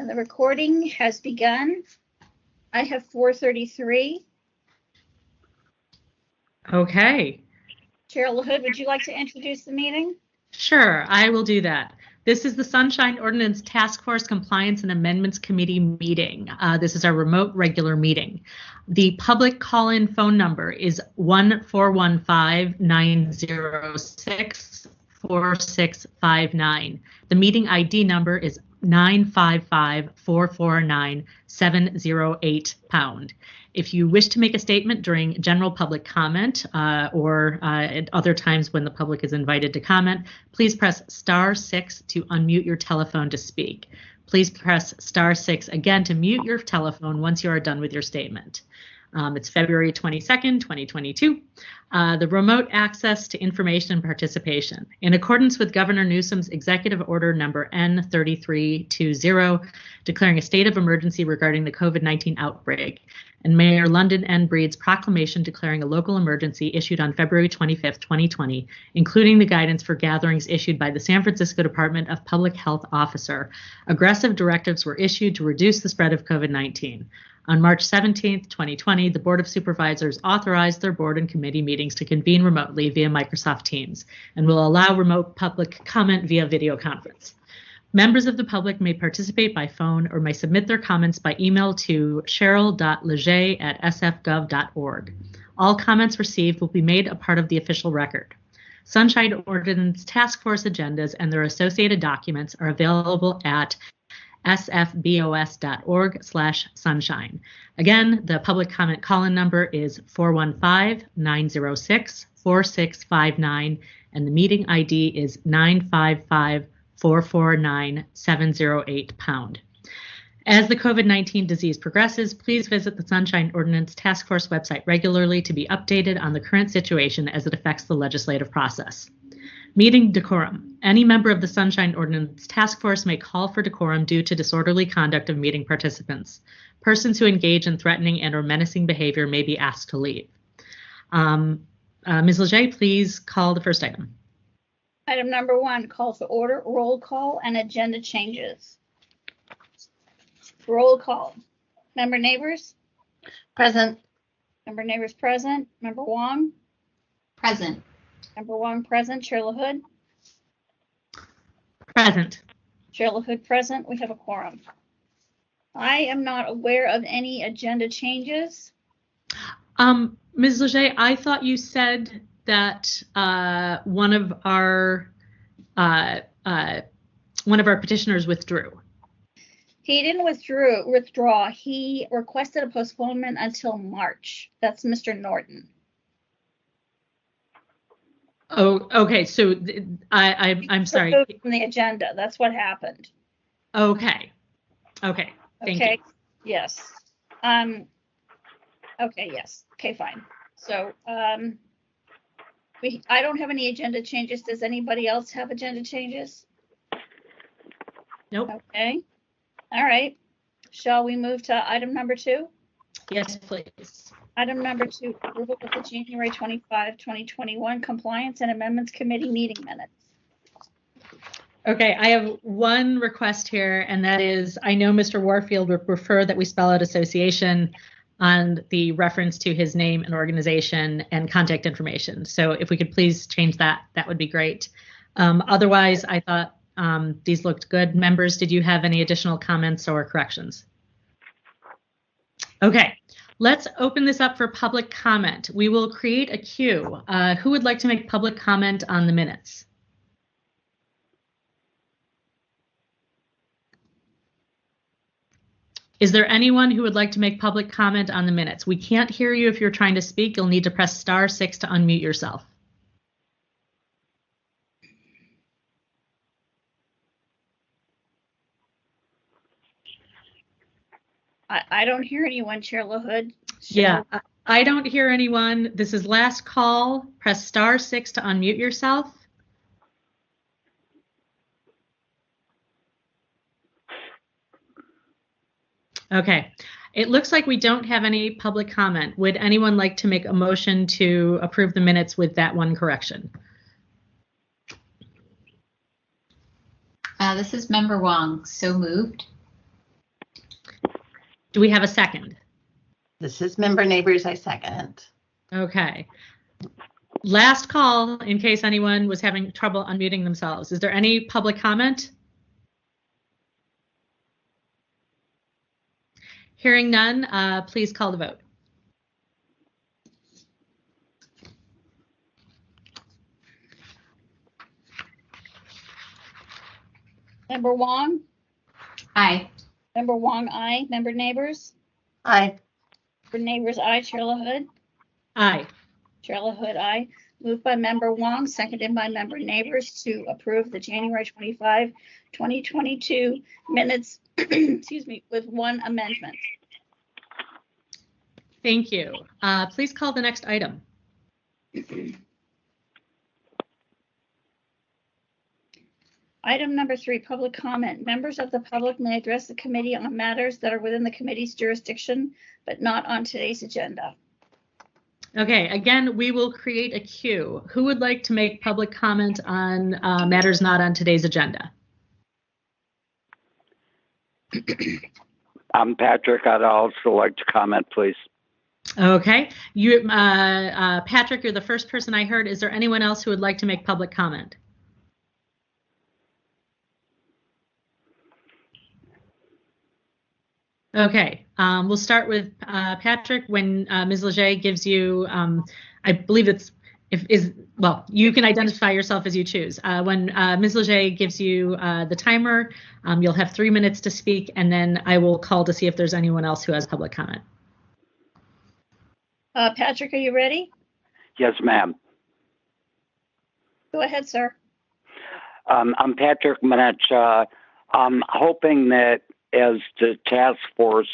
And the recording has begun. I have 4:33. Okay. Chair LaHood, would you like to introduce the meeting? Sure, I will do that. This is the Sunshine Ordinance Task Force Compliance and Amendments Committee meeting. This is our remote regular meeting. The public call-in phone number is 1-415-906-4659. The meeting ID number is 955-449-708#. If you wish to make a statement during general public comment or at other times when the public is invited to comment, please press *6 to unmute your telephone to speak. Please press *6 again to mute your telephone once you are done with your statement. It's February 22nd, 2022. The remote access to information and participation. In accordance with Governor Newsom's Executive Order number N3320, declaring a state of emergency regarding the COVID-19 outbreak, and Mayor London N. Breed's proclamation declaring a local emergency issued on February 25th, 2020, including the guidance for gatherings issued by the San Francisco Department of Public Health Officer, aggressive directives were issued to reduce the spread of COVID-19. On March 17th, 2020, the Board of Supervisors authorized their board and committee meetings to convene remotely via Microsoft Teams and will allow remote public comment via video conference. Members of the public may participate by phone or may submit their comments by email to cheryl.leger@sfgov.org. All comments received will be made a part of the official record. Sunshine Ordinance Task Force agendas and their associated documents are available at sfbos.org/sunshine. Again, the public comment call-in number is 415-906-4659, and the meeting ID is 955-449-708#. As the COVID-19 disease progresses, please visit the Sunshine Ordinance Task Force website regularly to be updated on the current situation as it affects the legislative process. Meeting decorum. Any member of the Sunshine Ordinance Task Force may call for decorum due to disorderly conduct of meeting participants. Persons who engage in threatening and/or menacing behavior may be asked to leave. Ms. Leger, please call the first item. Item number 1, call for order, roll call, and agenda changes. Roll call. Member Neighbors? Present. Member Neighbors present. Member Wong? Present. Member Wong present. Chair LaHood? Present. Chair LaHood present. We have a quorum. I am not aware of any agenda changes. Ms. Leger, I thought you said that one of our petitioners withdrew. He didn't withdraw. He requested a postponement until March. That's Mr. Norton. Oh, okay. So I'm sorry. From the agenda. That's what happened. Okay. Okay. Thank you. Yes. Okay. Yes. Okay. Fine. So I don't have any agenda changes. Does anybody else have agenda changes? Nope. Okay. All right. Shall we move to item number 2? Yes, please. Item number 2, approval of the January 25, 2021 Compliance and Amendments Committee meeting minutes. Okay, I have one request here, and that is, I know Mr. Warfield would prefer that we spell out association on the reference to his name and organization and contact information. So if we could please change that, that would be great. Otherwise, I thought these looked good. Members, did you have any additional comments or corrections? Okay. Let's open this up for public comment. We will create a queue. Who would like to make public comment on the minutes? Is there anyone who would like to make public comment on the minutes? We can't hear you if you're trying to speak. You'll need to press *6 to unmute yourself. I don't hear anyone, Chair LaHood. Yeah, I don't hear anyone. This is last call. Press *6 to unmute yourself. Okay, it looks like we don't have any public comment. Would anyone like to make a motion to approve the minutes with that one correction? This is Member Wong. So moved. Do we have a second? This is Member Neighbors. I second. Okay. Last call in case anyone was having trouble unmuting themselves. Is there any public comment? Hearing none, please call the vote. Member Wong? Aye. Member Wong, aye. Member Neighbors? Aye. Member Neighbors, aye. Chair LaHood? Aye. Chair LaHood, aye. Moved by Member Wong, seconded by Member Neighbors to approve the January 25, 2022 minutes, excuse me, with one amendment. Thank you. Please call the next item. Item number 3, public comment. Members of the public may address the committee on matters that are within the committee's jurisdiction, but not on today's agenda. Okay, again, we will create a queue. Who would like to make public comment on matters not on today's agenda? I'm Patrick. I'd also like to comment, please. Okay, you, Patrick, you're the first person I heard. Is there anyone else who would like to make public comment? Okay, we'll start with Patrick. When Ms. Leger gives you, I believe it's, well, you can identify yourself as you choose. When Ms. Leger gives you the timer, you'll have 3 minutes to speak, and then I will call to see if there's anyone else who has public comment. Patrick, are you ready? Yes, ma'am. Go ahead, sir. I'm Patrick Manetcha. I'm hoping that as the task force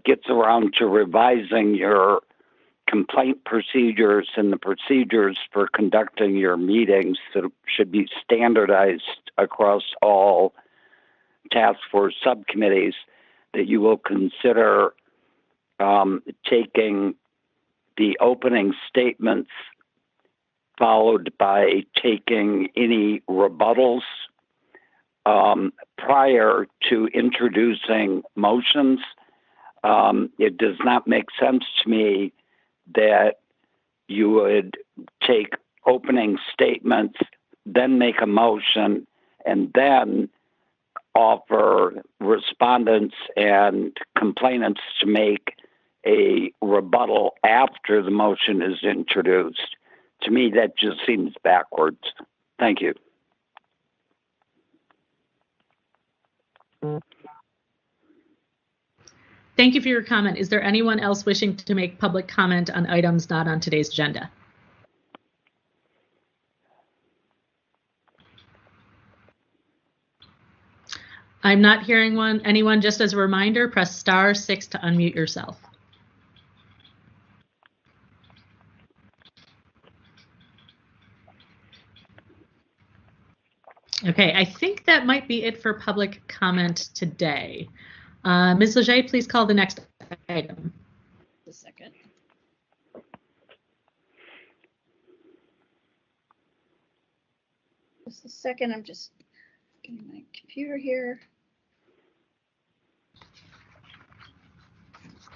gets around to revising your complaint procedures and the procedures for conducting your meetings that should be standardized across all task force subcommittees, that you will consider taking the opening statements followed by taking any rebuttals prior to introducing motions. It does not make sense to me that you would take opening statements, then make a motion, and then offer respondents and complainants to make a rebuttal after the motion is introduced. To me, that just seems backwards. Thank you. Thank you for your comment. Is there anyone else wishing to make public comment on items not on today's agenda? I'm not hearing anyone. Just as a reminder, press *6 to unmute yourself. Okay, I think that might be it for public comment today. Ms. Leger, please call the next item. A second. Just a second, I'm just getting my computer here.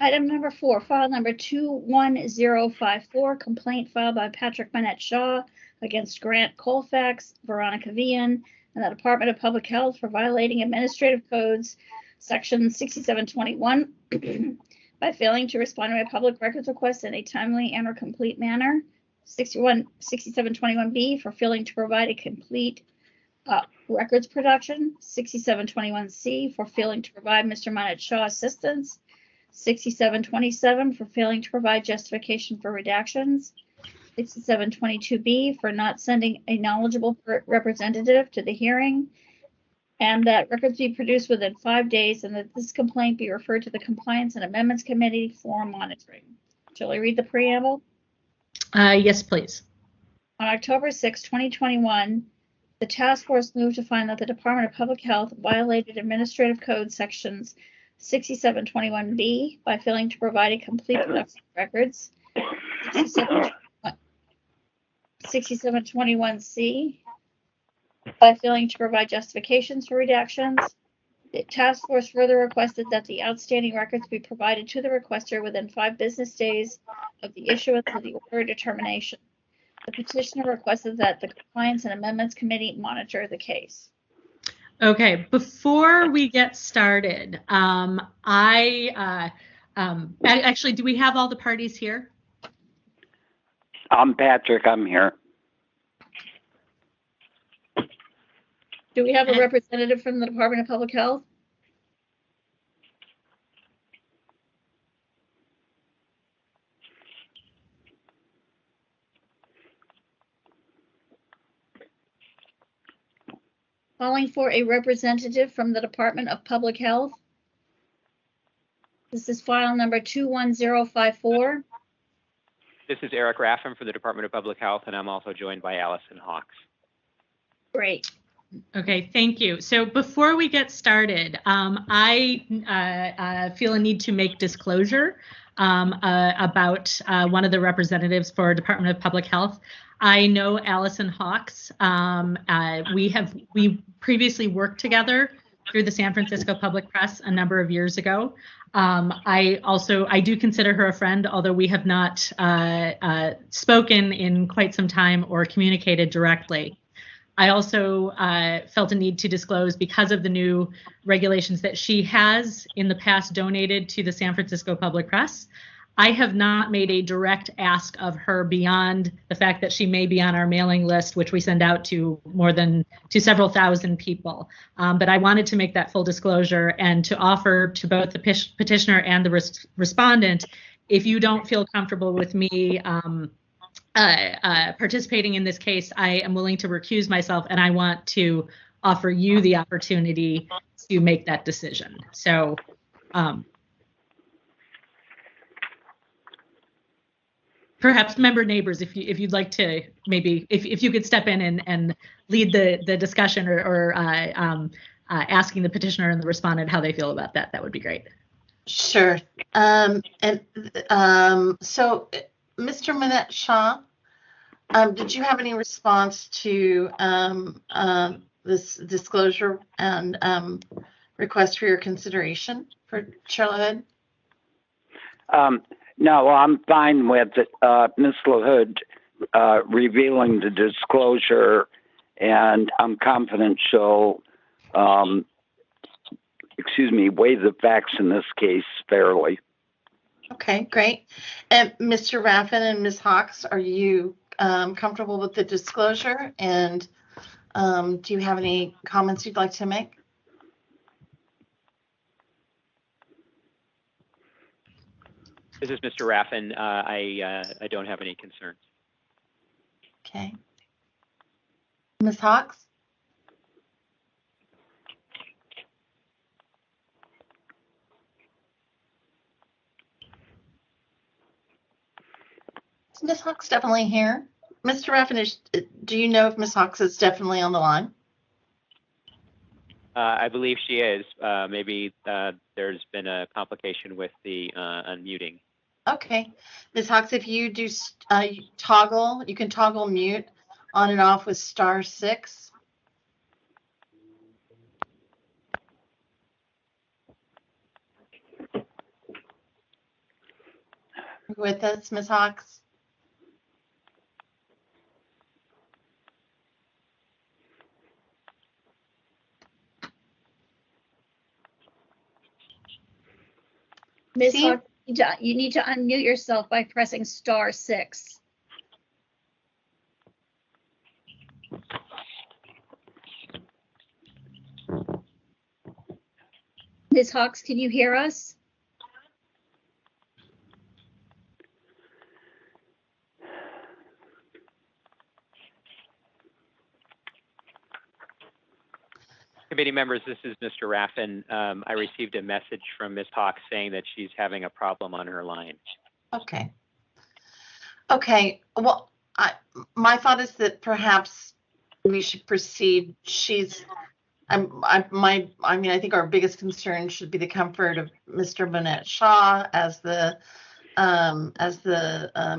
Item number 4, file number 21054, complaint filed by Patrick Manetcha against Grant Colfax, Veronica Vian, and the Department of Public Health for violating administrative codes section 6721 by failing to respond to a public records request in a timely and or complete manner. 6721B for failing to provide a complete records production. 6721C for failing to provide Mr. Manetcha assistance. 6727 for failing to provide justification for redactions. 6722B for not sending a knowledgeable representative to the hearing, and that records be produced within 5 days, and that this complaint be referred to the Compliance and Amendments Committee for monitoring. Shall I read the preamble? Yes, please. On October 6, 2021, the task force moved to find that the Department of Public Health violated Administrative Code sections 6721B by failing to provide a complete production of records, 6721C by failing to provide justifications for redactions, The task force further requested that the outstanding records be provided to the requester within 5 business days of the issuance of the order determination. The petitioner requested that the Compliance and Amendments Committee monitor the case. Okay, before we get started, actually, do we have all the parties here? I'm Patrick. I'm here. Do we have a representative from the Department of Public Health? Calling for a representative from the Department of Public Health. This is file number 21054. This is Eric Raffin for the Department of Public Health, and I'm also joined by Allison Hawks. Great. Okay, thank you. So before we get started, I feel a need to make disclosure about one of the representatives for Department of Public Health. I know Allison Hawks. We previously worked together through the San Francisco Public Press a number of years ago. I do consider her a friend, although we have not spoken in quite some time or communicated directly. I also felt a need to disclose, because of the new regulations, that she has in the past donated to the San Francisco Public Press. I have not made a direct ask of her beyond the fact that she may be on our mailing list, which we send out to several thousand people. But I wanted to make that full disclosure and to offer to both the petitioner and the respondent, if you don't feel comfortable with me participating in this case, I am willing to recuse myself, and I want to offer you the opportunity to make that decision. So perhaps member neighbors, if you'd like to, maybe if you could step in and lead the discussion, or asking the petitioner and the respondent how they feel about that, that would be great. Sure. So, Mr. Manette Shaw, did you have any response to this disclosure and request for your consideration for Charlotte Hood? No, I'm fine with Ms. LaHood revealing the disclosure, and I'm confident she'll, weigh the facts in this case fairly. Okay, great. And Mr. Raffin and Ms. Hawks, are you comfortable with the disclosure? And do you have any comments you'd like to make? This is Mr. Raffin. I don't have any concerns. Okay. Ms. Hawks? Is Ms. Hawks definitely here? Mr. Raffin, do you know if Ms. Hawks is definitely on the line? I believe she is. Maybe there's been a complication with the unmuting. Okay. Ms. Hawks, if you do toggle, you can toggle mute on and off with *6. With us, Ms. Hawks? Ms. Hawks, you need to unmute yourself by pressing *6. Ms. Hawks, can you hear us? Committee members, this is Mr. Raffin. I received a message from Ms. Hawks saying that she's having a problem on her line. Okay. Okay. Well, my thought is that perhaps we should proceed. I think our biggest concern should be the comfort of Mr. Manette Shaw as the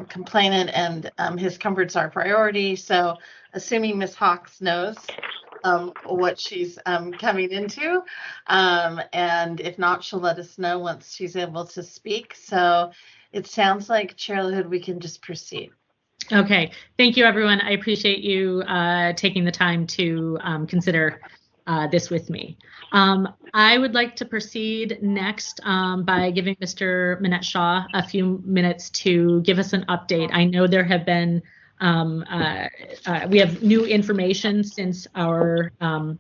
complainant, and his comfort's our priority. So, assuming Ms. Hawks knows what she's coming into. And if not, she'll let us know once she's able to speak. So it sounds like, Chair LaHood, we can just proceed. Okay, thank you, everyone. I appreciate you taking the time to consider this with me. I would like to proceed next by giving Mr. Minette Shaw a few minutes to give us an update. I know there have been, we have new information since our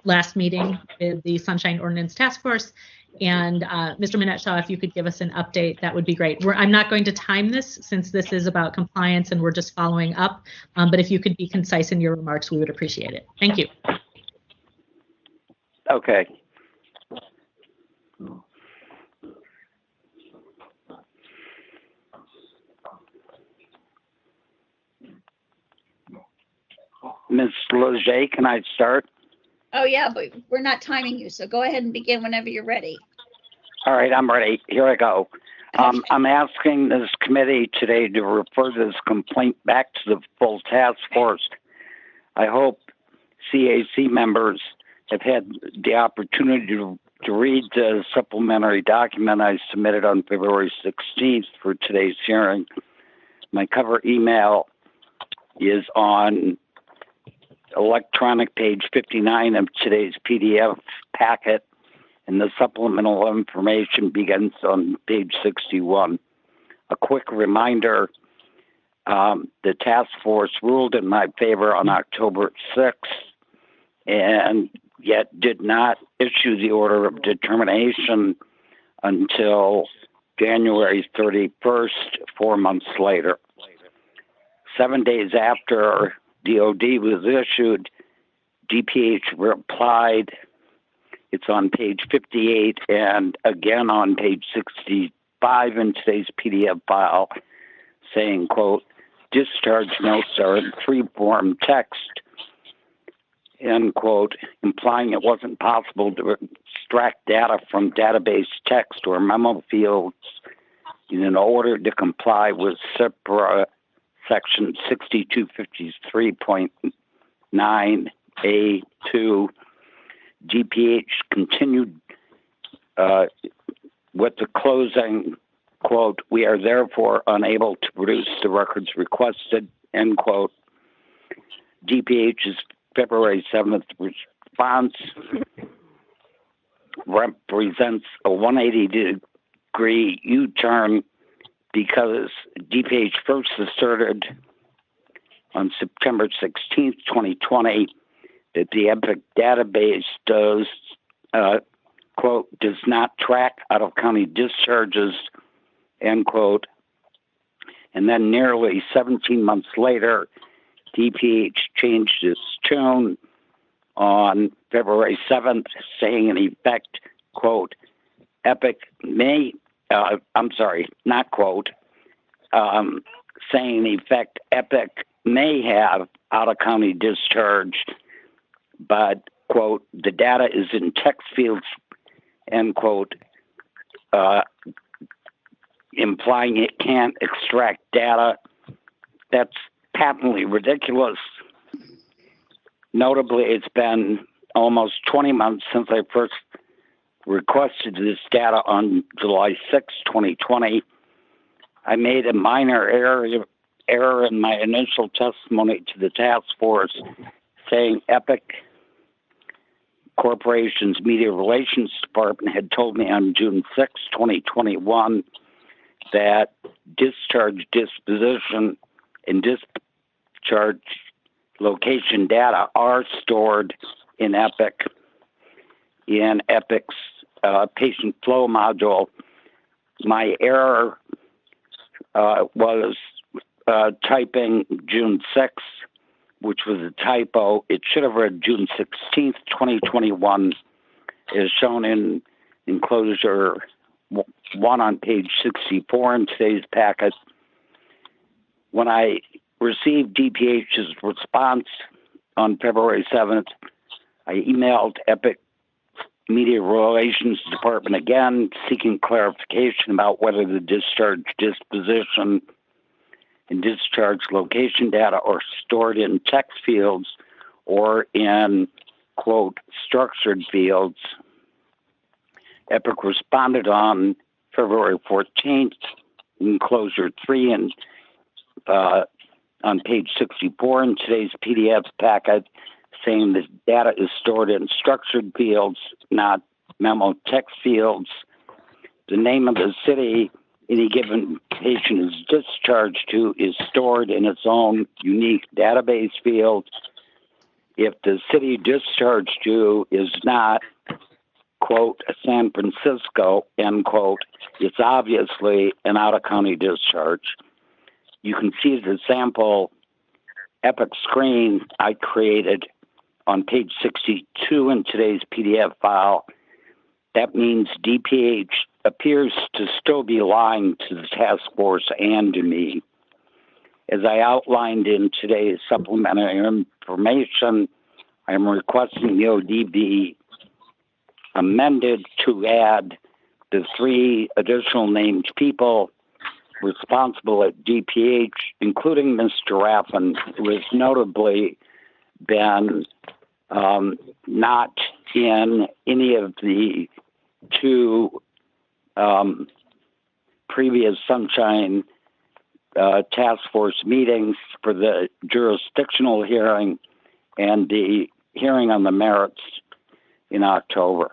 last meeting with the Sunshine Ordinance Task Force. And Mr. Minette Shaw, if you could give us an update, that would be great. I'm not going to time this since this is about compliance and we're just following up. But if you could be concise in your remarks, we would appreciate it. Thank you. Okay. Ms. Leger, can I start? Oh, yeah, but we're not timing you, so go ahead and begin whenever you're ready. All right, I'm ready. Here I go. I'm asking this committee today to refer this complaint back to the full task force. I hope CAC members have had the opportunity to read the supplementary document I submitted on February 16th for today's hearing. My cover email is on electronic page 59 of today's PDF packet, and the supplemental information begins on page 61. A quick reminder, the task force ruled in my favor on October 6th and yet did not issue the order of determination until January 31st, 4 months later. 7 days after DOD was issued, DPH replied. It's on page 58 and again on page 65 in today's PDF file, saying, quote, discharge notes are in free-form text, end quote, implying it wasn't possible to extract data from database text or memo fields in order to comply with SIPRA section 6253.9A2. DPH continued with the closing, quote, we are therefore unable to produce the records requested, end quote. DPH's February 7th response represents a 180-degree U-turn because DPH first asserted on September 16th, 2020, that the EPIC database does, quote, does not track out-of-county discharges, end quote. And then nearly 17 months later, DPH changed its tune on February 7th, saying in effect, quote, EPIC may, not quote, saying in effect, EPIC may have out-of-county discharge, but, quote, the data is in text fields, end quote, implying it can't extract data. That's patently ridiculous. Notably, it's been almost 20 months since I first requested this data on July 6, 2020. I made a minor error in my initial testimony to the task force, saying EPIC Corporation's Media Relations Department had told me on June 6, 2021, that discharge disposition and discharge location data are stored in EPIC, in EPIC's patient flow module. My error was typing June 6th, which was a typo. It should have read June 16th, 2021, as shown in enclosure 1 on page 64 in today's packet. When I received DPH's response on February 7th, I emailed EPIC Media Relations Department again, seeking clarification about whether the discharge disposition and discharge location data are stored in text fields or in quote, structured fields. EPIC responded on February 14th, enclosure 3 and on page 64 in today's PDF packet, saying that data is stored in structured fields, not memo text fields. The name of the city any given patient is discharged to is stored in its own unique database field. If the city discharged to is not, quote, San Francisco, end quote, it's obviously an out-of-county discharge. You can see the sample EPIC screen I created on page 62 in today's PDF file. That means DPH appears to still be lying to the task force and to me. As I outlined in today's supplementary information, I am requesting the OD be amended to add the 3 additional named people responsible at DPH, including Mr. Raffin, who has notably been not in any of the 2 previous Sunshine Task Force meetings for the jurisdictional hearing and the hearing on the merits in October.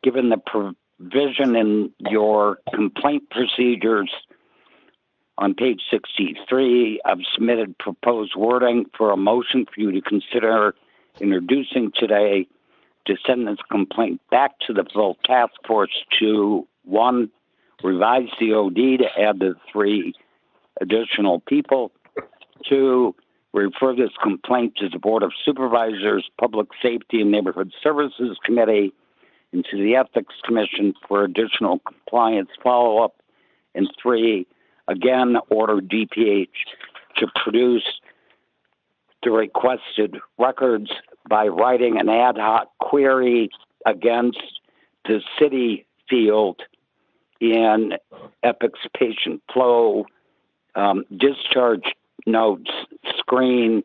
Given the provision in your complaint procedures on page 63, I've submitted proposed wording for a motion for you to consider introducing today to send this complaint back to the full task force to 1, revise the OD to add the 3 additional people, 2, refer this complaint to the Board of Supervisors, Public Safety and Neighborhood Services Committee, and to the Ethics Commission for additional compliance follow-up, and 3, again, order DPH to produce the requested records by writing an ad hoc query against the city field in EPIC's patient flow discharge notes screen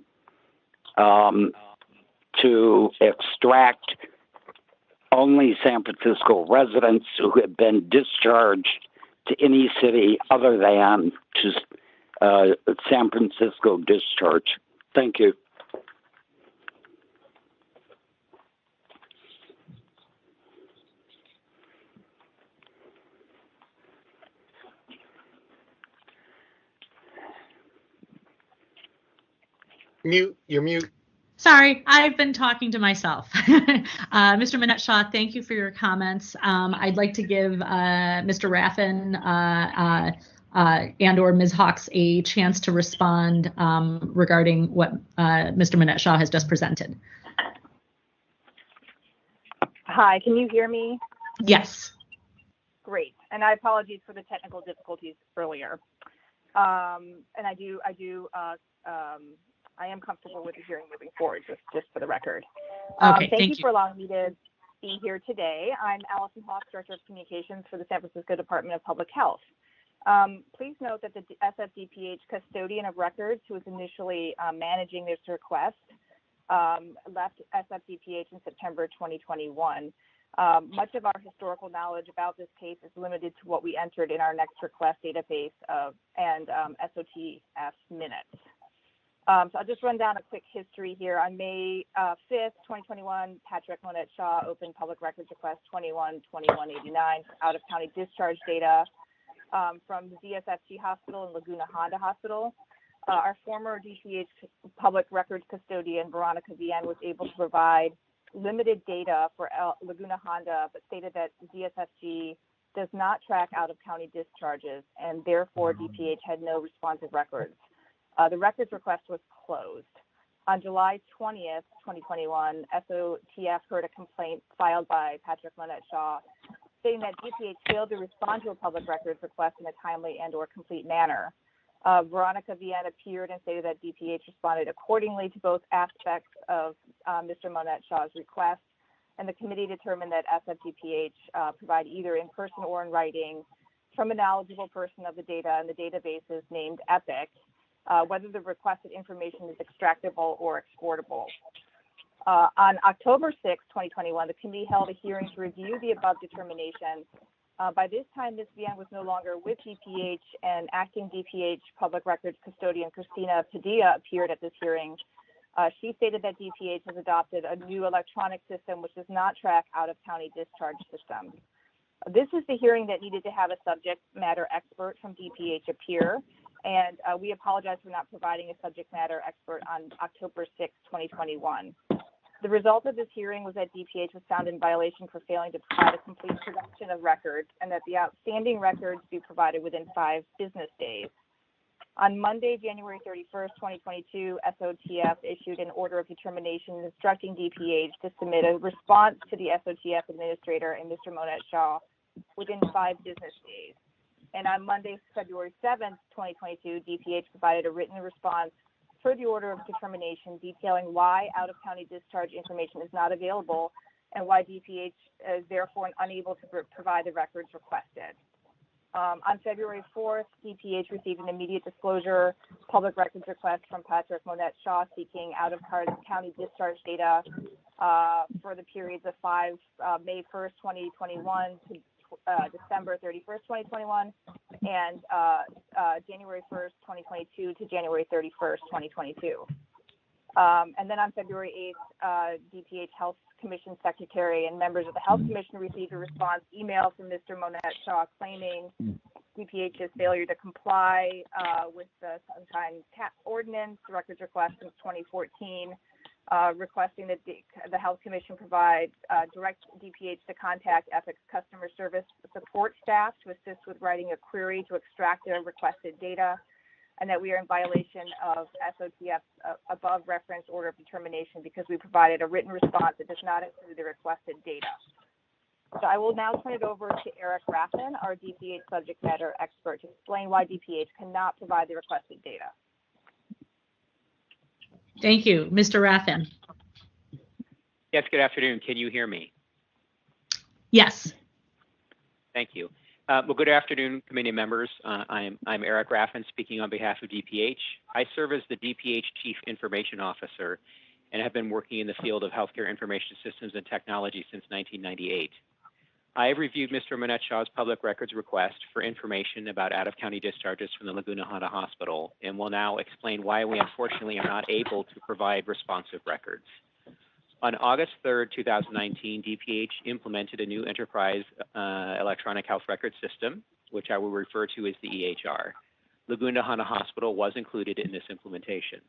to extract only San Francisco residents who have been discharged to any city other than to San Francisco discharge. Thank you. Mute, you're mute. Sorry, I've been talking to myself. Mr. Minette-Shaw, thank you for your comments. I'd like to give Mr. Raffin and or Ms. Hawks a chance to respond regarding what Mr. Minette-Shaw has just presented. Hi, can you hear me? Yes. Great, and I apologize for the technical difficulties earlier. And I am comfortable with the hearing moving forward, just for the record. Okay, thank you for allowing me to be here today. I'm Allison Hawks, Director of Communications for the San Francisco Department of Public Health. Please note that the SFDPH custodian of records, who was initially managing this request, left SFDPH in September 2021. Much of our historical knowledge about this case is limited to what we entered in our next request database and SOTF minutes. So I'll just run down a quick history here. On May 5th, 2021, Patrick Minette-Shaw opened Public Records Request 21-2189 for out-of-county discharge data from the DSFG Hospital and Laguna Honda Hospital. Our former DPH Public Records custodian, Veronica Vian, was able to provide limited data for Laguna Honda, but stated that DSFG does not track out-of-county discharges, and therefore DPH had no responsive records. The records request was closed. On July 20th, 2021, SOTF heard a complaint filed by Patrick Minette-Shaw stating that DPH failed to respond to a public records request in a timely and or complete manner. Veronica Vian appeared and stated that DPH responded accordingly to both aspects of Mr. Minette-Shaw's request, and the committee determined that SFDPH provide either in person or in writing from a knowledgeable person of the data and the databases named EPIC, whether the requested information is extractable or exportable. On October 6, 2021, the committee held a hearing to review the above determination. By this time, Ms. Vian was no longer with DPH, and acting DPH Public Records Custodian Christina Padilla appeared at this hearing. She stated that DPH has adopted a new electronic system which does not track out-of-county discharge systems. This is the hearing that needed to have a subject matter expert from DPH appear, and we apologize for not providing a subject matter expert on October 6, 2021. The result of this hearing was that DPH was found in violation for failing to provide a complete production of records, and that the outstanding records be provided within 5 business days. On Monday, January 31st, 2022, SOTF issued an order of determination instructing DPH to submit a response to the SOTF administrator and Mr. Monette Shaw within 5 business days. And on Monday, February 7th, 2022, DPH provided a written response for the order of determination detailing why out-of-county discharge information is not available and why DPH is therefore unable to provide the records requested. On February 4th, DPH received an immediate disclosure public records request from Patrick Monette Shaw seeking out-of-county discharge data for the periods of May 1st, 2021 to December 31st, 2021, and January 1st, 2022 to January 31st, 2022. And then on February 8th, DPH Health Commission Secretary and members of the Health Commission received a response email from Mr. Monette Shaw claiming DPH's failure to comply with the Sunshine Ordinance records request since 2014, requesting that the Health Commission provide direct DPH to contact Epic's customer service support staff to assist with writing a query to extract the requested data, and that we are in violation of SOTF's above referenced order of determination because we provided a written response that does not include the requested data. So I will now turn it over to Eric Raffin, our DPH subject matter expert, to explain why DPH cannot provide the requested data. Thank you. Mr. Raffin. Yes, good afternoon. Can you hear me? Yes. Thank you. Well, good afternoon, committee members. I'm Eric Raffin, speaking on behalf of DPH. I serve as the DPH Chief Information Officer and have been working in the field of healthcare information systems and technology since 1998. I have reviewed Mr. Monette Shaw's public records request for information about out-of-county discharges from the Laguna Honda Hospital and will now explain why we unfortunately are not able to provide responsive records. On August 3rd, 2019, DPH implemented a new enterprise electronic health record system, which I will refer to as the EHR. Laguna Honda Hospital was included in this implementation.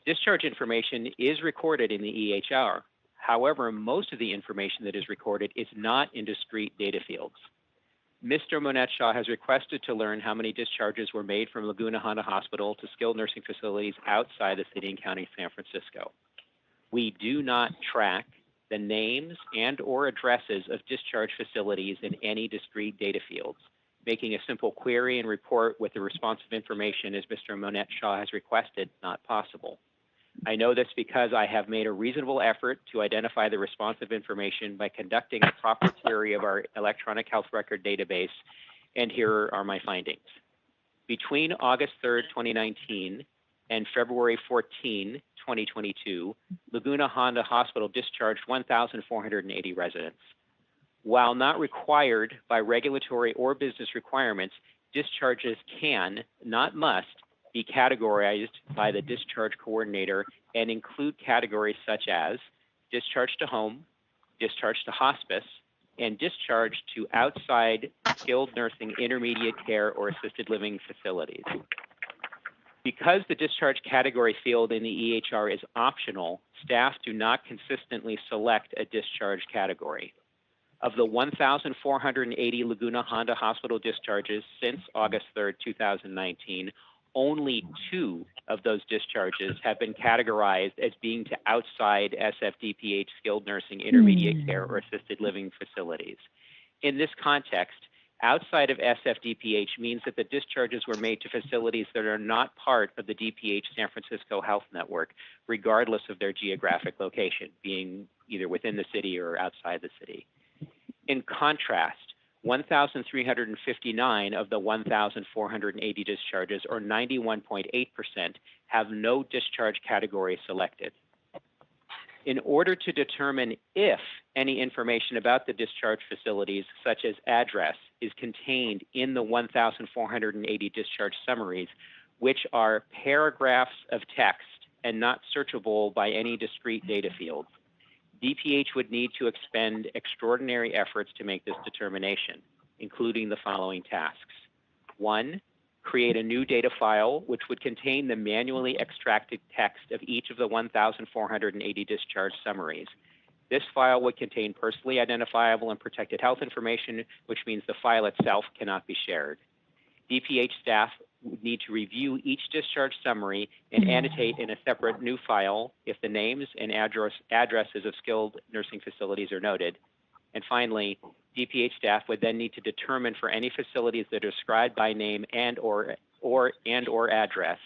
Discharge information is recorded in the EHR. However, most of the information that is recorded is not in discrete data fields. Mr. Monette Shaw has requested to learn how many discharges were made from Laguna Honda Hospital to skilled nursing facilities outside the city and county of San Francisco. We do not track the names and or addresses of discharge facilities in any discrete data fields. Making a simple query and report with the responsive information as Mr. Monette Shaw has requested not possible. I know this because I have made a reasonable effort to identify the responsive information by conducting a proper query of our electronic health record database, and here are my findings. Between August 3rd, 2019 and February 14, 2022, Laguna Honda Hospital discharged 1,480 residents. While not required by regulatory or business requirements, discharges can, not must, be categorized by the discharge coordinator and include categories such as discharge to home, discharge to hospice, and discharge to outside skilled nursing intermediate care or assisted living facilities. Because the discharge category field in the EHR is optional, staff do not consistently select a discharge category. Of the 1,480 Laguna Honda Hospital discharges since August 3rd, 2019, only 2 of those discharges have been categorized as being to outside SFDPH skilled nursing intermediate care or assisted living facilities. In this context, outside of SFDPH means that the discharges were made to facilities that are not part of the DPH San Francisco Health Network, regardless of their geographic location, being either within the city or outside the city. In contrast, 1,359 of the 1,480 discharges, or 91.8%, have no discharge category selected. In order to determine if any information about the discharge facilities, such as address, is contained in the 1,480 discharge summaries, which are paragraphs of text and not searchable by any discrete data fields, DPH would need to expend extraordinary efforts to make this determination, including the following tasks. 1, create a new data file which would contain the manually extracted text of each of the 1,480 discharge summaries. This file would contain personally identifiable and protected health information, which means the file itself cannot be shared. DPH staff would need to review each discharge summary and annotate in a separate new file if the names and addresses of skilled nursing facilities are noted. And finally, DPH staff would then need to determine for any facilities that are described by name and or address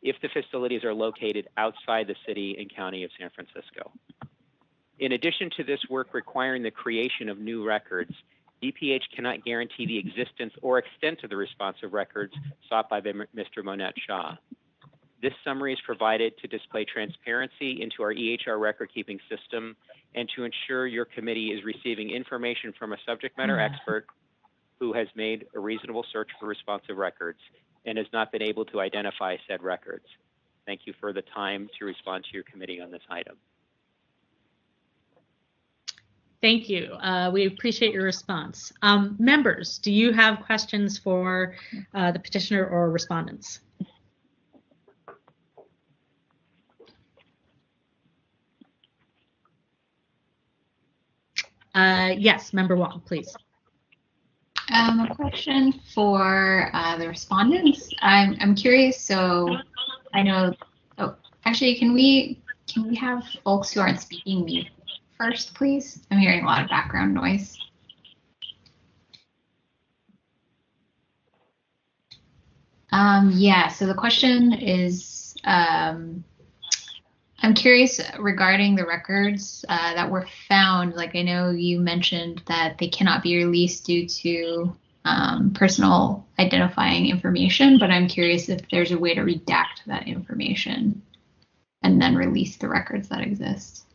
if the facilities are located outside the city and county of San Francisco. In addition to this work requiring the creation of new records, DPH cannot guarantee the existence or extent of the responsive records sought by Mr. Monette Shaw. This summary is provided to display transparency into our EHR record-keeping system and to ensure your committee is receiving information from a subject matter expert who has made a reasonable search for responsive records and has not been able to identify said records. Thank you for the time to respond to your committee on this item. Thank you. We appreciate your response. Members, do you have questions for the petitioner or respondents? Yes, Member Wong, please. A question for the respondents. I'm curious. So I know. Oh, actually, can we have folks who aren't speaking mute first, please? I'm hearing a lot of background noise. Yeah. So the question is. I'm curious regarding the records that were found. Like, I know you mentioned that they cannot be released due to personal identifying information, but I'm curious if there's a way to redact that information and then release the records that exist.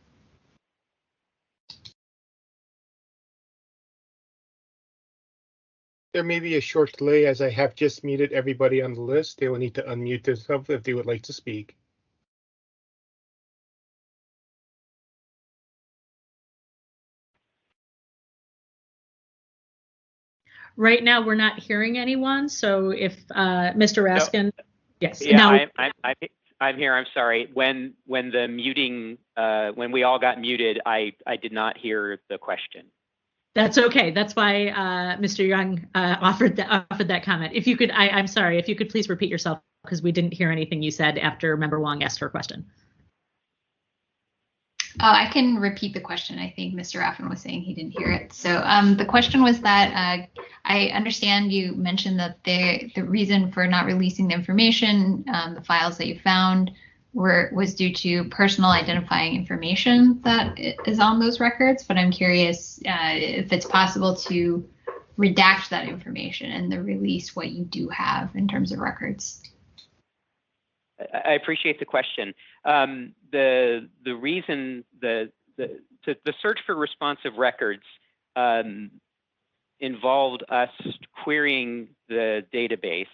There may be a short delay as I have just muted everybody on the list. They will need to unmute themselves if they would like to speak. Right now, we're not hearing anyone. So if Mr. Raskin, no. Yes. Yeah, now, I'm here. I'm sorry. When the muting, when we all got muted, I did not hear the question. That's okay. That's why Mr. Young offered that comment. If you could, I'm sorry. If you could please repeat yourself because we didn't hear anything you said after Member Wong asked her question. I can repeat the question. I think Mr. Raffin was saying he didn't hear it. So the question was that I understand you mentioned that the reason for not releasing the information, the files that you found, was due to personal identifying information that is on those records. But I'm curious if it's possible to redact that information and then release what you do have in terms of records. I appreciate the question. The reason the search for responsive records involved us querying the database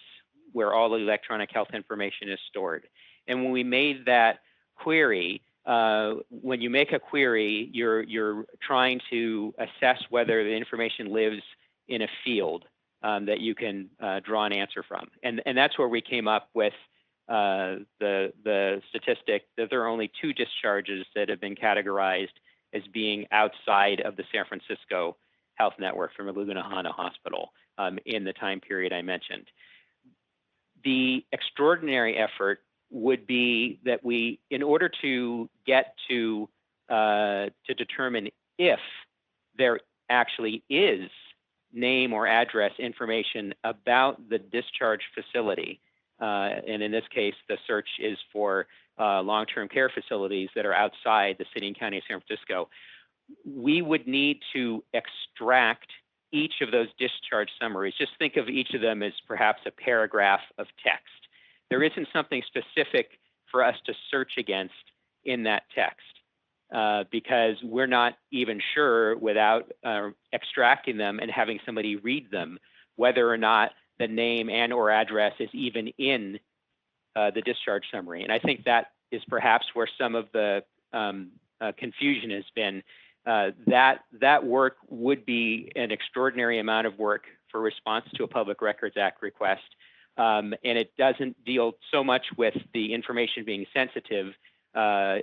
where all the electronic health information is stored. And when we made that query, when you make a query, you're trying to assess whether the information lives in a field that you can draw an answer from. And that's where we came up with the statistic that there are only 2 discharges that have been categorized as being outside of the San Francisco Health Network from Laguna Hanna Hospital in the time period I mentioned. The extraordinary effort would be that we, in order to get to determine if there actually is name or address information about the discharge facility, and in this case, the search is for long-term care facilities that are outside the city and county of San Francisco, we would need to extract each of those discharge summaries. Just think of each of them as perhaps a paragraph of text. There isn't something specific for us to search against in that text. because we're not even sure without extracting them and having somebody read them whether or not the name and or address is even in the discharge summary. And I think that is perhaps where some of the confusion has been. That work would be an extraordinary amount of work for response to a Public Records Act request. And it doesn't deal so much with the information being sensitive.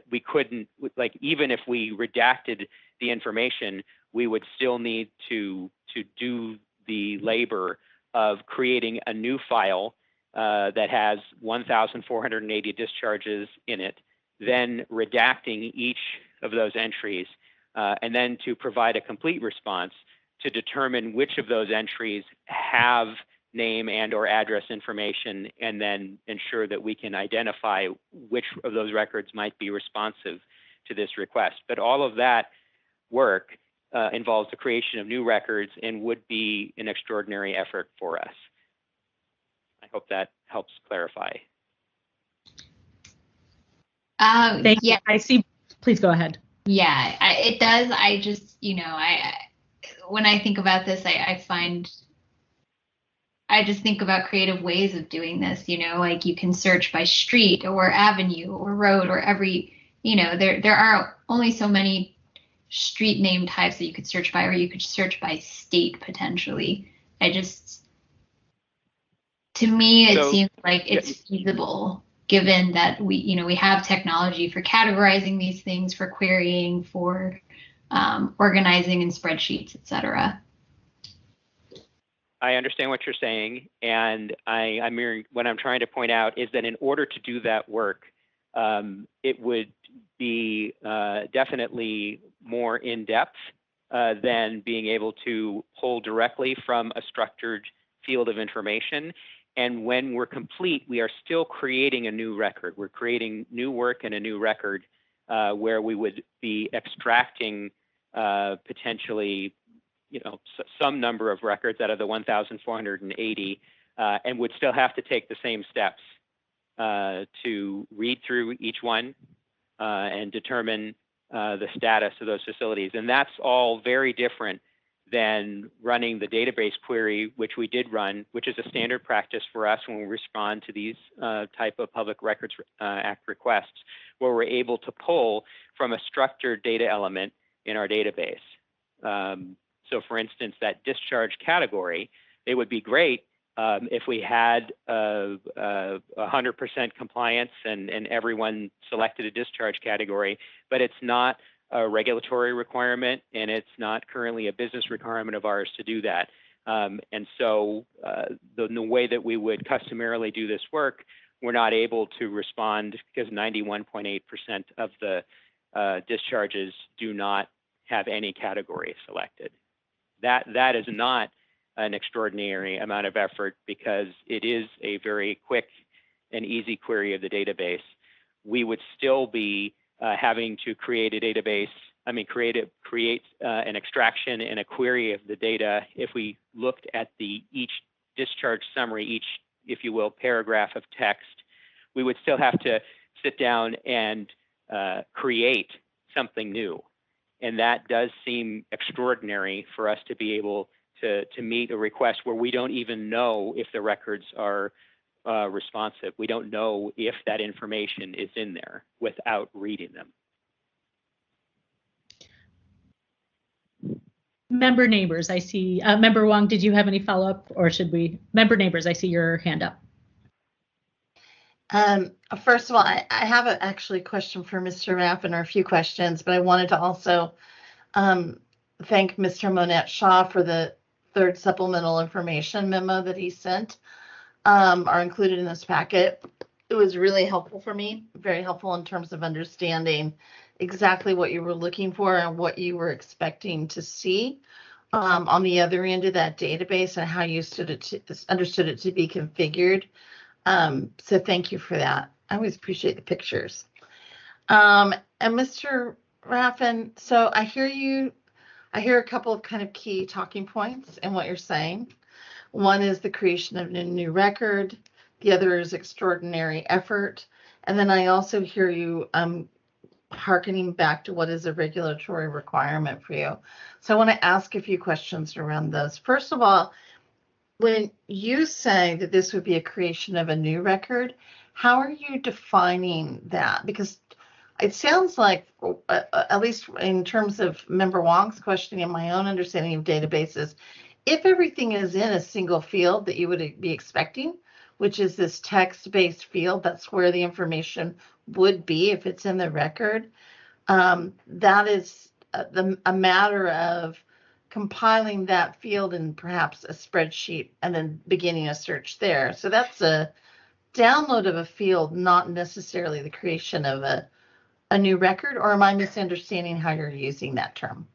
We couldn't, like, even if we redacted the information, we would still need to do the labor of creating a new file that has 1,480 discharges in it, then redacting each of those entries, and then to provide a complete response to determine which of those entries have name and or address information, and then ensure that we can identify which of those records might be responsive to this request. But all of that work involves the creation of new records and would be an extraordinary effort for us. I hope that helps clarify. Thank Yeah. you. I see. Please go ahead. Yeah, it does. I just, when I think about this, I just think about creative ways of doing this, like you can search by street or avenue or road or every, there are only so many street name types that you could search by, or you could search by state potentially. To me, it seems like it's feasible, given that we have technology for categorizing these things, for querying, for organizing in spreadsheets, et cetera. I understand what you're saying, and what I'm trying to point out is that in order to do that work, it would be definitely more in-depth than being able to pull directly from a structured field of information. And when we're complete, we are still creating a new record. We're creating new work and a new record where we would be extracting potentially, some number of records out of the 1,480, and would still have to take the same steps to read through each one and determine the status of those facilities. And that's all very different than running the database query, which we did run, which is a standard practice for us when we respond to these type of Public Records Act requests, where we're able to pull from a structured data element in our database. So for instance, that discharge category, it would be great if we had 100% compliance and everyone selected a discharge category, but it's not a regulatory requirement, and it's not currently a business requirement of ours to do that. And so the way that we would customarily do this work, we're not able to respond because 91.8% of the discharges do not have any category selected. That is not an extraordinary amount of effort because it is a very quick and easy query of the database. We would still be having to create a database, create an extraction and a query of the data. If we looked at each discharge summary, each, if you will, paragraph of text, we would still have to sit down and create something new. And that does seem extraordinary for us to be able to meet a request where we don't even know if the records are responsive. We don't know if that information is in there without reading them. Member Neighbors, I see. Member Wong, did you have any follow-up, or should we? Member Neighbors, I see your hand up. First of all, I have actually a question for Mr. Raffin, or a few questions, but I wanted to also thank Mr. Monette Shaw for the third supplemental information memo that he sent, are included in this packet. It was really helpful for me, very helpful in terms of understanding exactly what you were looking for and what you were expecting to see on the other end of that database and how you understood it to be configured. So thank you for that. I always appreciate the pictures. And Mr. Raffin, so I hear a couple of kind of key talking points in what you're saying. One is the creation of a new record. The other is extraordinary effort. And then I also hear you hearkening back to what is a regulatory requirement for you. So I want to ask a few questions around those. First of all, when you say that this would be a creation of a new record, how are you defining that? Because it sounds like, at least in terms of Member Wong's question and my own understanding of databases, if everything is in a single field that you would be expecting, which is this text-based field, that's where the information would be if it's in the record, that is a matter of compiling that field in perhaps a spreadsheet and then beginning a search there. So that's a download of a field, not necessarily the creation of a new record, or am I misunderstanding how you're using that term?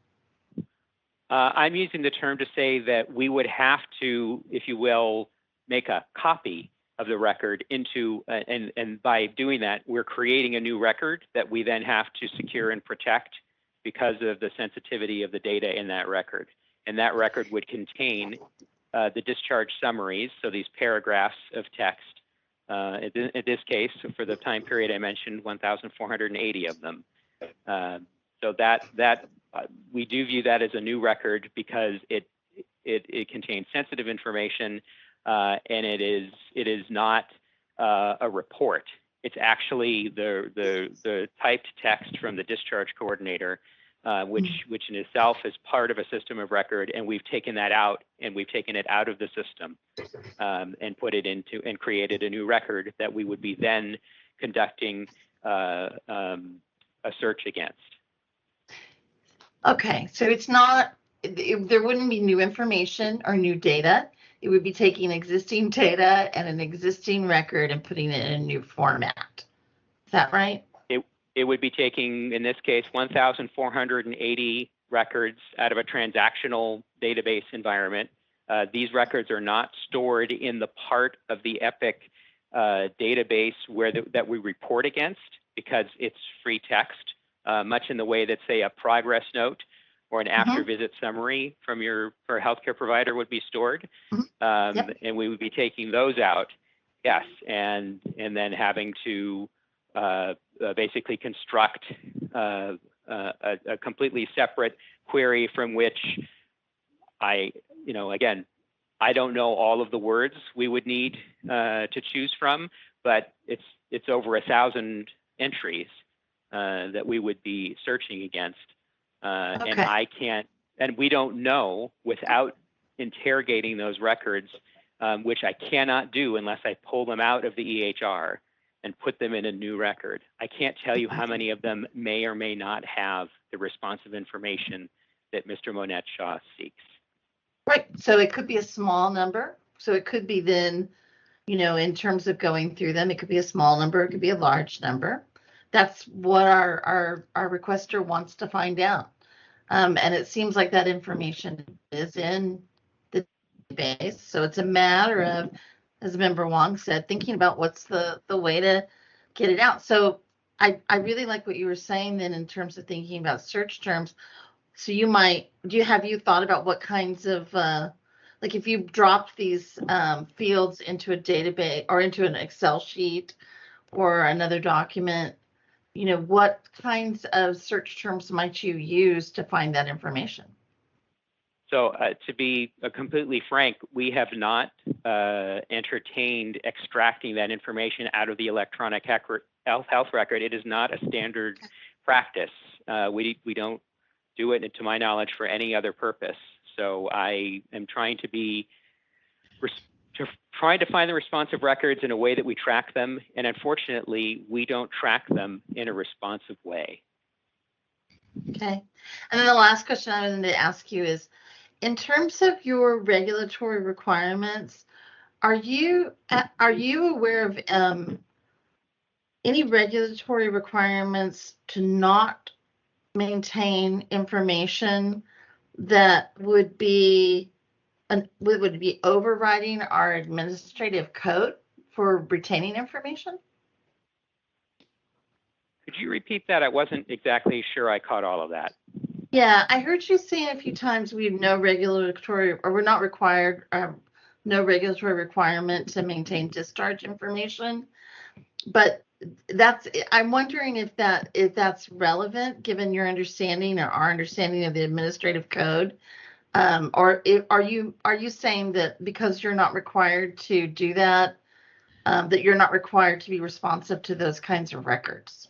I'm using the term to say that we would have to, if you will, make a copy of the record into, and by doing that, we're creating a new record that we then have to secure and protect because of the sensitivity of the data in that record. And that record would contain the discharge summaries, so these paragraphs of text. In this case, for the time period I mentioned, 1,480 of them. So we do view that as a new record because it contains sensitive information, and it is not a report. It's actually the typed text from the discharge coordinator, which in itself is part of a system of record, and we've taken that out, and we've taken it out of the system and put it into and created a new record that we would be then conducting a search against. Okay, so it's not, there wouldn't be new information or new data. It would be taking existing data and an existing record and putting it in a new format. Is that right? It would be taking, in this case, 1,480 records out of a transactional database environment. These records are not stored in the part of the EPIC database that we report against because it's free text, much in the way that, say, a progress note or an after-visit summary from your healthcare provider would be stored. Yep. And we would be taking those out, yes, and then having to basically construct a completely separate query from which again, I don't know all of the words we would need to choose from, but it's over 1,000 entries that we would be searching against. Okay. And I can't, and we don't know without interrogating those records, which I cannot do unless I pull them out of the EHR and put them in a new record. I can't tell you how many of them may or may not have the responsive information that Mr. Monette-Shaw seeks. Right, so it could be a small number. So it could be then, in terms of going through them, it could be a small number, it could be a large number. That's what our requester wants to find out. And it seems like that information is in the database. So it's a matter of, as Member Wong said, thinking about what's the way to get it out. So I really like what you were saying then in terms of thinking about search terms. So have you thought about what kinds of, like if you dropped these fields into a database or into an Excel sheet or another document, what kinds of search terms might you use to find that information? So to be completely frank, we have not entertained extracting that information out of the electronic health record. It is not a standard practice. We don't do it, to my knowledge, for any other purpose. So I am trying to find the responsive records in a way that we track them. And unfortunately, we don't track them in a responsive way. Okay. And then the last question I wanted to ask you is, in terms of your regulatory requirements, are you aware of any regulatory requirements to not maintain information that would be overriding our administrative code for retaining information? Could you repeat that? I wasn't exactly sure I caught all of that. Yeah, I heard you saying a few times we have no regulatory, or we're not required, no regulatory requirement to maintain discharge information. But I'm wondering if that's relevant given your understanding or our understanding of the administrative code. Or are you saying that because you're not required to do that, that you're not required to be responsive to those kinds of requests?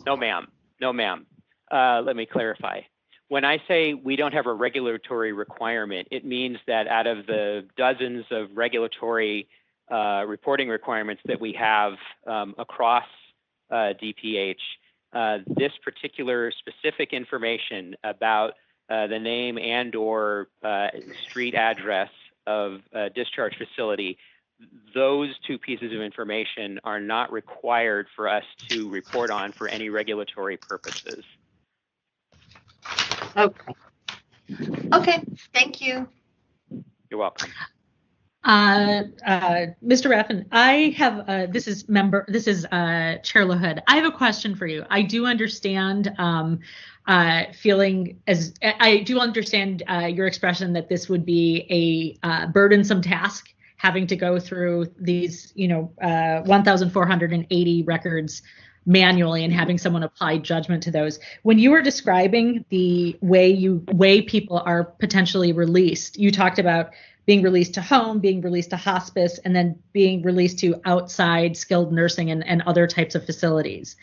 No, ma'am. No, ma'am. Let me clarify. When I say we don't have a regulatory requirement, it means that out of the dozens of regulatory reporting requirements that we have across DPH, this particular specific information about the name and/or street address of a discharge facility, those two pieces of information are not required for us to report on for any regulatory purposes. Okay. Okay. Thank you. You're welcome. Mr. Raffin, I have this is Chair LaHood. I have a question for you. I do understand your expression that this would be a burdensome task, having to go through these 1,480 records manually and having someone apply judgment to those. When you were describing the way people are potentially released, you talked about being released to home, being released to hospice, and then being released to outside skilled nursing and other types of facilities.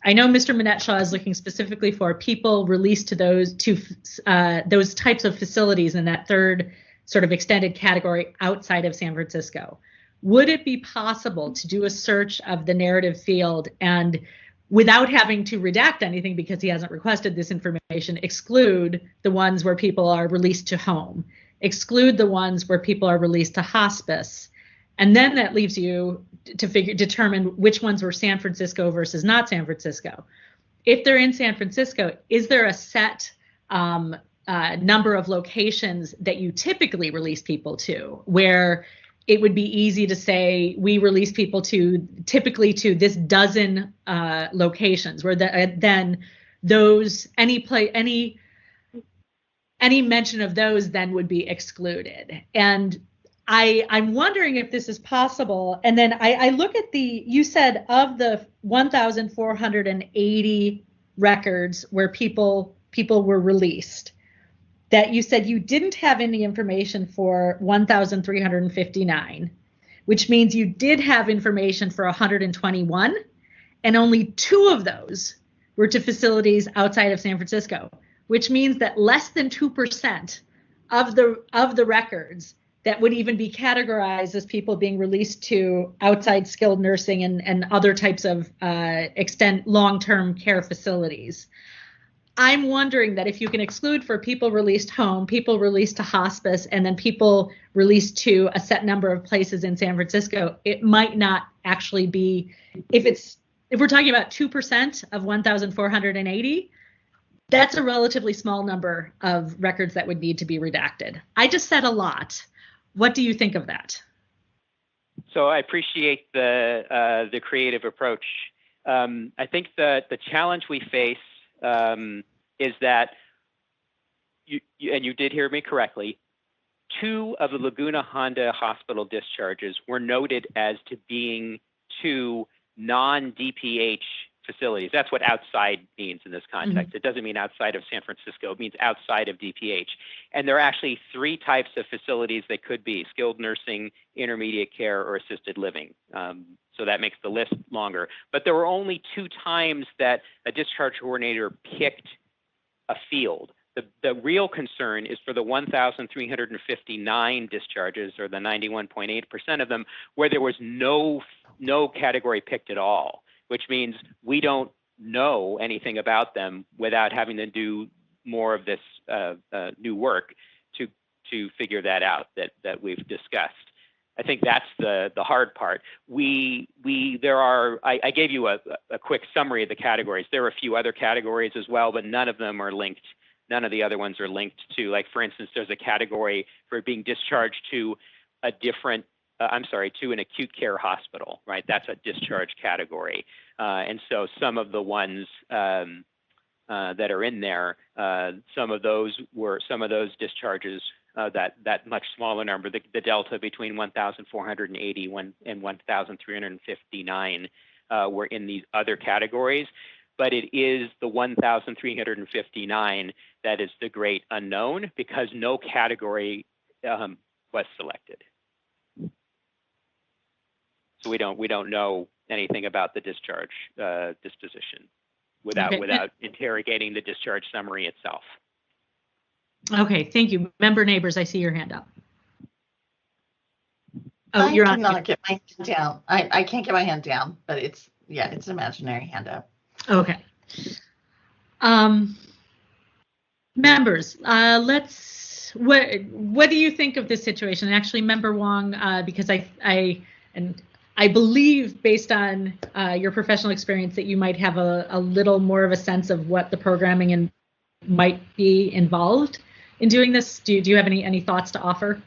I know Mr. Minette-Shaw is looking specifically for people released to those types of facilities in that third sort of extended category outside of San Francisco. Would it be possible to do a search of the narrative field and, without having to redact anything because he hasn't requested this information, exclude the ones where people are released to home, exclude the ones where people are released to hospice, and then that leaves you to determine which ones were San Francisco versus not San Francisco? If they're in San Francisco, is there a set number of locations that you typically release people to, where it would be easy to say we release people typically to this dozen locations, where then those any mention of those then would be excluded? And I'm wondering if this is possible. And then I look at you said of the 1,480 records where people were released, that you said you didn't have any information for 1,359, which means you did have information for 121, and only 2 of those were to facilities outside of San Francisco, which means that less than 2% of the records that would even be categorized as people being released to outside skilled nursing and other types of long-term care facilities. I'm wondering that if you can exclude for people released home, people released to hospice, and then people released to a set number of places in San Francisco, it might not actually be, if we're talking about 2% of 1,480, that's a relatively small number of records that would need to be redacted. I just said a lot. What do you think of that? So I appreciate the creative approach. I think that the challenge we face is that, and you did hear me correctly, 2 of the Laguna Honda Hospital discharges were noted as to being to non-DPH facilities. That's what outside means in this context. Mm-hmm. It doesn't mean outside of San Francisco. It means outside of DPH. And there are actually 3 types of facilities they could be: skilled nursing, intermediate care, or assisted living. So that makes the list longer. But there were only 2 times that a discharge coordinator picked a field. The real concern is for the 1,359 discharges, or the 91.8% of them, where there was no category picked at all, which means we don't know anything about them without having to do more of this new work to figure that out that we've discussed. I think that's the hard part. I gave you a quick summary of the categories. There are a few other categories as well, but none of them are linked. None of the other ones are linked to, like, for instance, there's a category for being discharged to to an acute care hospital, right? That's a discharge category. And so some of the ones that are in there, some of those discharges, that much smaller number, the delta between 1,480 and 1,359 were in these other categories, but it is the 1,359 that is the great unknown because no category was selected. So we don't know anything about the discharge disposition without interrogating the discharge summary itself. Okay, thank you. Member Neighbors, I see your hand up. Oh, I cannot get my hand down. I can't get my hand down, but it's an imaginary hand up. Okay. Members, what do you think of this situation? Actually, Member Wong, because I believe based on your professional experience that you might have a little more of a sense of what the programming might be involved in doing this. Do you have any thoughts to offer?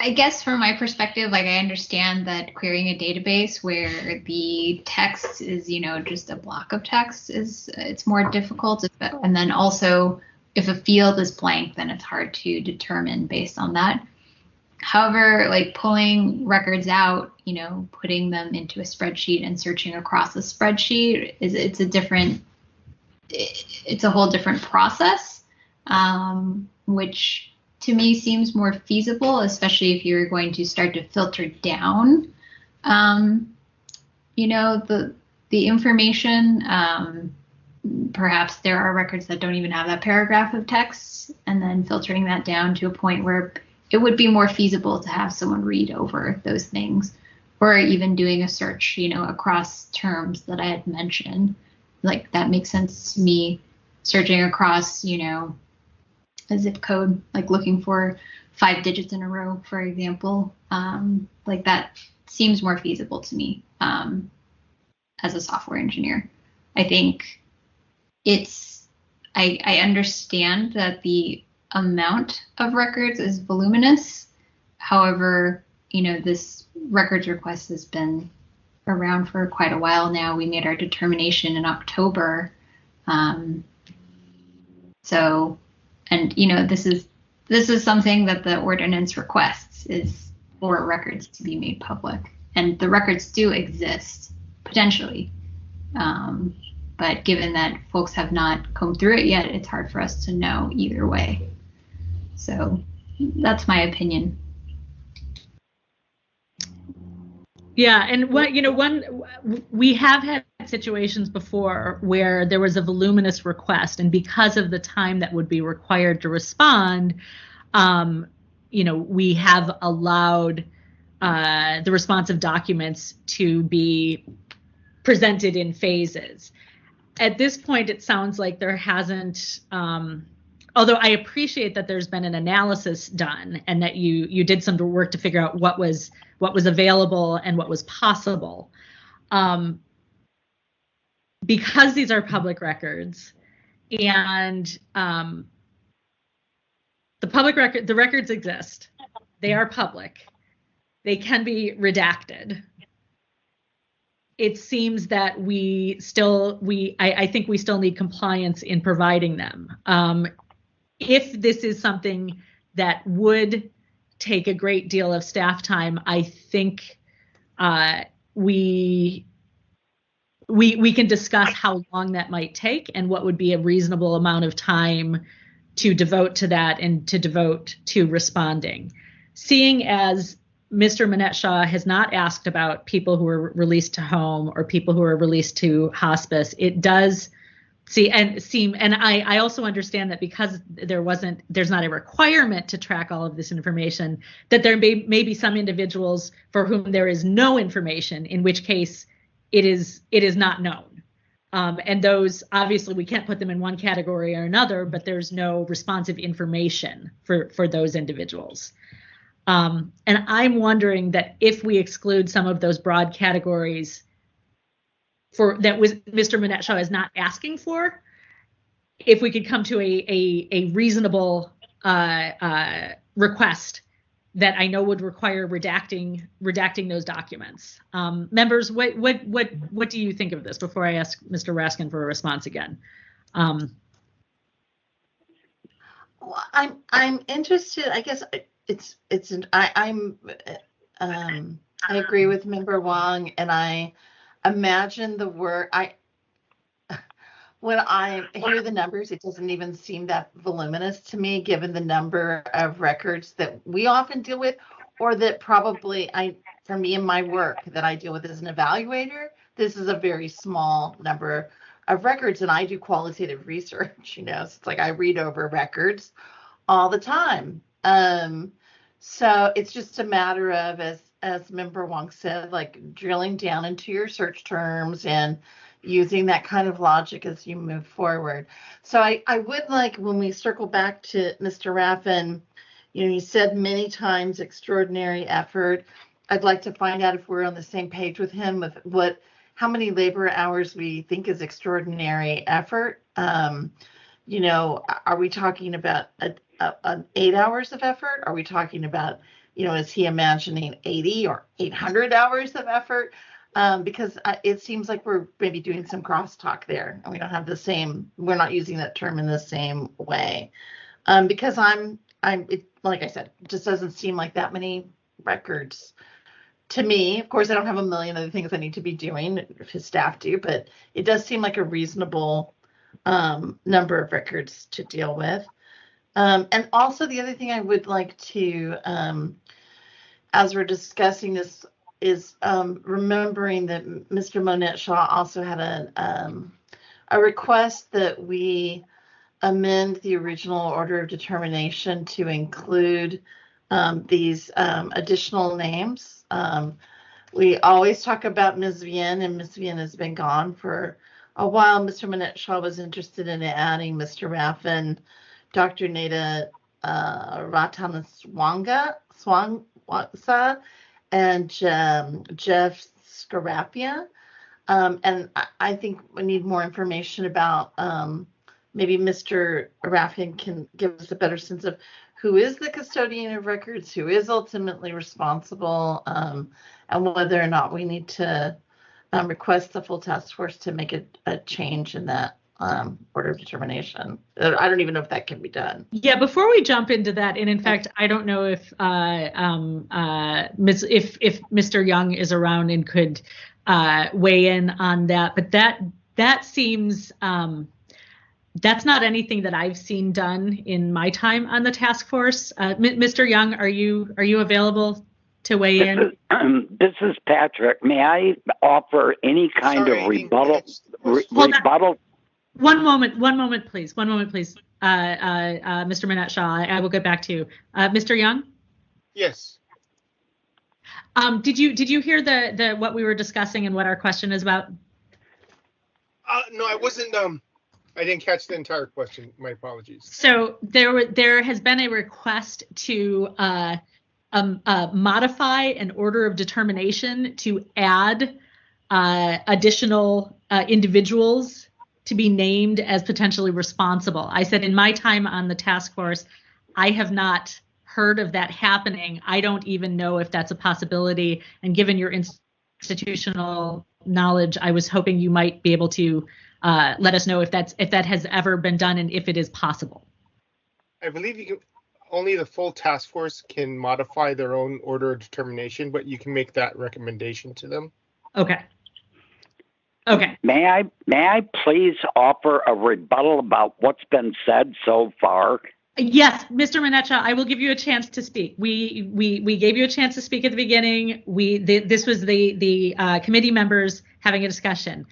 I guess from my perspective, like I understand that querying a database where the text is, just a block of text it's more difficult. And then also if a field is blank, then it's hard to determine based on that. However, like pulling records out, putting them into a spreadsheet and searching across a spreadsheet it's a whole different process, which to me seems more feasible, especially if you're going to start to filter down, the information. Perhaps there are records that don't even have that paragraph of text, and then filtering that down to a point where it would be more feasible to have someone read over those things, or even doing a search, across terms that I had mentioned. Like that makes sense to me, searching across, a zip code, like looking for 5 digits in a row, for example. Like that seems more feasible to me as a software engineer. I think I understand that the amount of records is voluminous. However, this records request has been around for quite a while now. We made our determination in October. And this is something that the ordinance requests, is for records to be made public, and the records do exist potentially. But given that folks have not combed through it yet, it's hard for us to know either way. So that's my opinion. Yeah, and we have had situations before where there was a voluminous request, and because of the time that would be required to respond, we have allowed the responsive documents to be presented in phases. At this point, it sounds like there hasn't, although I appreciate that there's been an analysis done and that you did some work to figure out what was available and what was possible. Because these are public records, and the records exist, they are public, they can be redacted. It seems that I think we still need compliance in providing them. If this is something that would take a great deal of staff time, I think we can discuss how long that might take and what would be a reasonable amount of time to devote to that and to devote to responding. Seeing as Mr. Manette-Shaw has not asked about people who are released to home or people who are released to hospice, it does seem, and I also understand that because there's not a requirement to track all of this information, that there may be some individuals for whom there is no information, in which case it is not known. And those, obviously we can't put them in one category or another, but there's no responsive information for those individuals. And I'm wondering that if we exclude some of those broad categories that Mr. Manette-Shaw is not asking for, if we could come to a reasonable request that I know would require redacting those documents. Members, what do you think of this before I ask Mr. Raskin for a response again? Well, I'm interested, I guess, I agree with Member Wong, and I imagine the word when I hear the numbers, it doesn't even seem that voluminous to me, given the number of records that we often deal with, or that probably for me in my work that I deal with as an evaluator, this is a very small number of records, and I do qualitative research, so it's like I read over records all the time. So it's just a matter of, as Member Wong said, like drilling down into your search terms and using that kind of logic as you move forward. So I would like, when we circle back to Mr. Raffin, you said many times extraordinary effort. I'd like to find out if we're on the same page with him with how many labor hours we think is extraordinary effort. Are we talking about an 8 hours of effort? Are we talking about, is he imagining 80 or 800 hours of effort? Because it seems like we're maybe doing some crosstalk there, and we don't have we're not using that term in the same way. Because like I said, it just doesn't seem like that many records to me. Of course, I don't have a million other things I need to be doing if his staff do, but it does seem like a reasonable number of records to deal with. And also the other thing I would like to, as we're discussing this, is remembering that Mr. Monette Shaw also had a request that we amend the original order of determination to include these additional names. We always talk about Ms. Vien, and Ms. Vien has been gone for a while. Mr. Monette Shaw was interested in adding Mr. Raffin, Dr. Neda Ratanaswanga, and Jeff Scarapia. And I think we need more information about, maybe Mr. Raffin can give us a better sense of who is the custodian of records, who is ultimately responsible, and whether or not we need to request the full task force to make a change in that order of determination. I don't even know if that can be done. Yeah, before we jump into that, and in fact, I don't know if if Mr. Young is around and could weigh in on that, but that seems that's not anything that I've seen done in my time on the task force. Mr. Young, are you available to weigh in? This is Patrick. May I offer any kind of rebuttal? Rebuttal. One moment, please. Mr. Monette Shaw, I will get back to you. Mr. Young? Yes. Did you hear the what we were discussing and what our question is about? No, I wasn't. I didn't catch the entire question. My apologies. So there has been a request to modify an order of determination to add additional individuals to be named as potentially responsible. I said in my time on the task force, I have not heard of that happening. I don't even know if that's a possibility. And given your institutional knowledge, I was hoping you might be able to let us know if that has ever been done and if it is possible. I believe only the full task force can modify their own order of determination, but you can make that recommendation to them. Okay. May I please offer a rebuttal about what's been said so far? Yes, Mr. Monette Shaw, I will give you a chance to speak. We gave you a chance to speak at the beginning. This was the committee members having a discussion.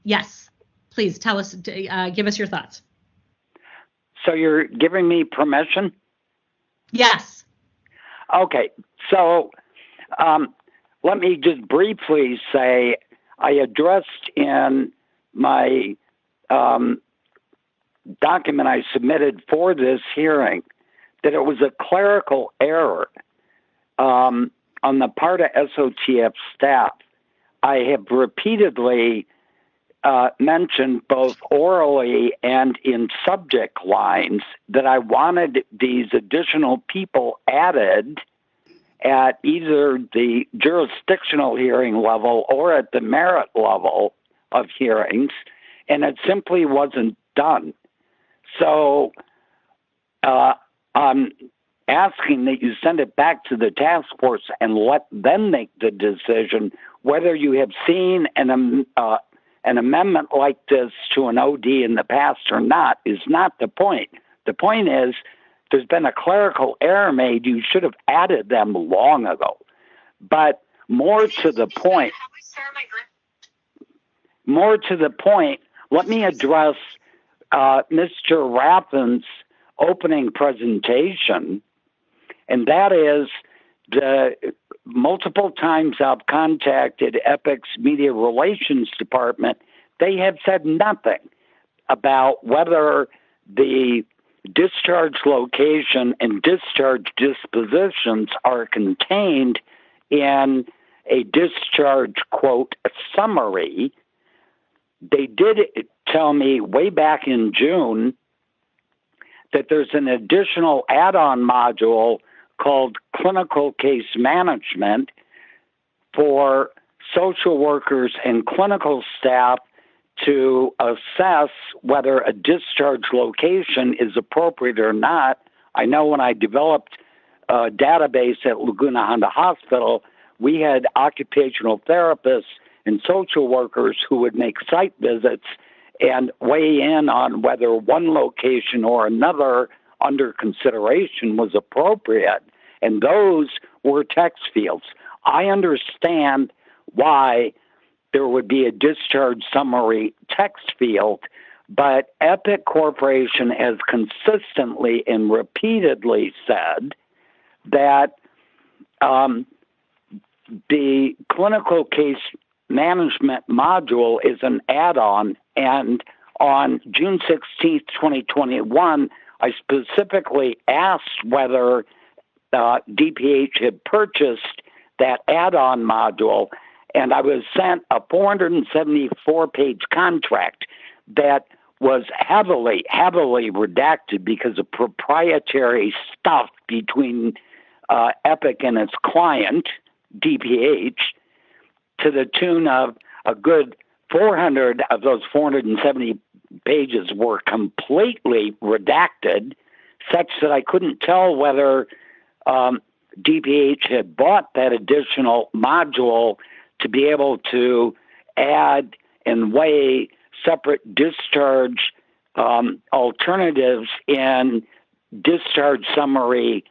Yes, please tell us, give us your thoughts. So you're giving me permission? Yes. Okay, so let me just briefly say, I addressed in my document I submitted for this hearing that it was a clerical error on the part of SOTF staff. I have repeatedly mentioned both orally and in subject lines that I wanted these additional people added at either the jurisdictional hearing level or at the merit level of hearings, and it simply wasn't done. So asking that you send it back to the task force and let them make the decision whether you have seen an amendment like this to an OD in the past or not is not the point. The point is there's been a clerical error made. You should have added them long ago. But more to the point, let me address Mr. Raffin's opening presentation, and that is the multiple times I've contacted Epic's Media Relations Department. They have said nothing about whether the discharge location and discharge dispositions are contained in a discharge, quote, summary. They did tell me way back in June that there's an additional add-on module called Clinical Case Management for social workers and clinical staff to assess whether a discharge location is appropriate or not. I know when I developed a database at Laguna Honda Hospital, we had occupational therapists and social workers who would make site visits and weigh in on whether one location or another under consideration was appropriate. And those were text fields. I understand why there would be a discharge summary text field, but Epic Corporation has consistently and repeatedly said that the clinical case management module is an add-on, and on June 16th, 2021, I specifically asked whether DPH had purchased that add-on module, and I was sent a 474-page contract that was heavily redacted because of proprietary stuff between Epic and its client, DPH, to the tune of a good 400 of those 470 pages were completely redacted, such that I couldn't tell whether DPH had bought that additional module to be able to add and weigh separate discharge alternatives in discharge summary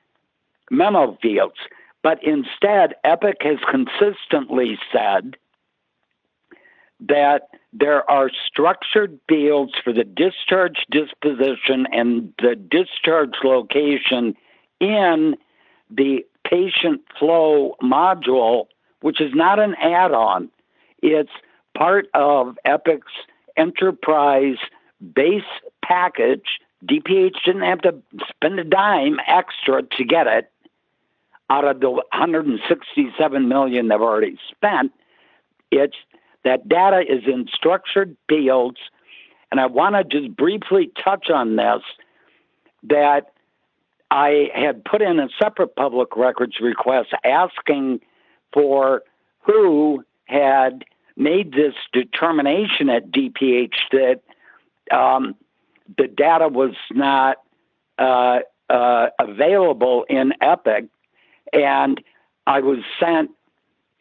memo fields. But instead, Epic has consistently said that there are structured fields for the discharge disposition and the discharge location in the patient flow module, which is not an add-on. It's part of Epic's enterprise base package. DPH didn't have to spend a dime extra to get it out of the $167 million they've already spent. It's that data is in structured fields, and I want to just briefly touch on this, that I had put in a separate public records request asking for who had made this determination at DPH that the data was not available in Epic. And I was sent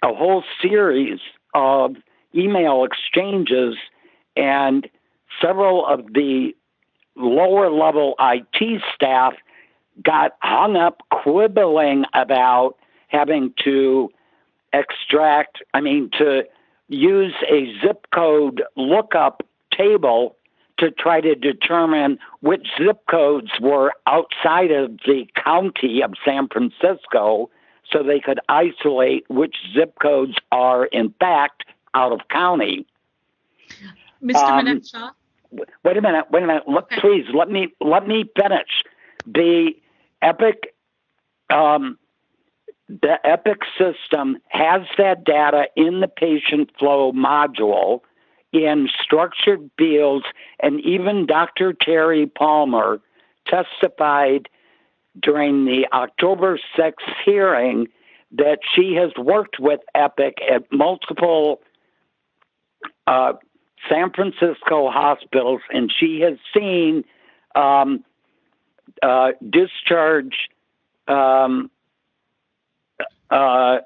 a whole series of email exchanges, and several of the lower level IT staff got hung up quibbling about having to to use a zip code lookup table to try to determine which zip codes were outside of the county of San Francisco so they could isolate which zip codes are, in fact, out of county. Mr. Minette-Shaw? Wait a minute. Look, okay. Please, let me finish. The Epic system has that data in the patient flow module in structured fields, and even Dr. Terry Palmer testified during the October 6th hearing that she has worked with Epic at multiple San Francisco hospitals, and she has seen discharge um, uh,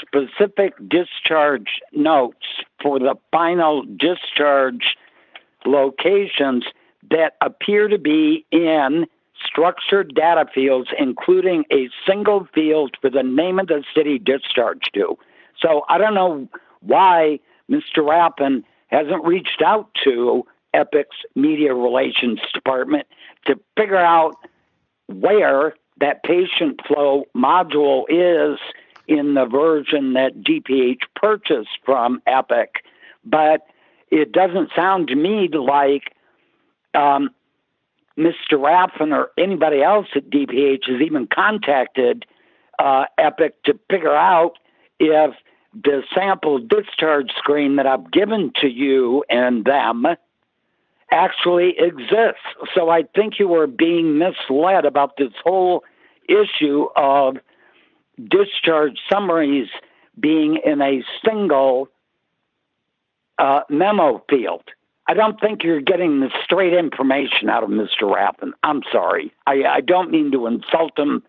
specific discharge notes for the final discharge locations that appear to be in structured data fields, including a single field for the name of the city discharged to. So I don't know why Mr. Rappin hasn't reached out to EPIC's Media Relations Department to figure out where that patient flow module is in the version that DPH purchased from EPIC. But it doesn't sound to me like Mr. Rappin or anybody else at DPH has even contacted EPIC to figure out if the sample discharge screen that I've given to you and them actually exists. So I think you are being misled about this whole issue of discharge summaries being in a single memo field. I don't think you're getting the straight information out of Mr. Rappin. I'm sorry. I don't mean to insult him,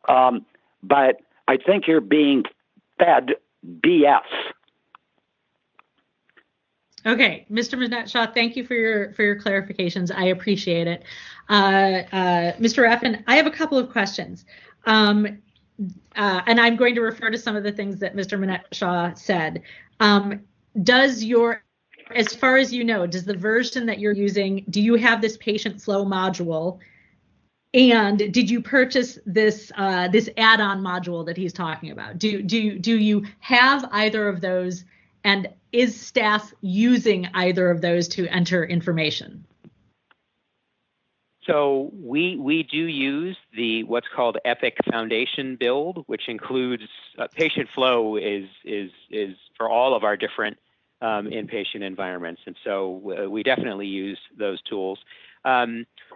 but I think you're being fed BS. Okay, Mr. Manette-Shaw, thank you for your clarifications. I appreciate it. Mr. Rappin, I have a couple of questions. And I'm going to refer to some of the things that Mr. Manette-Shaw said. As far as you know, does the version that you're using, do you have this patient flow module? And did you purchase this this add-on module that he's talking about? Do you have either of those? And is staff using either of those to enter information? So we do use what's called EPIC Foundation build, which includes patient flow is for all of our different inpatient environments, and so we definitely use those tools.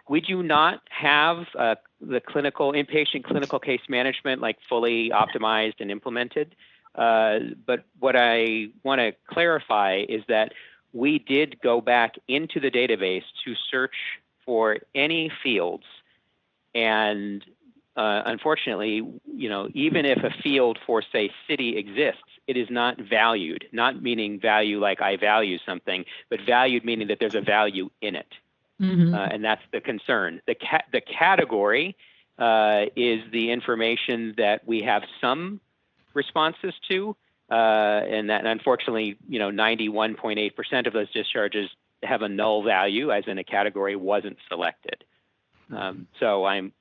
We do not have the inpatient clinical case management like fully optimized and implemented. But what I want to clarify is that we did go back into the database to search for any fields, and unfortunately, even if a field for, say, city exists, it is not valued, not meaning value like I value something, but valued meaning that there's a value in it. Mm-hmm. And that's the concern. The category is the information that we have some responses to, and that unfortunately, 91.8% of those discharges have a null value, as in a category wasn't selected. So I'm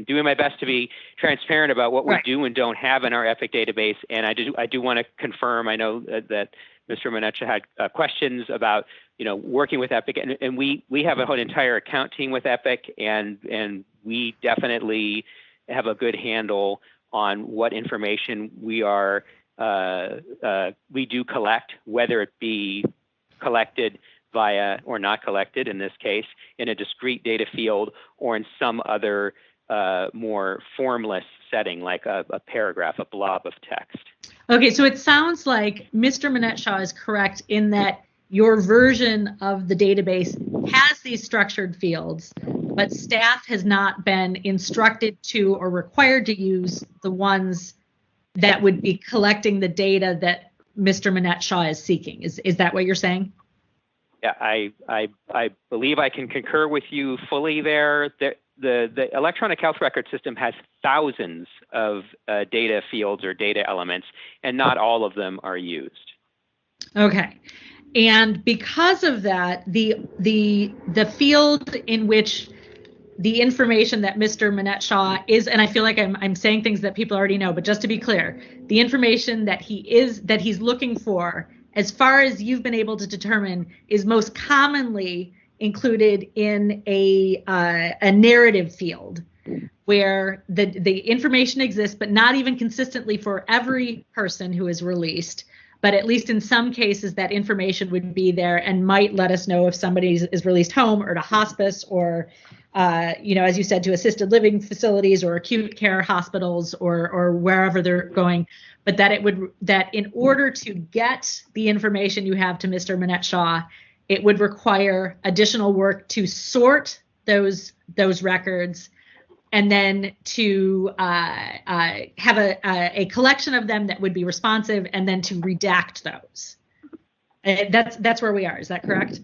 doing my best to be transparent about what we do and don't have in our EPIC database, and I do want to confirm. I know that Mr. Manette had questions about working with EPIC, and we have an entire account team with EPIC, and we definitely have a good handle on what information we do collect, whether it be collected via or not collected, in this case, in a discrete data field or in some other more formless setting, like a paragraph, a blob of text. Okay, so it sounds like Mr. Manette-Shaw is correct in that your version of the database has these structured fields, but staff has not been instructed to or required to use the ones that would be collecting the data that Mr. Manette-Shaw is seeking. Is that what you're saying? Yeah, I believe I can concur with you fully there. The electronic health record system has thousands of data fields or data elements, and not all of them are used. Okay. And because of that, the field in which the information that Mr. Manette-Shaw is, and I feel like I'm saying things that people already know, but just to be clear, the information that he's looking for, as far as you've been able to determine, is most commonly included in a narrative field, where the information exists, but not even consistently for every person who is released. But at least in some cases, that information would be there and might let us know if somebody is released home or to hospice or, as you said, to assisted living facilities or acute care hospitals or wherever they're going. But that in order to get the information you have to Mr. Manette-Shaw, it would require additional work to sort those records, and then to have a collection of them that would be responsive, and then to redact those. That's where we are. Is that correct?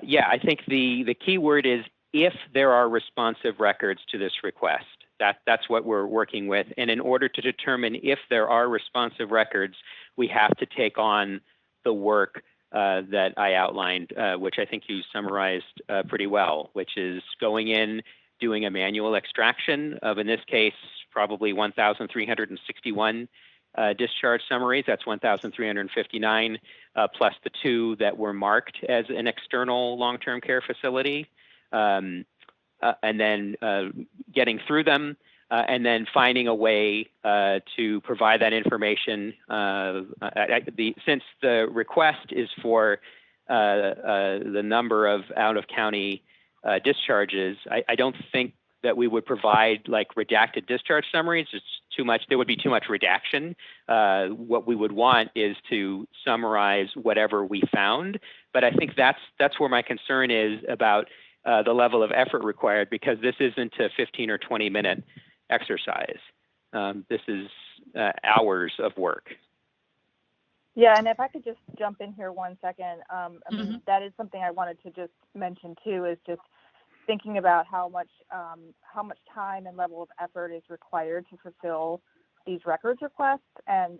Yeah, I think the key word is if there are responsive records to this request. That's what we're working with. And in order to determine if there are responsive records, we have to take on the work that I outlined, which I think you summarized pretty well, which is going in, doing a manual extraction of, in this case, probably 1,361 discharge summaries. That's 1,359 plus the 2 that were marked as an external long-term care facility. And then getting through them, and then finding a way to provide that information. Since the request is for the number of out-of-county discharges, I don't think that we would provide like redacted discharge summaries. It's too much. There would be too much redaction. What we would want is to summarize whatever we found. But I think that's where my concern is about the level of effort required, because this isn't a 15 or 20 minute exercise. This is hours of work. Yeah, and if I could just jump in here 1 second, I mean, that is something I wanted to just mention too, is just thinking about how much time and level of effort is required to fulfill these records requests. And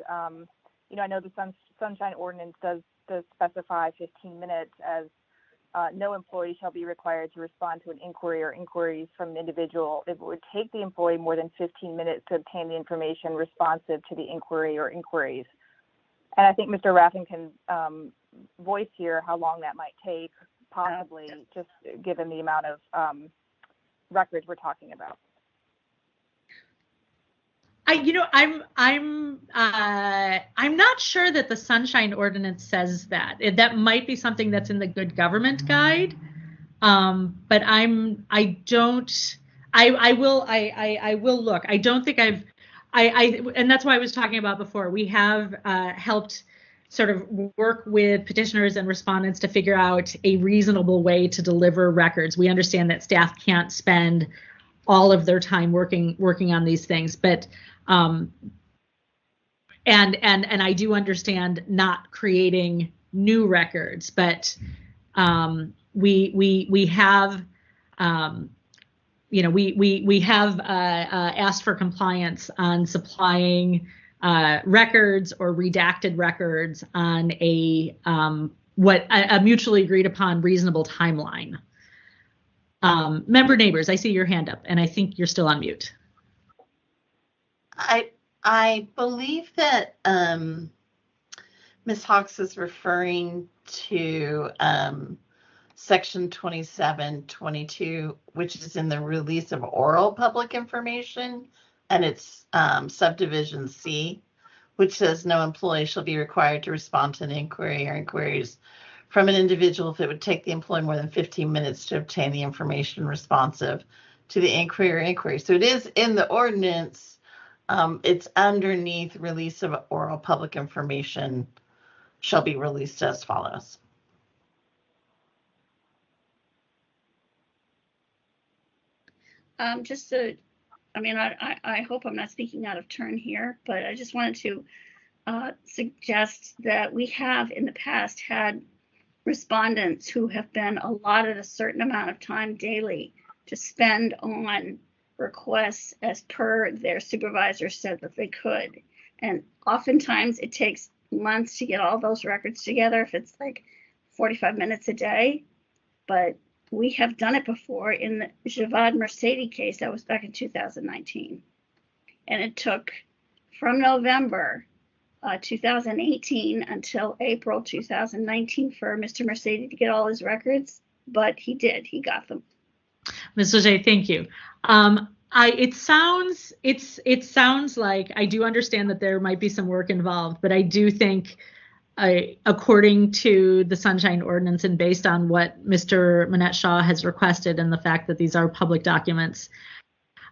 you know, I know the Sunshine Ordinance does specify 15 minutes as no employee shall be required to respond to an inquiry or inquiries from an individual if it would take the employee more than 15 minutes to obtain the information responsive to the inquiry or inquiries. And I think Mr. Raffin can voice here how long that might take, possibly, just given the amount of records we're talking about. I'm not sure that the Sunshine Ordinance says that. That might be something that's in the Good Government Guide, but I will look. I don't think and that's why I was talking about before. We have helped sort of work with petitioners and respondents to figure out a reasonable way to deliver records. We understand that staff can't spend all of their time working on these things, but and I do understand not creating new records, but we have we have asked for compliance on supplying records or redacted records on a mutually agreed upon reasonable timeline. Member Neighbors, I see your hand up, and I think you're still on mute. I believe that Ms. Hawks is referring to Section 2722, which is in the release of oral public information, and it's subdivision C, which says no employee shall be required to respond to an inquiry or inquiries from an individual if it would take the employee more than 15 minutes to obtain the information responsive to the inquiry or inquiry. So it is in the ordinance. It's underneath release of oral public information shall be released as follows. I hope I'm not speaking out of turn here, but I just wanted to suggest that we have in the past had respondents who have been allotted a certain amount of time daily to spend on requests as per their supervisor said that they could. And oftentimes it takes months to get all those records together if it's like 45 minutes a day. But we have done it before in the Javad Mercedes case. That was back in 2019. And it took from November 2018 until April 2019 for Mr. Mercedes to get all his records. But he did. He got them. Ms. Leger, thank you. It sounds like I do understand that there might be some work involved, but I do think, according to the Sunshine Ordinance and based on what Mr. Manette Shaw has requested and the fact that these are public documents,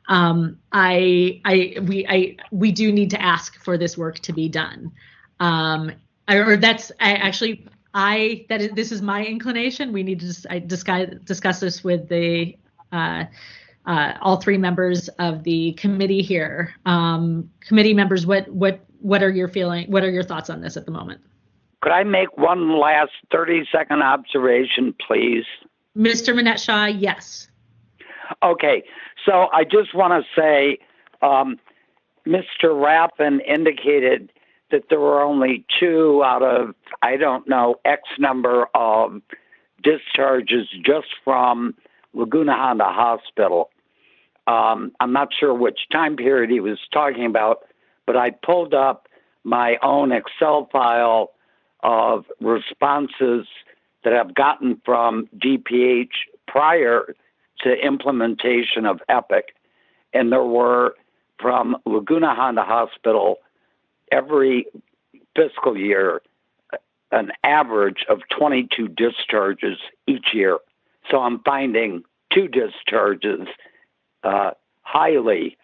we do need to ask for this work to be done. This is my inclination. We need to discuss this with the all three members of the committee here. Committee members, what are your What are your thoughts on this at the moment? Could I make one last 30-second observation, please? Mr. Manette-Shaw, yes. Okay, so I just want to say, Mr. Raffin indicated that there were only 2 out of, I don't know, X number of discharges just from Laguna Honda Hospital. I'm not sure which time period he was talking about, but I pulled up my own Excel file of responses that I've gotten from DPH prior to implementation of EPIC. And there were from Laguna Honda Hospital every fiscal year an average of 22 discharges each year. So I'm finding 2 discharges highly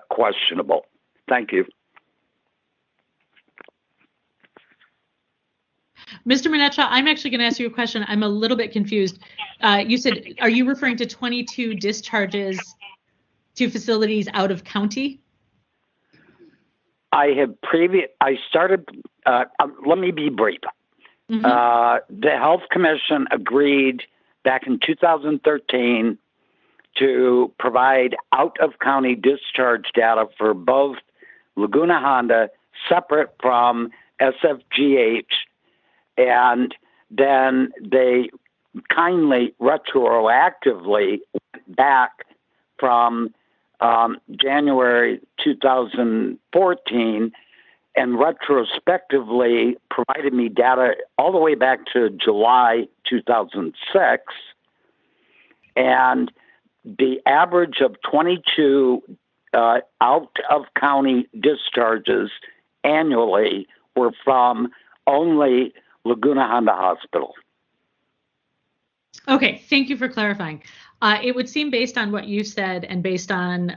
questionable. Thank you. Mr. Manette-Shaw, I'm actually going to ask you a question. I'm a little bit confused. You said, are you referring to 22 discharges to facilities out of county? I started, let me be brief. Mm-hmm. The Health Commission agreed back in 2013 to provide out-of-county discharge data for both Laguna Honda, separate from SFGH, and then they kindly retroactively went back from January 2014 and retrospectively provided me data all the way back to July 2006. And the average of 22 out-of-county discharges annually were from only Laguna Honda Hospital. Okay, thank you for clarifying. It would seem, based on what you said and based on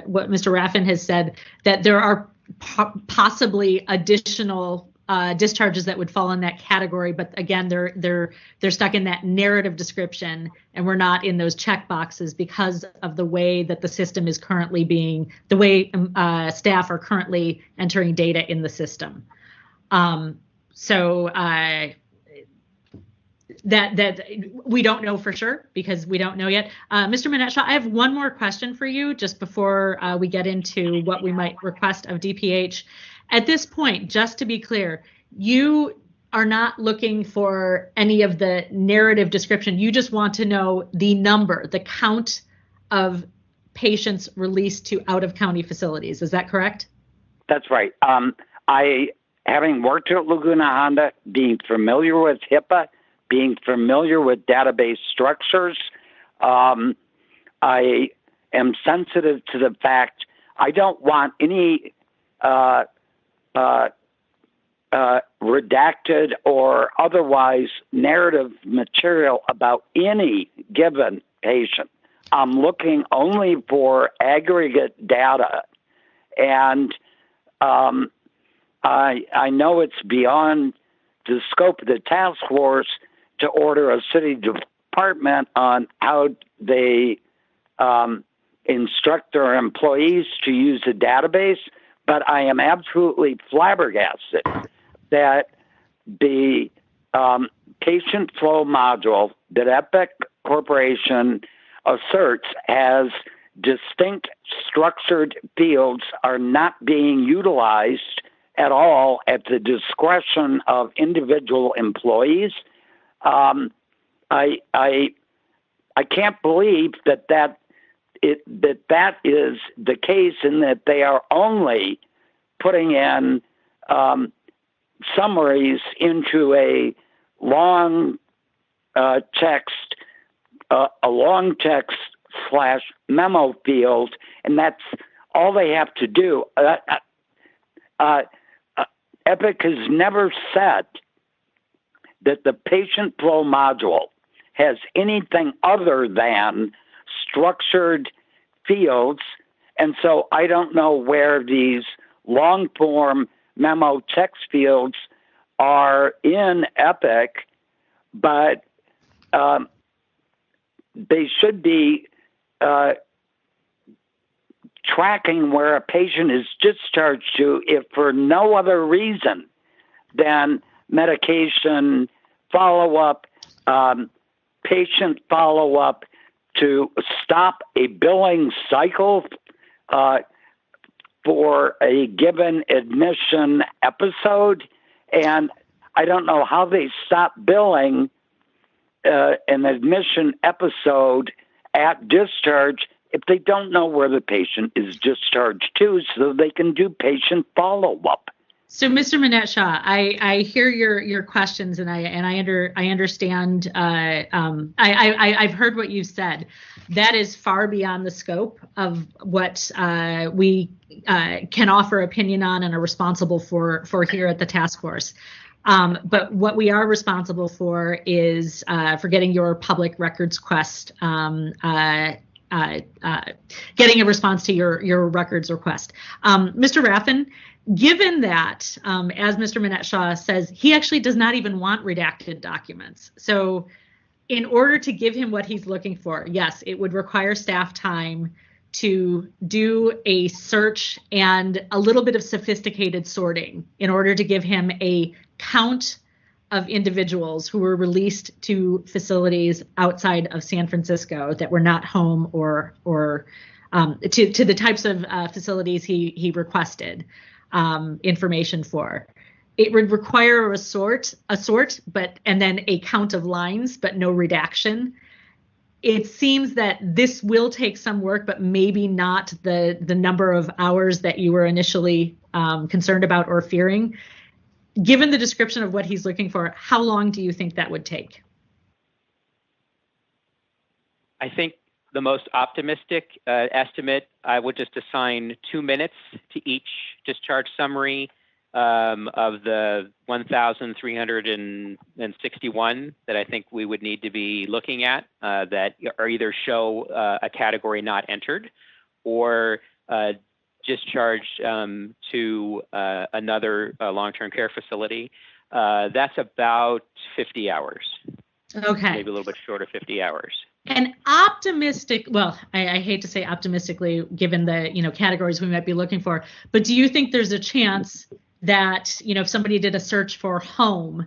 what Mr. Raffin has said, that there are possibly additional discharges that would fall in that category. But again, they're stuck in that narrative description, and we're not in those check boxes because of the way that the system is currently the way staff are currently entering data in the system. So that we don't know for sure because we don't know yet. Mr. Manette-Shaw, I have one more question for you just before we get into what we might request of DPH. At this point, just to be clear, you are not looking for any of the narrative description. You just want to know the number, the count of patients released to out-of-county facilities. Is that correct? That's right. Having worked at Laguna Honda, being familiar with HIPAA, being familiar with database structures, I am sensitive to the fact I don't want any redacted or otherwise narrative material about any given patient. I'm looking only for aggregate data. And I know it's beyond the scope of the task force to order a city department on how they instruct their employees to use a database, but I am absolutely flabbergasted that the patient flow module that Epic Corporation asserts has distinct structured fields are not being utilized at all at the discretion of individual employees. I can't believe that is the case, and that they are only putting in summaries into a long text /memo field, and that's all they have to do. Epic has never said that the patient flow module has anything other than structured fields, and so I don't know where these long-form memo text fields are in Epic, but they should be tracking where a patient is discharged to, if for no other reason than medication follow-up, patient follow-up, to stop a billing cycle for a given admission episode. And I don't know how they stop billing an admission episode at discharge if they don't know where the patient is discharged to, so they can do patient follow-up. So, Mr. Manette-Shaw, I hear your questions, and I understand. I've heard what you've said. That is far beyond the scope of what we can offer opinion on and are responsible for here at the task force. But what we are responsible for is for getting your public records request, getting a response to your records request. Mr. Raffin, given that, as Mr. Manette-Shaw says, he actually does not even want redacted documents. So in order to give him what he's looking for, yes, it would require staff time to do a search and a little bit of sophisticated sorting in order to give him a count of individuals who were released to facilities outside of San Francisco that were not home or to the types of facilities he requested information for. It would require a sort, and then a count of lines, but no redaction. It seems that this will take some work, but maybe not the number of hours that you were initially concerned about or fearing. Given the description of what he's looking for, how long do you think that would take? I think the most optimistic estimate, I would just assign 2 minutes to each discharge summary of the 1,361 that I think we would need to be looking at that are either show a category not entered or discharged to another long-term care facility. That's about 50 hours. Okay. Maybe a little bit short of 50 hours. And optimistic, well, I hate to say optimistically, given the categories we might be looking for, but do you think there's a chance that if somebody did a search for home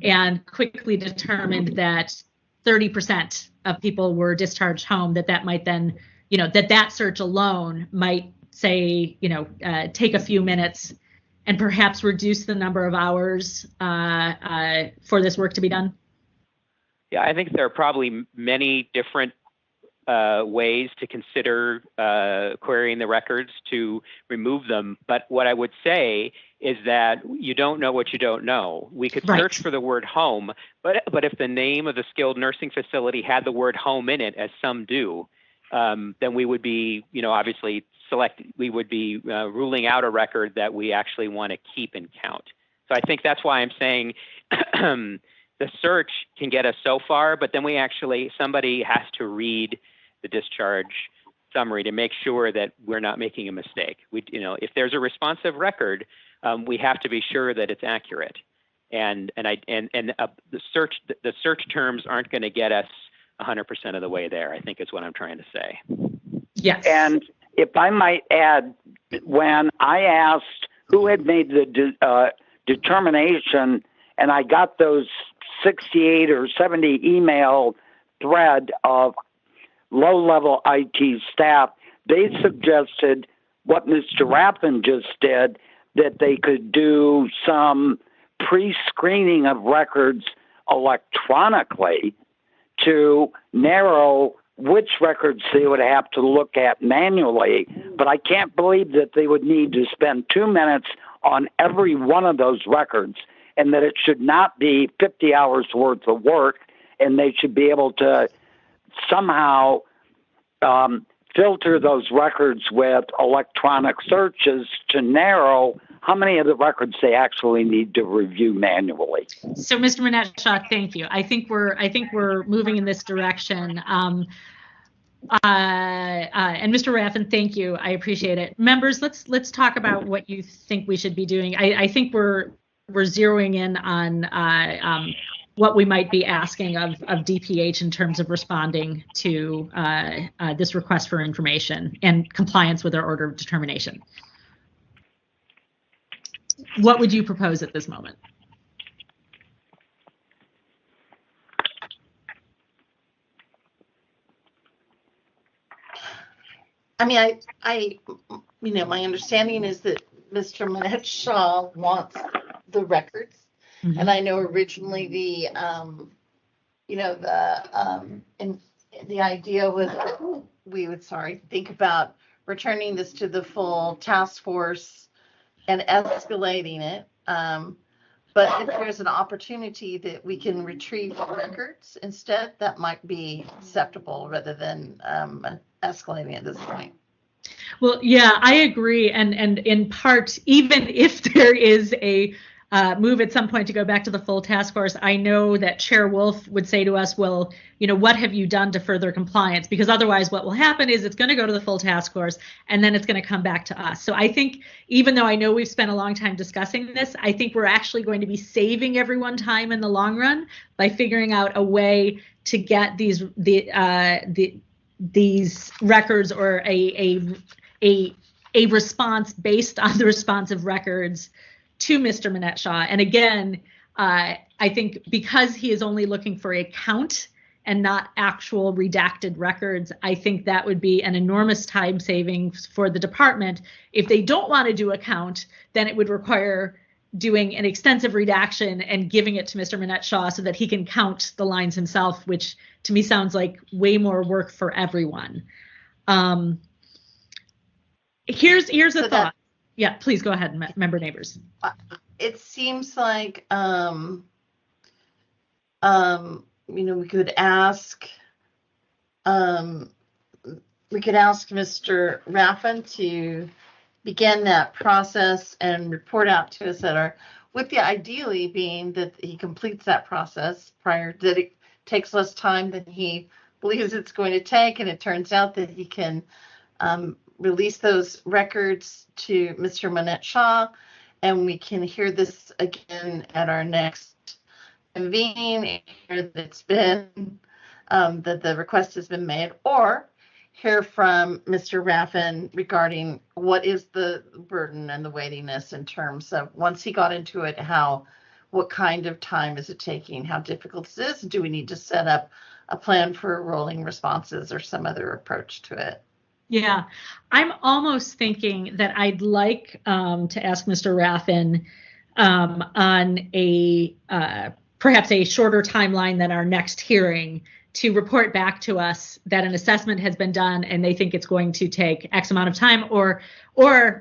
and quickly determined that 30% of people were discharged home, that might then, that search alone might say, take a few minutes and perhaps reduce the number of hours for this work to be done? Yeah, I think there are probably many different ways to consider querying the records to remove them. But what I would say is that you don't know what you don't know. We could search for the word home, but if the name of the skilled nursing facility had the word home in it, as some do, then we would be, obviously we would be ruling out a record that we actually want to keep and count. So I think that's why I'm saying the search can get us so far, but then somebody has to read the discharge summary to make sure that we're not making a mistake. If there's a responsive record, we have to be sure that it's accurate. And the search terms aren't going to get us 100% of the way there, I think is what I'm trying to say. Yes. And if I might add, when I asked who had made the determination, and I got those 68 or 70 email thread of low-level IT staff, they suggested what Mr. Raffin just did, that they could do some pre-screening of records electronically to narrow which records they would have to look at manually. But I can't believe that they would need to spend 2 minutes on every one of those records, and that it should not be 50 hours worth of work, and they should be able to somehow filter those records with electronic searches to narrow how many of the records they actually need to review manually. So, Mr. Manette-Shaw, thank you. I think we're moving in this direction. And Mr. Raffin, thank you. I appreciate it. Members, let's talk about what you think we should be doing. I think we're zeroing in on what we might be asking of DPH in terms of responding to this request for information and compliance with our order of determination. What would you propose at this moment? I mean, my understanding is that Mr. Manette Shaw wants the records. Mm-hmm. And I know originally the idea was that we would, think about returning this to the full task force and escalating it. But if there's an opportunity that we can retrieve the records instead, that might be acceptable rather than escalating at this point. Well, yeah, I agree. And in part, even if there is a move at some point to go back to the full task force, I know that Chair Wolf would say to us, well, what have you done to further compliance? Because otherwise what will happen is it's going to go to the full task force and then it's going to come back to us. So I think, even though I know we've spent a long time discussing this, I think we're actually going to be saving everyone time in the long run by figuring out a way to get these records or a response based on the responsive records to Mr. Manette Shaw. And again, I think because he is only looking for a count and not actual redacted records, I think that would be an enormous time savings for the department. If they don't want to do a count, then it would require doing an extensive redaction and giving it to Mr. Manette Shaw so that he can count the lines himself, which to me sounds like way more work for everyone. Here's a thought. Yeah, please go ahead, member neighbors. It seems like, we could ask Mr. Raffin to begin that process and report out to us with the ideally being that he completes that process prior, that it takes less time than he believes it's going to take, and it turns out that he can release those records to Mr. Manette Shaw, and we can hear this again at our next convening, that it's been that the request has been made, or hear from Mr. Raffin regarding what is the burden and the weightiness in terms of, once he got into it, what kind of time is it taking, how difficult is this, do we need to set up a plan for rolling responses or some other approach to it? Yeah, I'm almost thinking that I'd like to ask Mr. Raffin on a perhaps a shorter timeline than our next hearing to report back to us that an assessment has been done and they think it's going to take X amount of time, or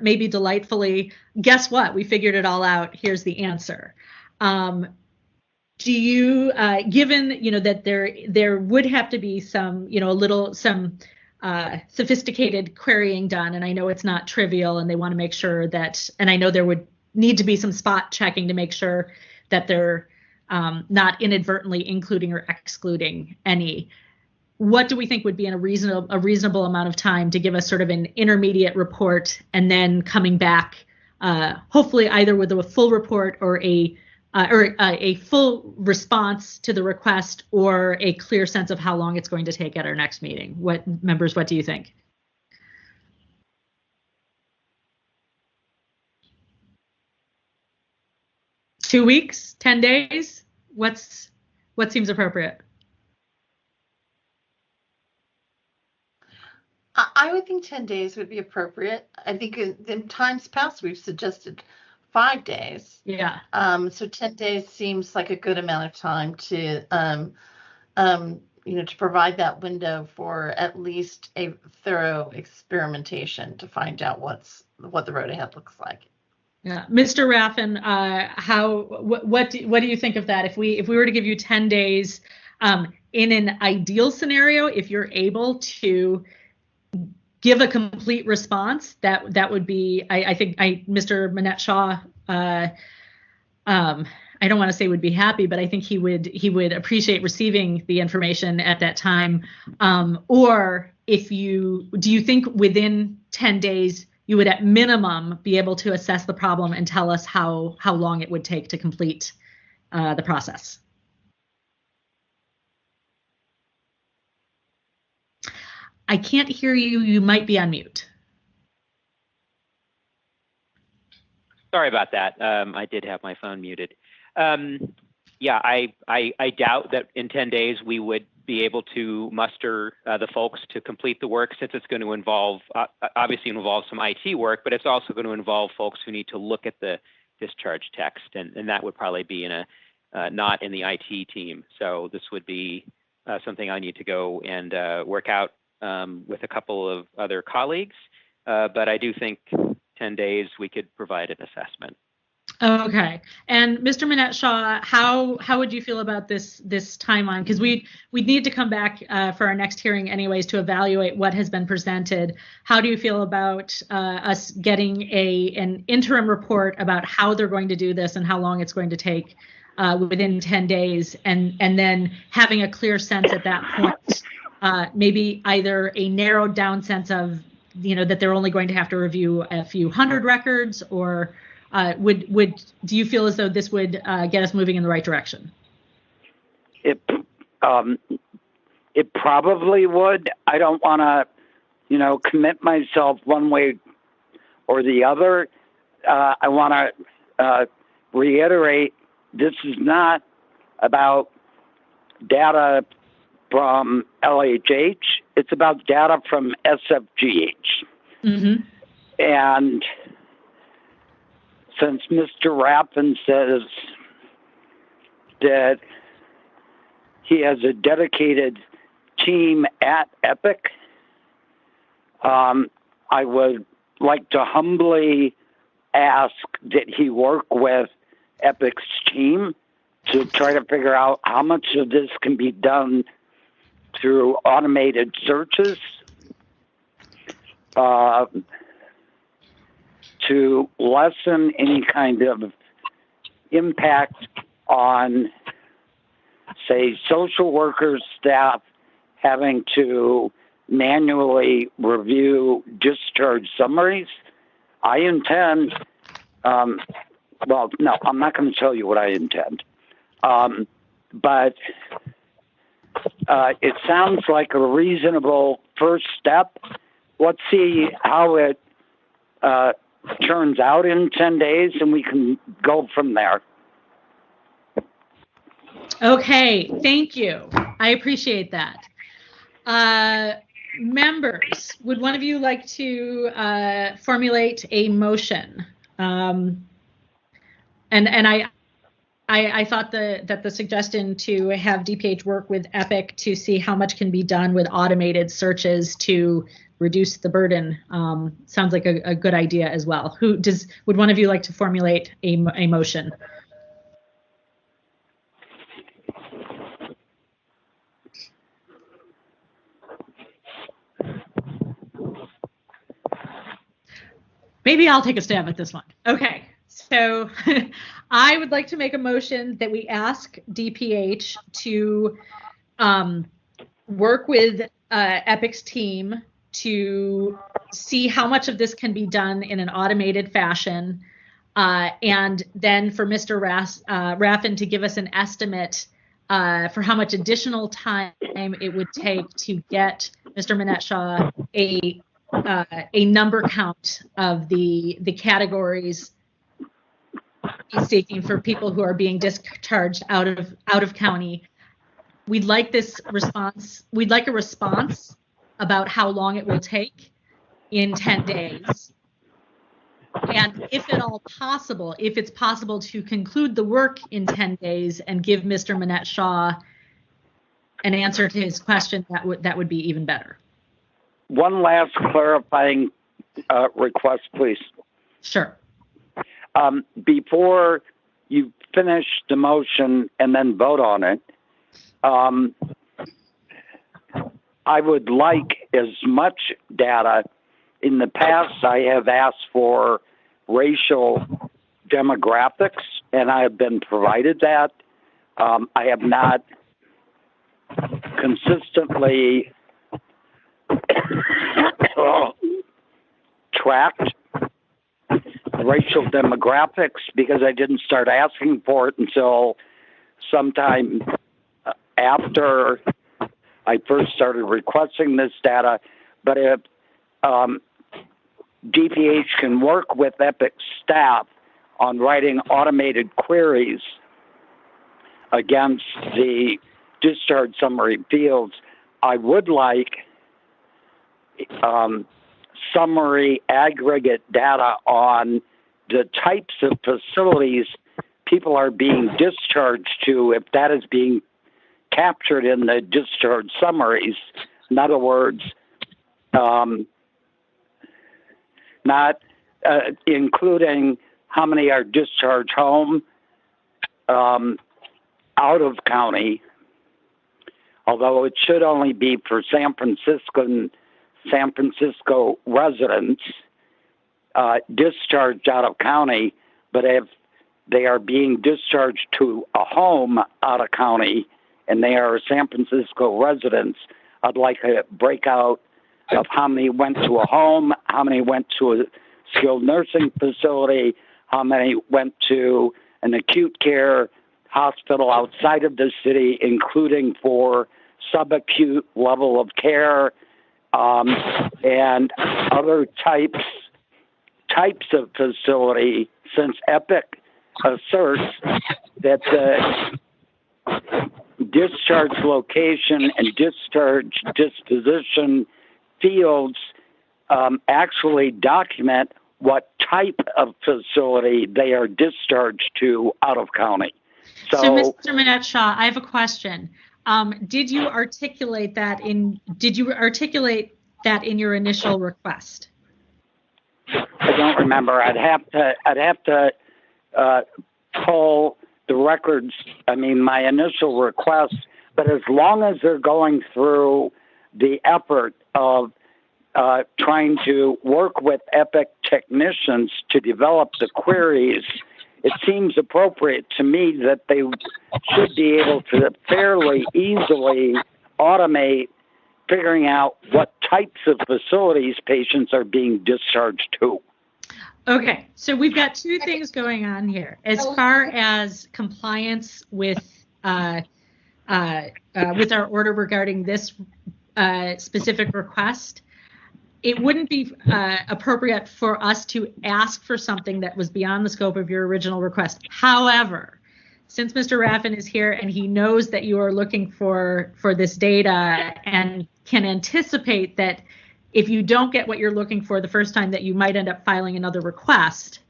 maybe delightfully, guess what? We figured it all out. Here's the answer. Do you, given that there would have to be some sophisticated querying done, and I know it's not trivial, and they want to make sure that, and I know there would need to be some spot checking to make sure that they're not inadvertently including or excluding any. What do we think would be a reasonable amount of time to give us sort of an intermediate report, and then coming back, hopefully either with a full report or a full response to the request, or a clear sense of how long it's going to take at our next meeting? What do you think? Two weeks, 10 days? What seems appropriate? I would think 10 days would be appropriate. I think in times past we've suggested 5 days. Yeah. So 10 days seems like a good amount of time to to provide that window for at least a thorough experimentation to find out what the road ahead looks like. Yeah, Mr. Raffin, what do you think of that? If we were to give you 10 days, in an ideal scenario, if you're able to give a complete response, that would be, I think Mr. Manette Shaw, I don't want to say would be happy, but I think he would appreciate receiving the information at that time. Or do you think within 10 days you would at minimum be able to assess the problem and tell us how long it would take to complete the process. I can't hear you. You might be on mute. Sorry about that. I did have my phone muted. Yeah, I doubt that in 10 days we would be able to muster the folks to complete the work, since it's going to involve, obviously involve some IT work, but it's also going to involve folks who need to look at the discharge text, and that would probably be in not in the IT team. So this would be something I need to go and work out with a couple of other colleagues, but I do think 10 days we could provide an assessment. Okay. And Mr. Minette-Shaw, how would you feel about this timeline? Because we need to come back for our next hearing anyways to evaluate what has been presented. How do you feel about us getting an interim report about how they're going to do this and how long it's going to take within 10 days, and then having a clear sense at that point, maybe either a narrowed down sense of, that they're only going to have to review a few hundred records, or do you feel as though this would get us moving in the right direction? It probably would. I don't want to, commit myself one way or the other. I want to reiterate, this is not about data from LHH. It's about data from SFGH. Mm-hmm. And since Mr. Raffin says that he has a dedicated team at Epic, I would like to humbly ask that he work with Epic's team to try to figure out how much of this can be done through automated searches, to lessen any kind of impact on, say, social workers, staff having to manually review discharge summaries. I intend, well, no, I'm not going to tell you what I intend, but it sounds like a reasonable first step. Let's see how it turns out in 10 days, and we can go from there. Okay, thank you. I appreciate that. Members, would one of you like to formulate a motion? And I thought that the suggestion to have DPH work with Epic to see how much can be done with automated searches to reduce the burden sounds like a good idea as well. Would one of you like to formulate a motion? Maybe I'll take a stab at this one. Okay, so I would like to make a motion that we ask DPH to work with Epic's team to see how much of this can be done in an automated fashion, and then for Mr. Raffin to give us an estimate for how much additional time it would take to get Mr. Minette-Shaw a number count of the categories he's seeking for people who are being discharged out of county. We'd like this response. We'd like a response about how long it will take in 10 days. And if at all possible, if it's possible to conclude the work in 10 days and give Mr. Minette-Shaw an answer to his question, that would be even better. One last clarifying request, please. Sure. Before you finish the motion and then vote on it, I would like as much data. In the past, I have asked for racial demographics, and I have been provided that. I have not consistently tracked racial demographics because I didn't start asking for it until sometime after I first started requesting this data. But if DPH can work with EPIC staff on writing automated queries against the discharge summary fields, I would like summary aggregate data on the types of facilities people are being discharged to, if that is being captured in the discharge summaries. In other words, not including how many are discharged home, out of county, although it should only be for San Francisco residents discharged out of county. But if they are being discharged to a home out of county and they are San Francisco residents, I'd like a breakout of how many went to a home, how many went to a skilled nursing facility, how many went to an acute care hospital outside of the city, including for subacute level of care, and other types of facility, since EPIC asserts that the discharge location and discharge disposition fields actually document what type of facility they are discharged to out of county. So Mr. Manette-Shaw, I have a question. Did you articulate that in your initial request? I don't remember. I'd have to pull the records. I mean, my initial request, but as long as they're going through the effort of trying to work with EPIC technicians to develop the queries, it seems appropriate to me that they should be able to fairly easily automate figuring out what types of facilities patients are being discharged to. Okay, so we've got two things going on here. As far as compliance with our order regarding this specific request, it wouldn't be appropriate for us to ask for something that was beyond the scope of your original request. However, since Mr. Raffin is here and he knows that you are looking for this data and can anticipate that if you don't get what you're looking for the first time, that you might end up filing another request,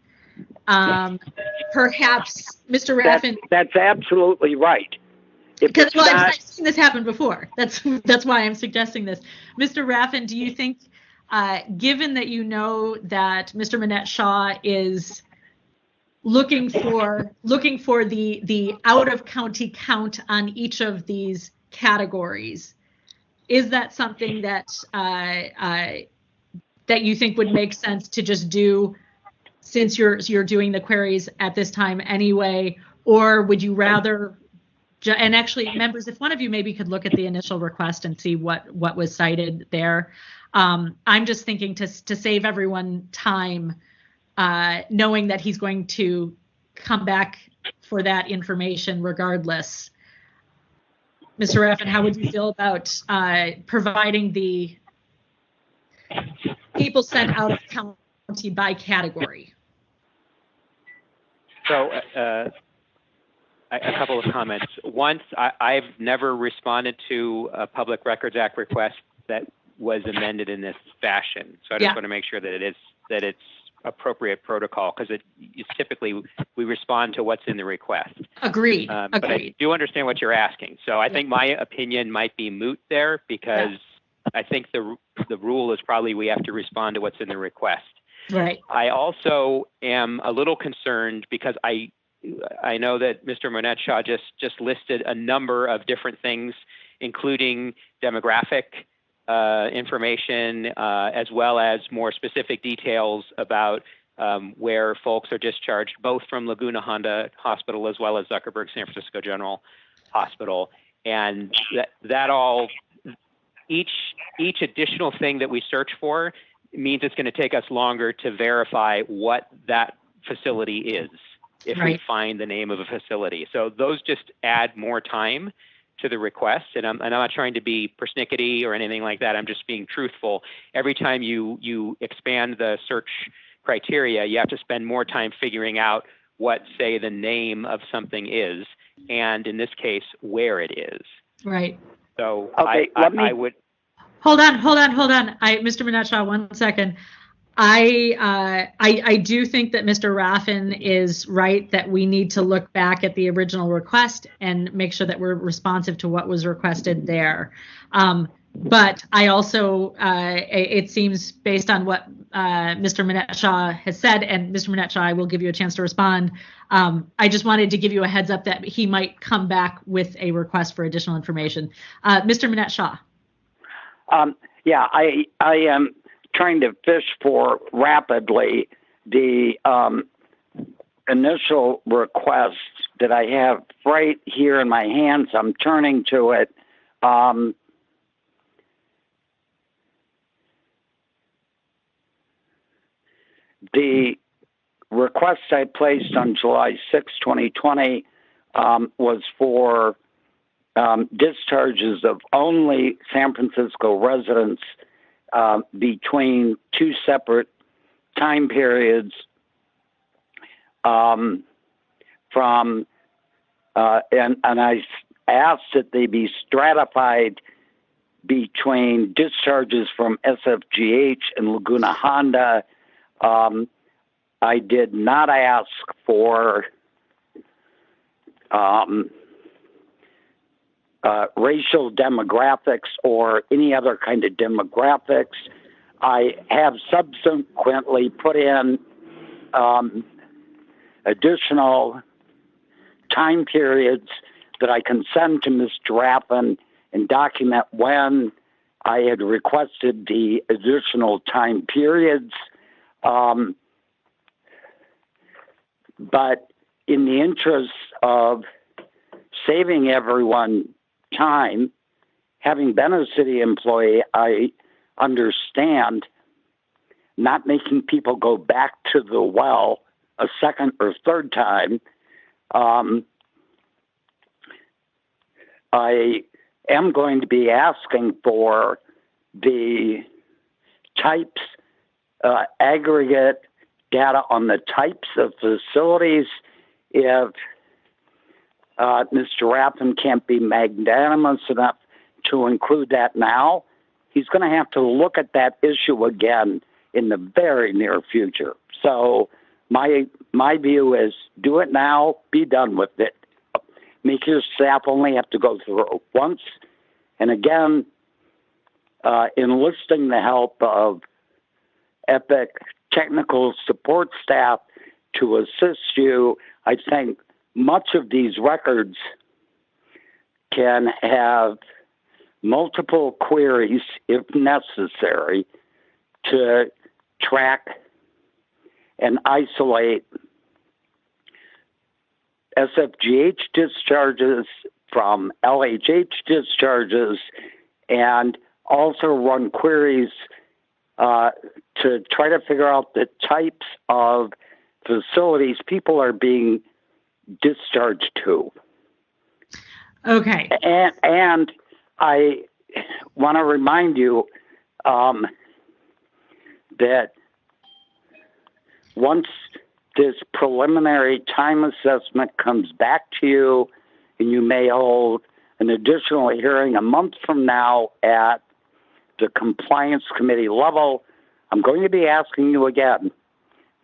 perhaps Mr. Raffin. That's absolutely right. Because I've seen this happen before. That's why I'm suggesting this. Mr. Raffin, do you think, given that you know that Mr. Manette-Shaw is looking for the out of county count on each of these categories, is that something that that you think would make sense to just do, since you're doing the queries at this time anyway, or would you rather? And actually, members, if one of you maybe could look at the initial request and see what was cited there. I'm just thinking to save everyone time, knowing that he's going to come back for that information regardless. Mr. Raffin, how would you feel about providing the people sent out of county by category? So a couple of comments. Once, I've never responded to a Public Records Act request that was amended in this fashion. So I just want to make sure that it's appropriate protocol, because it's typically we respond to what's in the request. Agreed. But I do understand what you're asking. So I think my opinion might be moot there, because I think the rule is probably we have to respond to what's in the request. Right. I also am a little concerned because I know that Mr. Manette-Shaw just listed a number of different things, including demographic information, as well as more specific details about where folks are discharged, both from Laguna Honda Hospital as well as Zuckerberg San Francisco General Hospital. And that all, each additional thing that we search for means it's going to take us longer to verify what that facility is if we Right. find the name of a facility. So those just add more time to the request, and I'm not trying to be persnickety or anything like that. I'm just being truthful. Every time you expand the search criteria, you have to spend more time figuring out what, say, the name of something is, and in this case, where it is. Right. So Okay, I would. Hold on. Mr. Minetshaw, 1 second. I do think that Mr. Raffin is right that we need to look back at the original request and make sure that we're responsive to what was requested there. But I also, it seems based on what Mr. Minetshaw has said, and Mr. Minetshaw, I will give you a chance to respond. I just wanted to give you a heads up that he might come back with a request for additional information. Mr. Minetshaw. Yeah, I am trying to fish for rapidly the initial request that I have right here in my hands. I'm turning to it. The request I placed on July 6, 2020 was for discharges of only San Francisco residents between two separate time periods and I asked that they be stratified between discharges from SFGH and Laguna Honda. I did not ask for racial demographics or any other kind of demographics. I have subsequently put in additional time periods that I can send to Mr. Raffin and document when I had requested the additional time periods. But in the interest of saving everyone time, having been a city employee, I understand not making people go back to the well a second or third time. I am going to be asking for the types, aggregate data on the types of facilities. If Mr. Raffin can't be magnanimous enough to include that now, he's going to have to look at that issue again in the very near future. So my view is do it now, be done with it. Make your staff only have to go through it once. And again, enlisting the help of EPIC technical support staff to assist you. I think much of these records can have multiple queries, if necessary, to track and isolate SFGH discharges from LHH discharges, and also run queries to try to figure out the types of facilities people are being discharged to. Okay. And I want to remind you that once this preliminary time assessment comes back to you, and you may hold an additional hearing a month from now at the compliance committee level, I'm going to be asking you again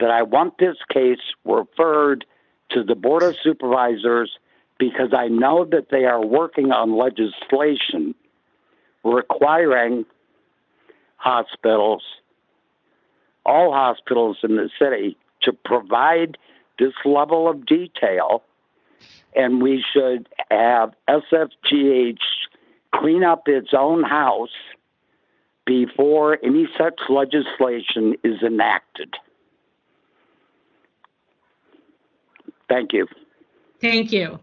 that I want this case referred to the Board of Supervisors, because I know that they are working on legislation requiring hospitals, all hospitals in the city, to provide this level of detail, and we should have SFGH clean up its own house before any such legislation is enacted. Thank you. Thank you.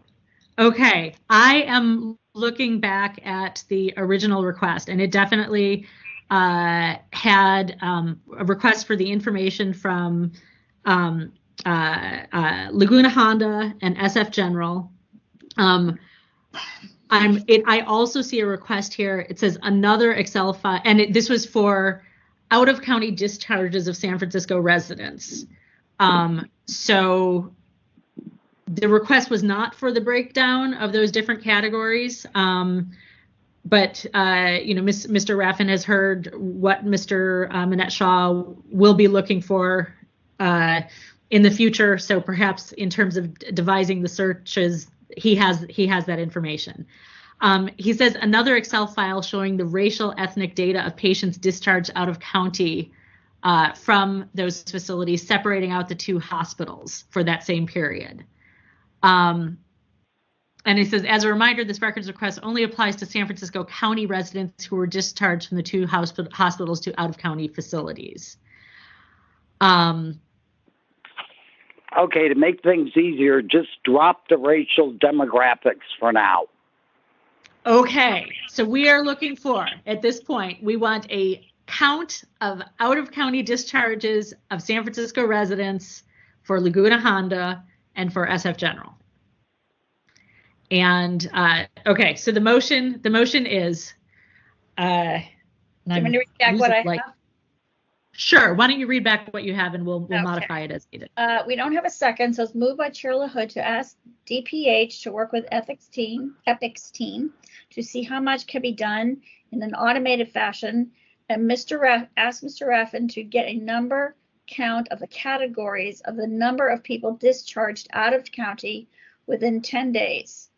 Okay, I am looking back at the original request, and it definitely had a request for the information from Laguna Honda and SF General. I also see a request here. It says another Excel file, and this was for out-of-county discharges of San Francisco residents. So the request was not for the breakdown of those different categories, but Mr. Raffin has heard what Mr. Manette Shaw will be looking for in the future. So perhaps in terms of devising the searches, he has that information. He says another Excel file showing the racial ethnic data of patients discharged out of county from those facilities, separating out the two hospitals for that same period. And he says, as a reminder, this records request only applies to San Francisco County residents who were discharged from the two hospitals to out-of-county facilities. Okay, to make things easier, just drop the racial demographics for now. Okay, so we are looking for, at this point, we want a count of out-of-county discharges of San Francisco residents for Laguna Honda and for SF General. And okay, so the motion is. Do you want me to read back what I have? Sure. Why don't you read back what you have, and we'll Okay. modify it as needed. We don't have a second, so it's moved by Chair LaHood to ask DPH to work with Epics team to see how much can be done in an automated fashion, and ask Mr. Raffin to get a number count of the categories of the number of people discharged out of county within 10 days.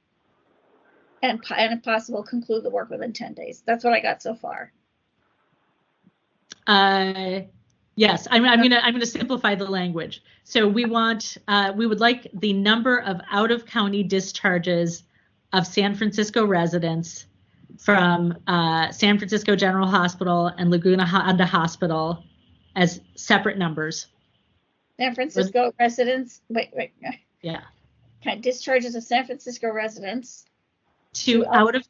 And if possible, conclude the work within 10 days. That's what I got so far. Yes, I'm gonna simplify the language. So we would like the number of out-of-county discharges of San Francisco residents from San Francisco General Hospital and Laguna Honda Hospital as separate numbers. San Francisco residents. Wait. Yeah. Okay, discharges of San Francisco residents to out of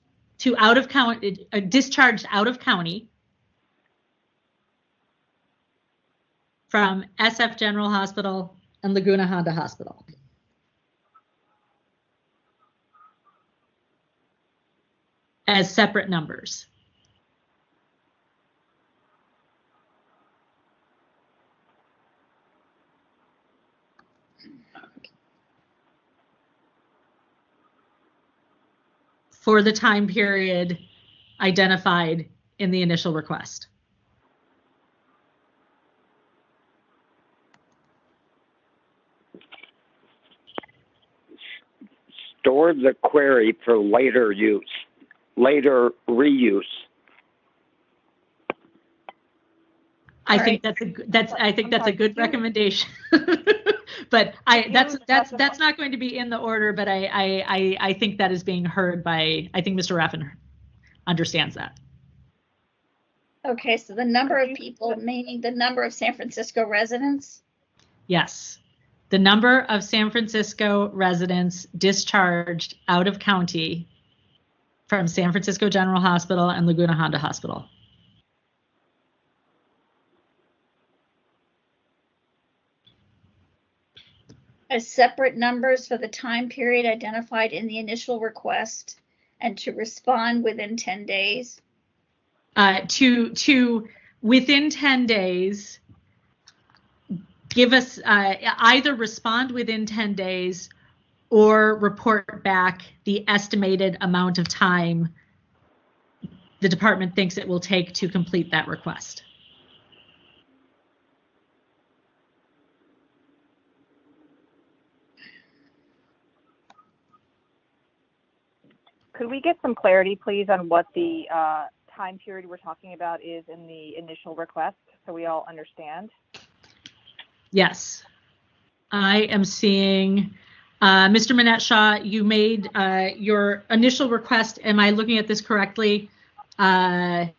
county, discharged out of county from SF General Hospital and Laguna Honda Hospital. As separate numbers. For the time period identified in the initial request. Store the query for later reuse. I think that's a good recommendation. But that's not going to be in the order, but I think that is being heard by, I think Mr. Raffin understands that. Okay, so the number of people, meaning the number of San Francisco residents? Yes. The number of San Francisco residents discharged out of county from San Francisco General Hospital and Laguna Honda Hospital. As separate numbers for the time period identified in the initial request and to respond within 10 days? To within 10 days, give us either respond within 10 days or report back the estimated amount of time the department thinks it will take to complete that request. Could we get some clarity, please, on what the time period we're talking about is in the initial request so we all understand? Yes. I am seeing, Mr. Manette Shaw, you made your initial request, am I looking at this correctly? January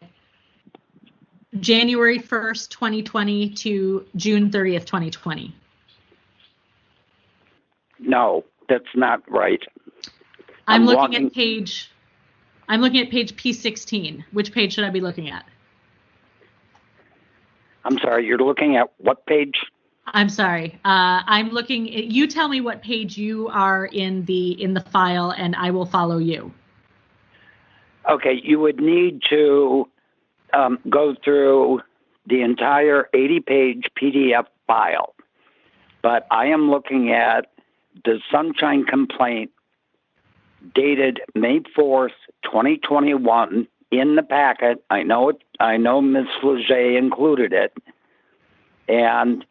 1st, 2020 to June 30th, 2020. No, that's not right. I'm looking at page P16. Which page should I be looking at? I'm sorry, you're looking at what page? I'm sorry. I'm looking. You tell me what page you are in the file, and I will follow you. Okay, you would need to go through the entire 80-page PDF file, but I am looking at the Sunshine complaint dated May 4th, 2021 in the packet. I know Ms. Fleuget included it. And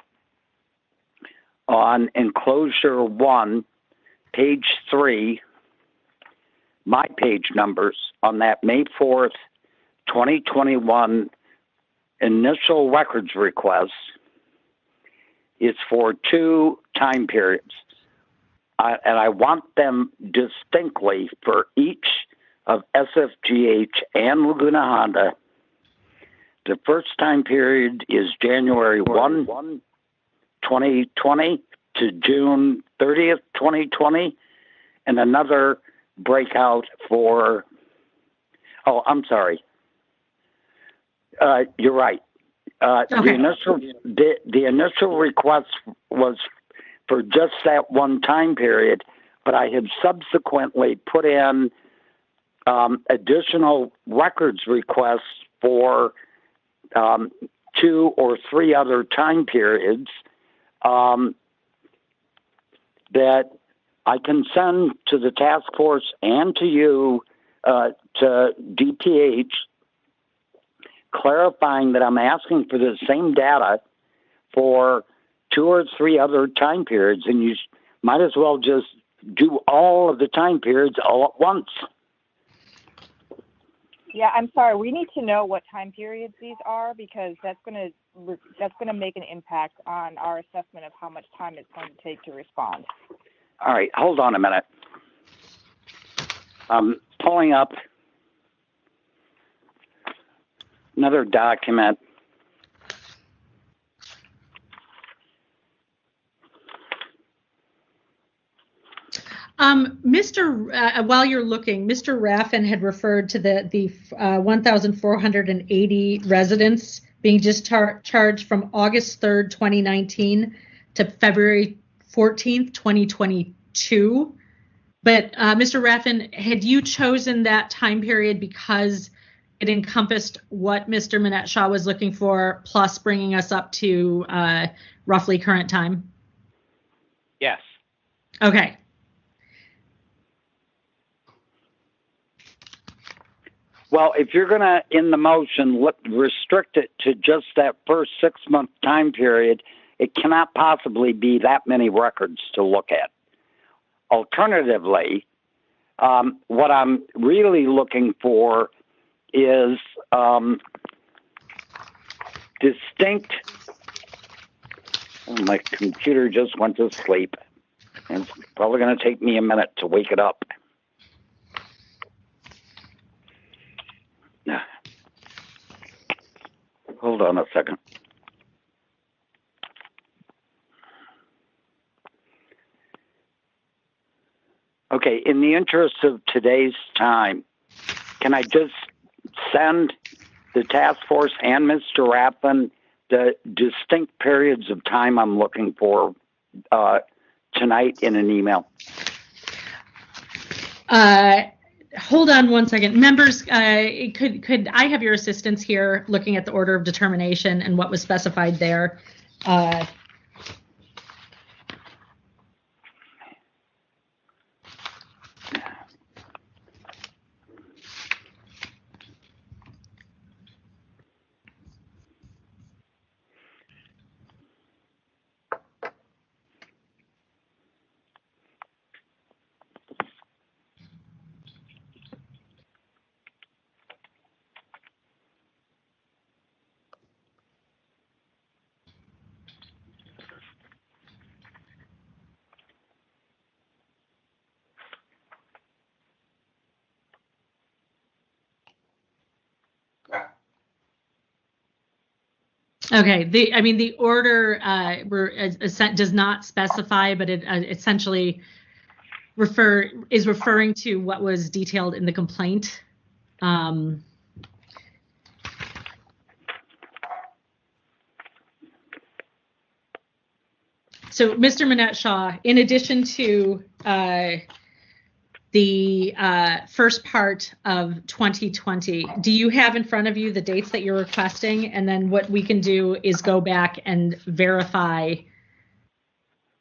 on enclosure 1, page 3, my page numbers on that May 4th, 2021 initial records request is for 2 time periods. And I want them distinctly for each of SFGH and Laguna Honda. The first time period is January 1, 2020 to June 30th, 2020, and another breakout for, oh, I'm sorry. You're right. Okay. The initial request was for just that one time period, but I have subsequently put in additional records requests for 2 or 3 other time periods that I can send to the task force and to you, to DPH, clarifying that I'm asking for the same data for 2 or 3 other time periods, and you might as well just do all of the time periods all at once. Yeah, I'm sorry. We need to know what time periods these are, because that's going to make an impact on our assessment of how much time it's going to take to respond. All right, hold on a minute. I'm pulling up another document. While you're looking, Mr. Raffin had referred to the 1,480 residents being discharged from August 3rd, 2019 to February 14th, 2022. But Mr. Raffin, had you chosen that time period because it encompassed what Mr. Manette Shaw was looking for, plus bringing us up to roughly current time? Yes. Okay. Well, if you're going to, in the motion, restrict it to just that first 6-month time period, it cannot possibly be that many records to look at. Alternatively, what I'm really looking for is distinct. Oh, my computer just went to sleep. And it's probably going to take me a minute to wake it up. Hold on a second. Okay, in the interest of today's time, can I just send the task force and Mr. Raffin the distinct periods of time I'm looking for tonight in an email? Hold on one second. Members, could I have your assistance here looking at the order of determination and what was specified there? Okay, the order does not specify, but it essentially is referring to what was detailed in the complaint. So, Mr. Manette Shaw, in addition to the first part of 2020, do you have in front of you the dates that you're requesting? And then what we can do is go back and verify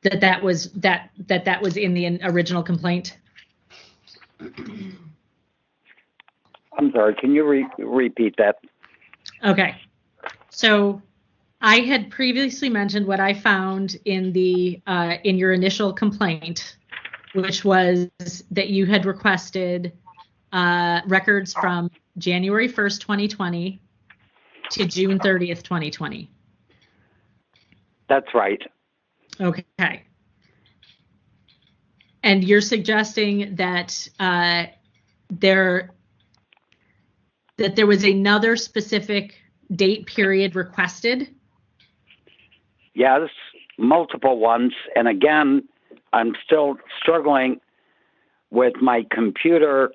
that that was in the original complaint. I'm sorry, can you repeat that? Okay. So I had previously mentioned what I found in the in your initial complaint, which was that you had requested records from January 1st, 2020 to June 30th, 2020. That's right. Okay. And you're suggesting that there was another specific date period requested? Yes, multiple ones. And again, I'm still struggling with my computer,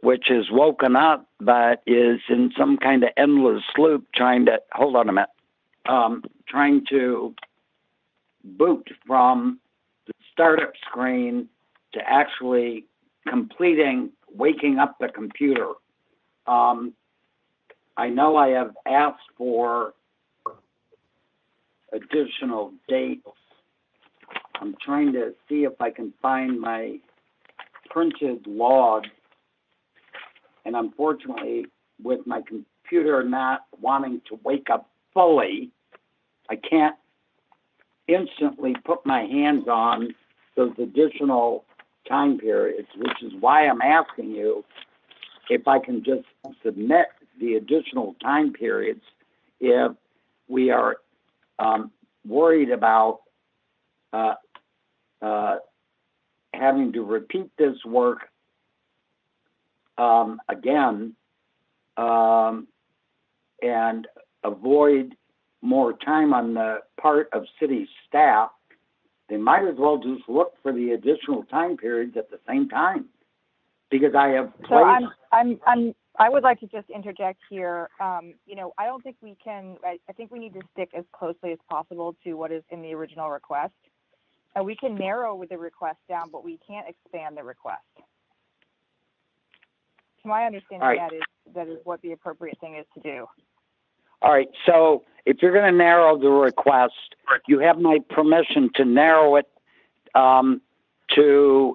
which is woken up, but is in some kind of endless loop trying to, hold on a minute, trying to boot from the startup screen to actually waking up the computer. I know I have asked for additional dates. I'm trying to see if I can find my printed log. And unfortunately, with my computer not wanting to wake up fully, I can't instantly put my hands on those additional time periods, which is why I'm asking you if I can just submit the additional time periods if we are worried about having to repeat this work again and avoid more time on the part of city staff. They might as well just look for the additional time periods at the same time, because I have placed. So I would like to just interject here. You know, I don't think we can. I think we need to stick as closely as possible to what is in the original request. We can narrow the request down, but we can't expand the request. To my understanding, right. that is what the appropriate thing is to do. All right. So if you're going to narrow the request, you have my permission to narrow it to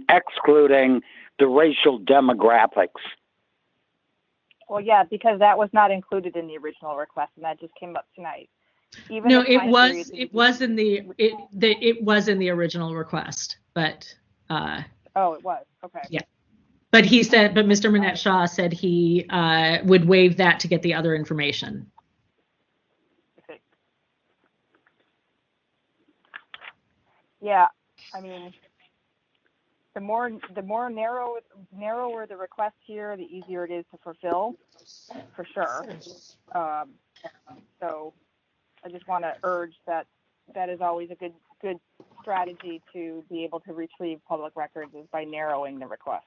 excluding the racial demographics. Well, yeah, because that was not included in the original request, and that just came up tonight. Even no, it was in the original request, but oh, it was. Okay. Yeah. But Mr. Manette Shaw said he would waive that to get the other information. Okay. Yeah, I mean, the more narrower the request here, the easier it is to fulfill, for sure. So I just want to urge that is always a good strategy to be able to retrieve public records, is by narrowing the request.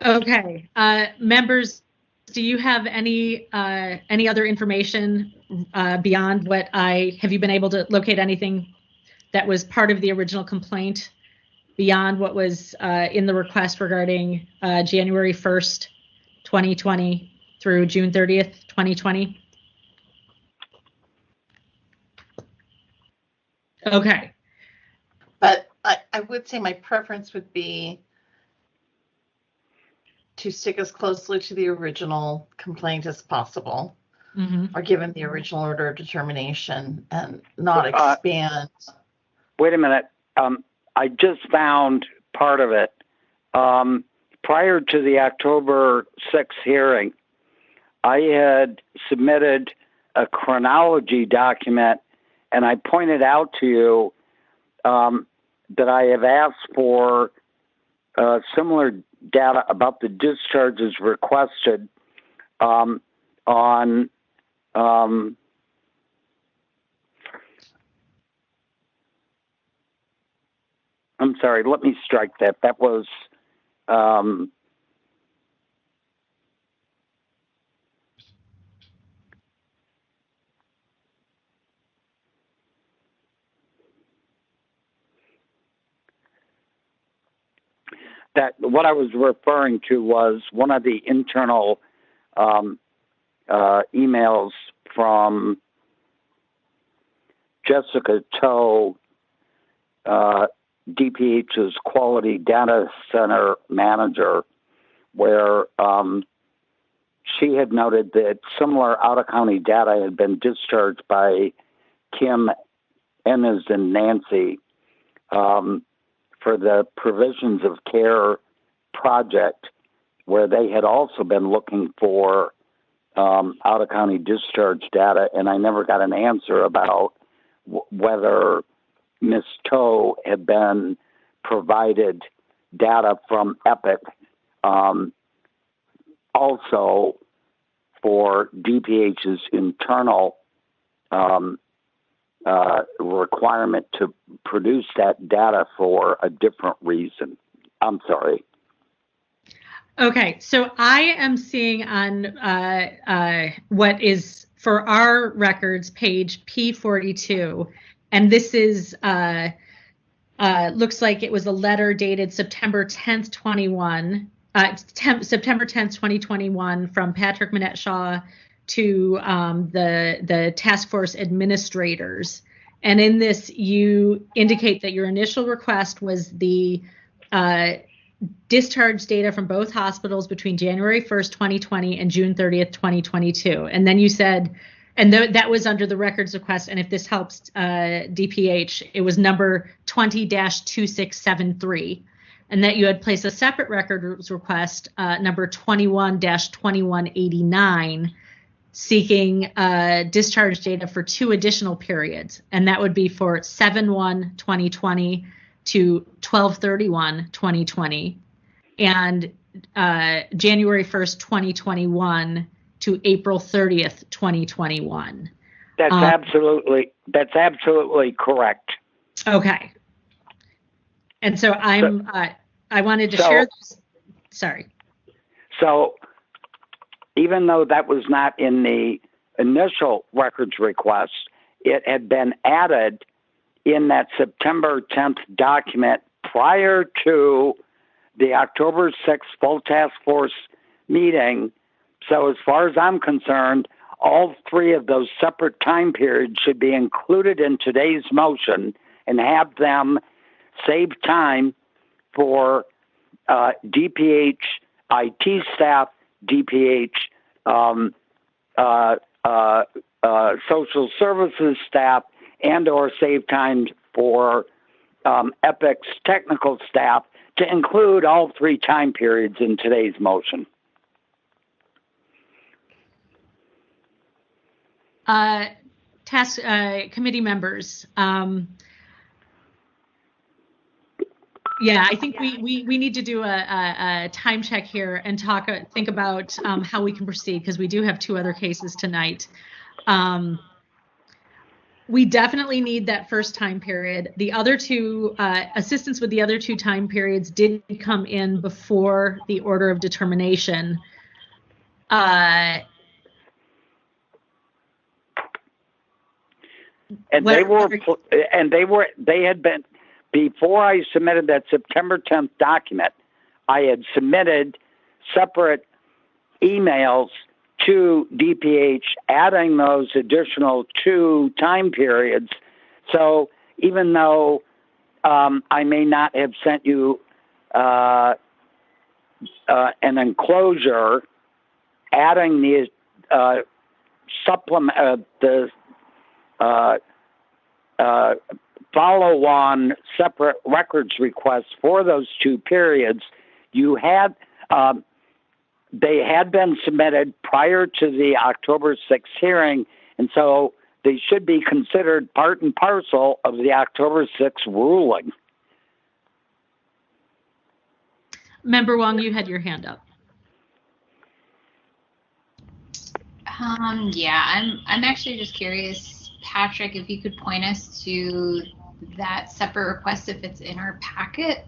Okay, members, do you have any other information beyond what have you been able to locate anything that was part of the original complaint beyond what was in the request regarding January 1st, 2020 through June 30th, 2020? Okay. But I would say my preference would be to stick as closely to the original complaint as possible, or given the original order of determination, and not expand. Wait a minute. I just found part of it. Prior to the October 6th hearing, I had submitted a chronology document, and I pointed out to you that I have asked for similar data about the discharges requested on I'm sorry, let me strike that. That was, that what I was referring to was one of the internal emails from Jessica Toe, DPH's Quality Data Center Manager, where she had noted that similar out-of-county data had been discharged by Kim, N as in Nancy, for the Provisions of Care project, where they had also been looking for out-of-county discharge data, and I never got an answer about whether Ms. Toe had been provided data from Epic also for DPH's internal requirement to produce that data for a different reason. I'm sorry. Okay, so I am seeing on what is for our records, page P42, and this is looks like it was a letter dated September 10th, 2021 from Patrick Manette Shaw to the task force administrators. And in this, you indicate that your initial request was the discharge data from both hospitals between January 1st, 2020 and June 30th, 2022. And then you said, and that was under the records request, and if this helps DPH, it was number 20-2673. And that you had placed a separate records request, number 21-2189, seeking discharge data for 2 additional periods. And that would be for 7/1/2020 to 12/31/2020, and January 1st, 2021 to April 30th, 2021. That's absolutely correct. Okay. And so I wanted to share this. Sorry. So even though that was not in the initial records request, it had been added in that September 10th document prior to the October 6th full task force meeting. So as far as I'm concerned, all 3 of those separate time periods should be included in today's motion and have them save time for DPH IT staff, DPH social services staff, and or save time for Epic's technical staff to include all 3 time periods in today's motion. Task committee members. Yeah, I think we need to do a time check here and think about how we can proceed, because we do have 2 other cases tonight. We definitely need that first time period. The other 2 assistance with the other 2 time periods did come in before the order of determination. And they had been, before I submitted that September 10th document, I had submitted separate emails to DPH adding those additional 2 time periods. So even though I may not have sent you an enclosure adding the supplement, follow-on separate records requests for those 2 periods, you had they had been submitted prior to the October 6th hearing, and so they should be considered part and parcel of the October 6th ruling. Member Wong, you had your hand up. Yeah, I'm actually just curious, Patrick, if you could point us to that separate request if it's in our packet?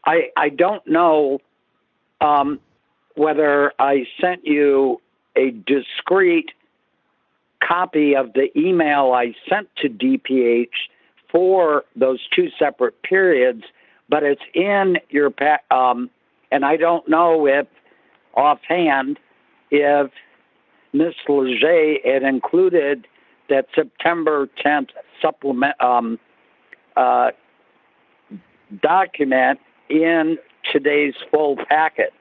I don't know whether I sent you a discrete copy of the email I sent to DPH for those two separate periods, but it's in your and I don't know if offhand if Ms. Leger had included that September 10th supplement document in today's full packet.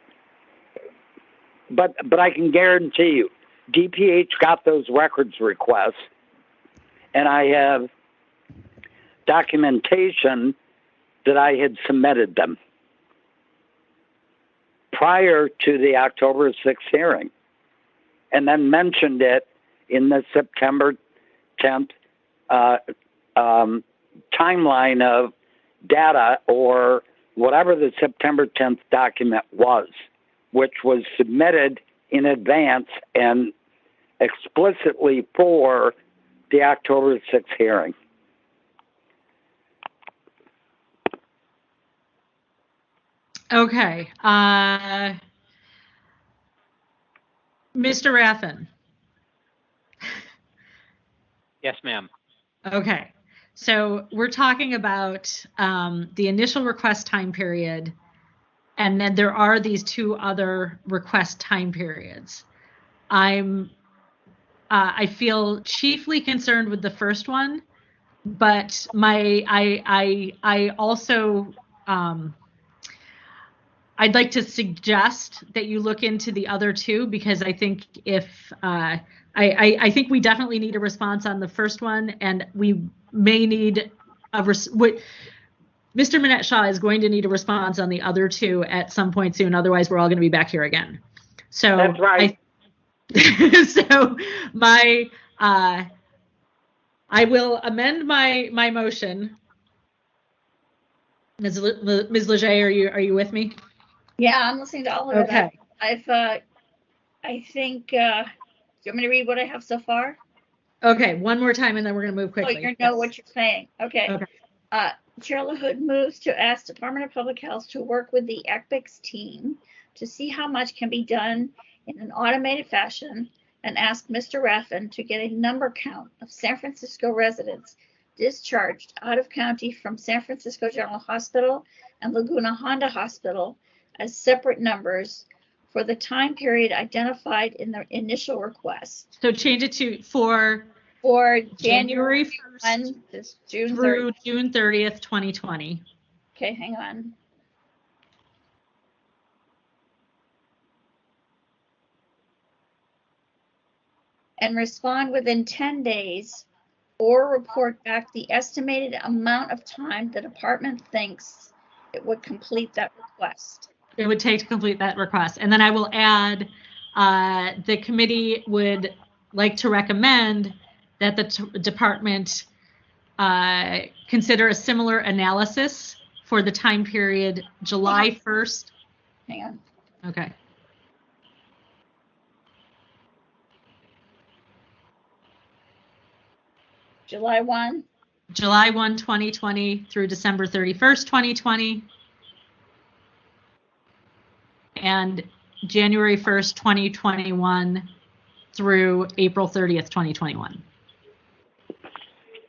But I can guarantee you, DPH got those records requests, and I have documentation that I had submitted them prior to the October 6th hearing, and then mentioned it in the September 10th timeline of data, or whatever the September 10th document was, which was submitted in advance and explicitly for the October 6th hearing. Okay. Mr. Raffin. Yes, ma'am. Okay. So we're talking about the initial request time period, and then there are these two other request time periods. I feel chiefly concerned with the first one, but I also I'd like to suggest that you look into the other two, because I think if I think we definitely need a response on the first one, and we may need Mr. Minette Shaw is going to need a response on the other two at some point soon. Otherwise, we're all going to be back here again. So that's right. So I will amend my motion. Ms. Leger, are you with me? Yeah, I'm listening to all of it. Okay. I think, do you want me to read what I have so far? Okay, one more time, and then we're going to move quickly. Oh, you know what you're saying. Okay. Chair LaHood moves to ask Department of Public Health to work with the EPICS team to see how much can be done in an automated fashion, and ask Mr. Raffin to get a number count of San Francisco residents discharged out of county from San Francisco General Hospital and Laguna Honda Hospital as separate numbers for the time period identified in the initial request. So change it to for January 1st June through 30th. June 30th, 2020. Okay, hang on. And respond within 10 days, or report back the estimated amount of time the department thinks it would complete that request. It would take to complete that request. And then I will add, the committee would like to recommend that the department consider a similar analysis for the time period July 1st. Hang on. Okay. July 1. July 1, 2020 through December 31st, 2020. And January 1st, 2021 through April 30th, 2021.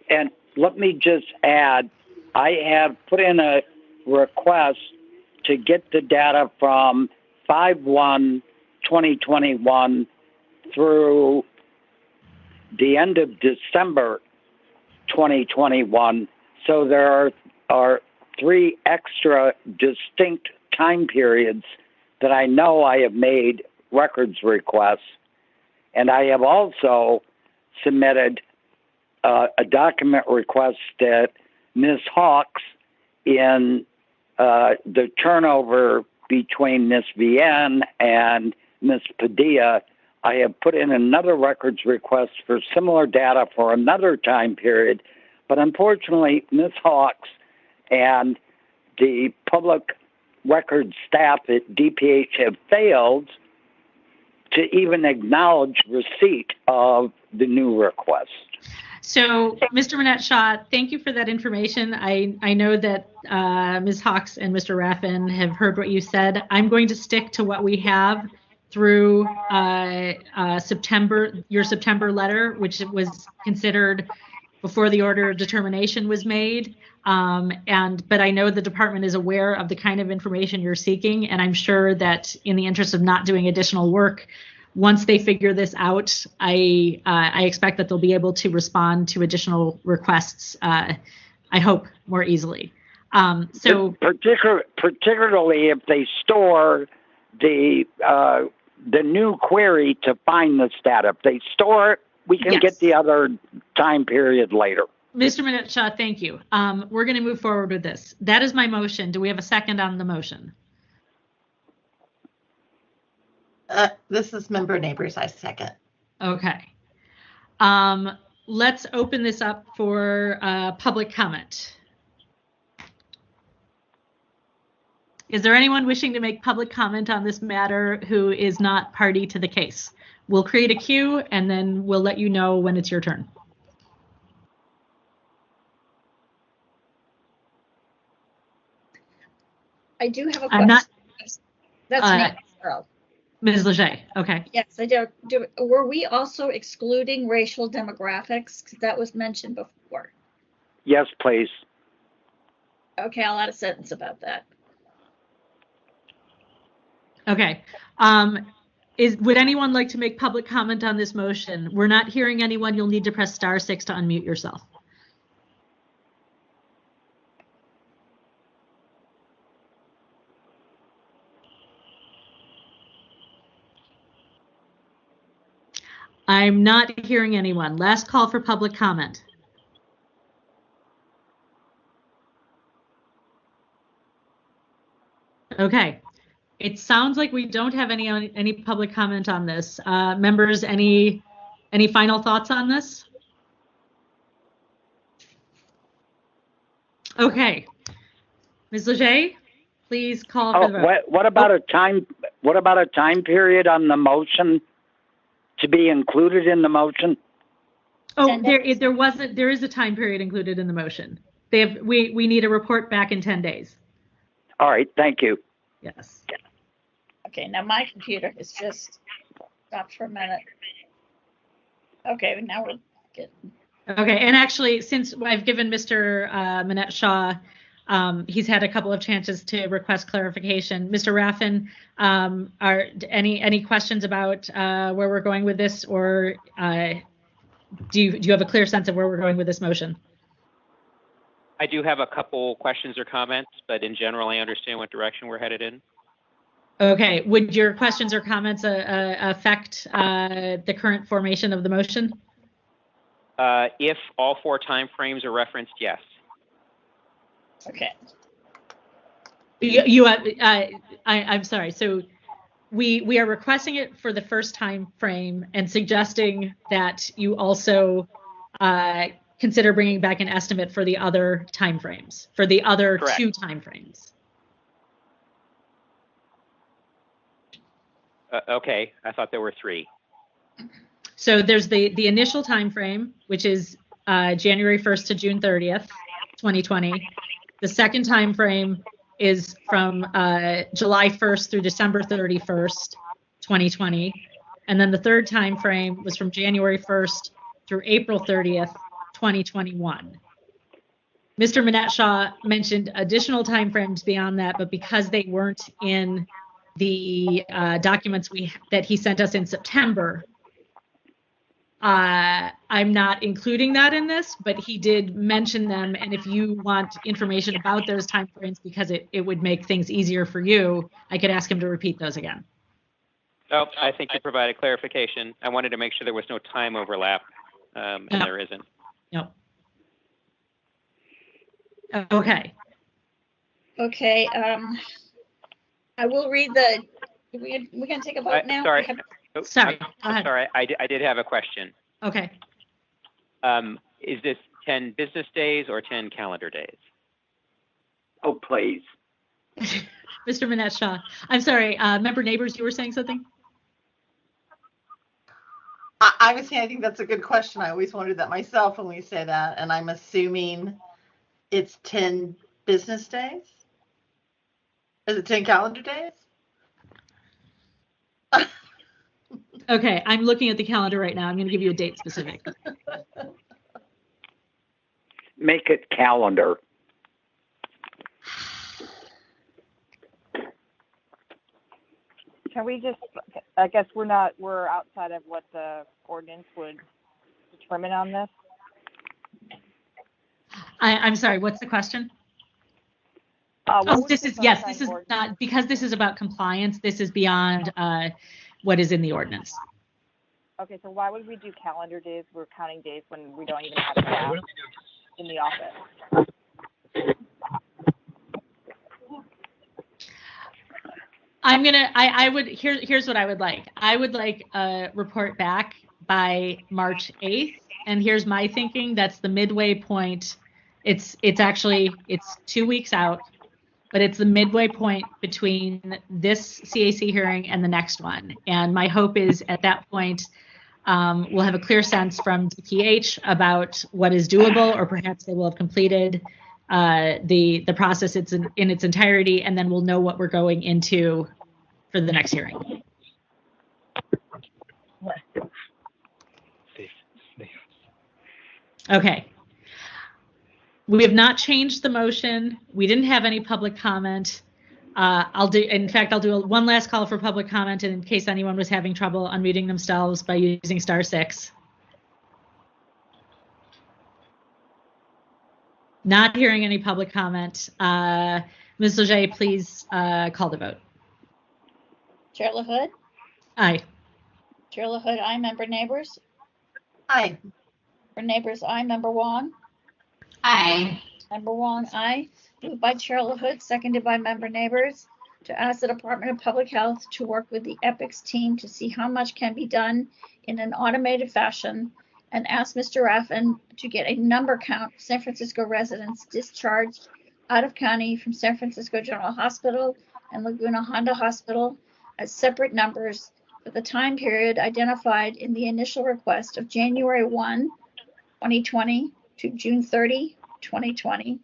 And let me just add, I have put in a request to get the data from 5/1/2021 through the end of December 2021. So there are three extra distinct time periods that I know I have made records requests. And I have also submitted a document request that Ms. Hawks, in the turnover between Ms. Vienne and Ms. Padilla, I have put in another records request for similar data for another time period. But unfortunately, Ms. Hawks and the public records staff at DPH have failed to even acknowledge receipt of the new request. So, Mr. Manette Shaw, thank you for that information. I know that Ms. Hawks and Mr. Raffin have heard what you said. I'm going to stick to what we have through September, your September letter, which was considered before the order of determination was made. But I know the department is aware of the kind of information you're seeking, and I'm sure that in the interest of not doing additional work, once they figure this out, I expect that they'll be able to respond to additional requests, I hope, more easily. So particularly if they store the new query to find the stat. If they store it, we can Yes. get the other time period later. Mr. Manette Shaw, thank you. We're going to move forward with this. That is my motion. Do we have a second on the motion? This is Member Neighbors. I second. Okay. Let's open this up for public comment. Is there anyone wishing to make public comment on this matter who is not party to the case? We'll create a queue and then we'll let you know when it's your turn. I do have a I'm question. not- That's me, Carol. Ms. Leger, okay. Yes, I do. Were we also excluding racial demographics? 'Cause that was mentioned before. Yes, please. Okay, I'll add a sentence about that. Okay. Would anyone like to make public comment on this motion? We're not hearing anyone. You'll need to press *6 to unmute yourself. I'm not hearing anyone. Last call for public comment. Okay. It sounds like we don't have any public comment on this. Members, any final thoughts on this? Okay. Ms. Leger, please call for the vote. What about a time? What about a time period on the motion to be included in the motion? Oh, there is a time period included in the motion. We need a report back in 10 days. All right, thank you. Yes. Okay, now my computer is just stopped for a minute. Okay, now we're good. Okay, and actually, since I've given Mr. Manette Shaw, he's had a couple of chances to request clarification. Mr. Raffin, are any questions about where we're going with this, or do you have a clear sense of where we're going with this motion? I do have a couple questions or comments, but in general, I understand what direction we're headed in. Okay, would your questions or comments affect the current formation of the motion? If all 4 timeframes are referenced, yes. Okay. I'm sorry. So we are requesting it for the first time frame and suggesting that you also consider bringing back an estimate for the other time frames, for the other Correct. 2 time frames. Okay, I thought there were 3. So there's the initial time frame, which is January 1st to June 30th, 2020. The second time frame is from July 1st through December 31st, 2020. And then the third time frame was from January 1st through April 30th, 2021. Mr. Manette Shaw mentioned additional timeframes beyond that, but because they weren't in the documents that he sent us in September, I'm not including that in this, but he did mention them. And if you want information about those timeframes, because it would make things easier for you, I could ask him to repeat those again. Oh, I think you provided clarification. I wanted to make sure there was no time overlap, and No. there isn't. Nope. Okay. Okay, I will read the, we're gonna take a vote now? Sorry. Oh, Sorry, go I'm ahead. sorry. I did have a question. Okay. Is this 10 business days or 10 calendar days? Oh, please. Mr. Manette Shaw. I'm sorry, Member Neighbors, you were saying something? I was saying, I think that's a good question. I always wondered that myself when we say that, and I'm assuming it's 10 business days? Is it 10 calendar days? Okay, I'm looking at the calendar right now. I'm going to give you a date specific. Make it calendar. Can we just, I guess we're outside of what the ordinance would determine on this. I'm sorry, what's the question? This is not, because this is about compliance, this is beyond what is in the ordinance. Okay, so why would we do calendar days? We're counting days when we don't even have staff in the office. Here's what I would like. I would like a report back by March 8th. And here's my thinking. That's the midway point. It's 2 weeks out, but it's the midway point between this CAC hearing and the next one. And my hope is at that point, we'll have a clear sense from DPH about what is doable, or perhaps they will have completed the process in its entirety, and then we'll know what we're going into for the next hearing. Okay. We have not changed the motion. We didn't have any public comment. I'll do one last call for public comment in case anyone was having trouble unmuting themselves by using *6. Not hearing any public comment. Ms. Leger, please call the vote. Chair LaHood? Aye. Chair LaHood, aye. Member Neighbors? Aye. Member Neighbors, aye. Member Wong? Aye. Member Wong, aye. Moved by Chair LaHood, seconded by Member Neighbors, to ask the Department of Public Health to work with the EPICS team to see how much can be done in an automated fashion, and ask Mr. Raffin to get a number count of San Francisco residents discharged out of county from San Francisco General Hospital and Laguna Honda Hospital as separate numbers for the time period identified in the initial request of January 1, 2020 to June 30, 2020,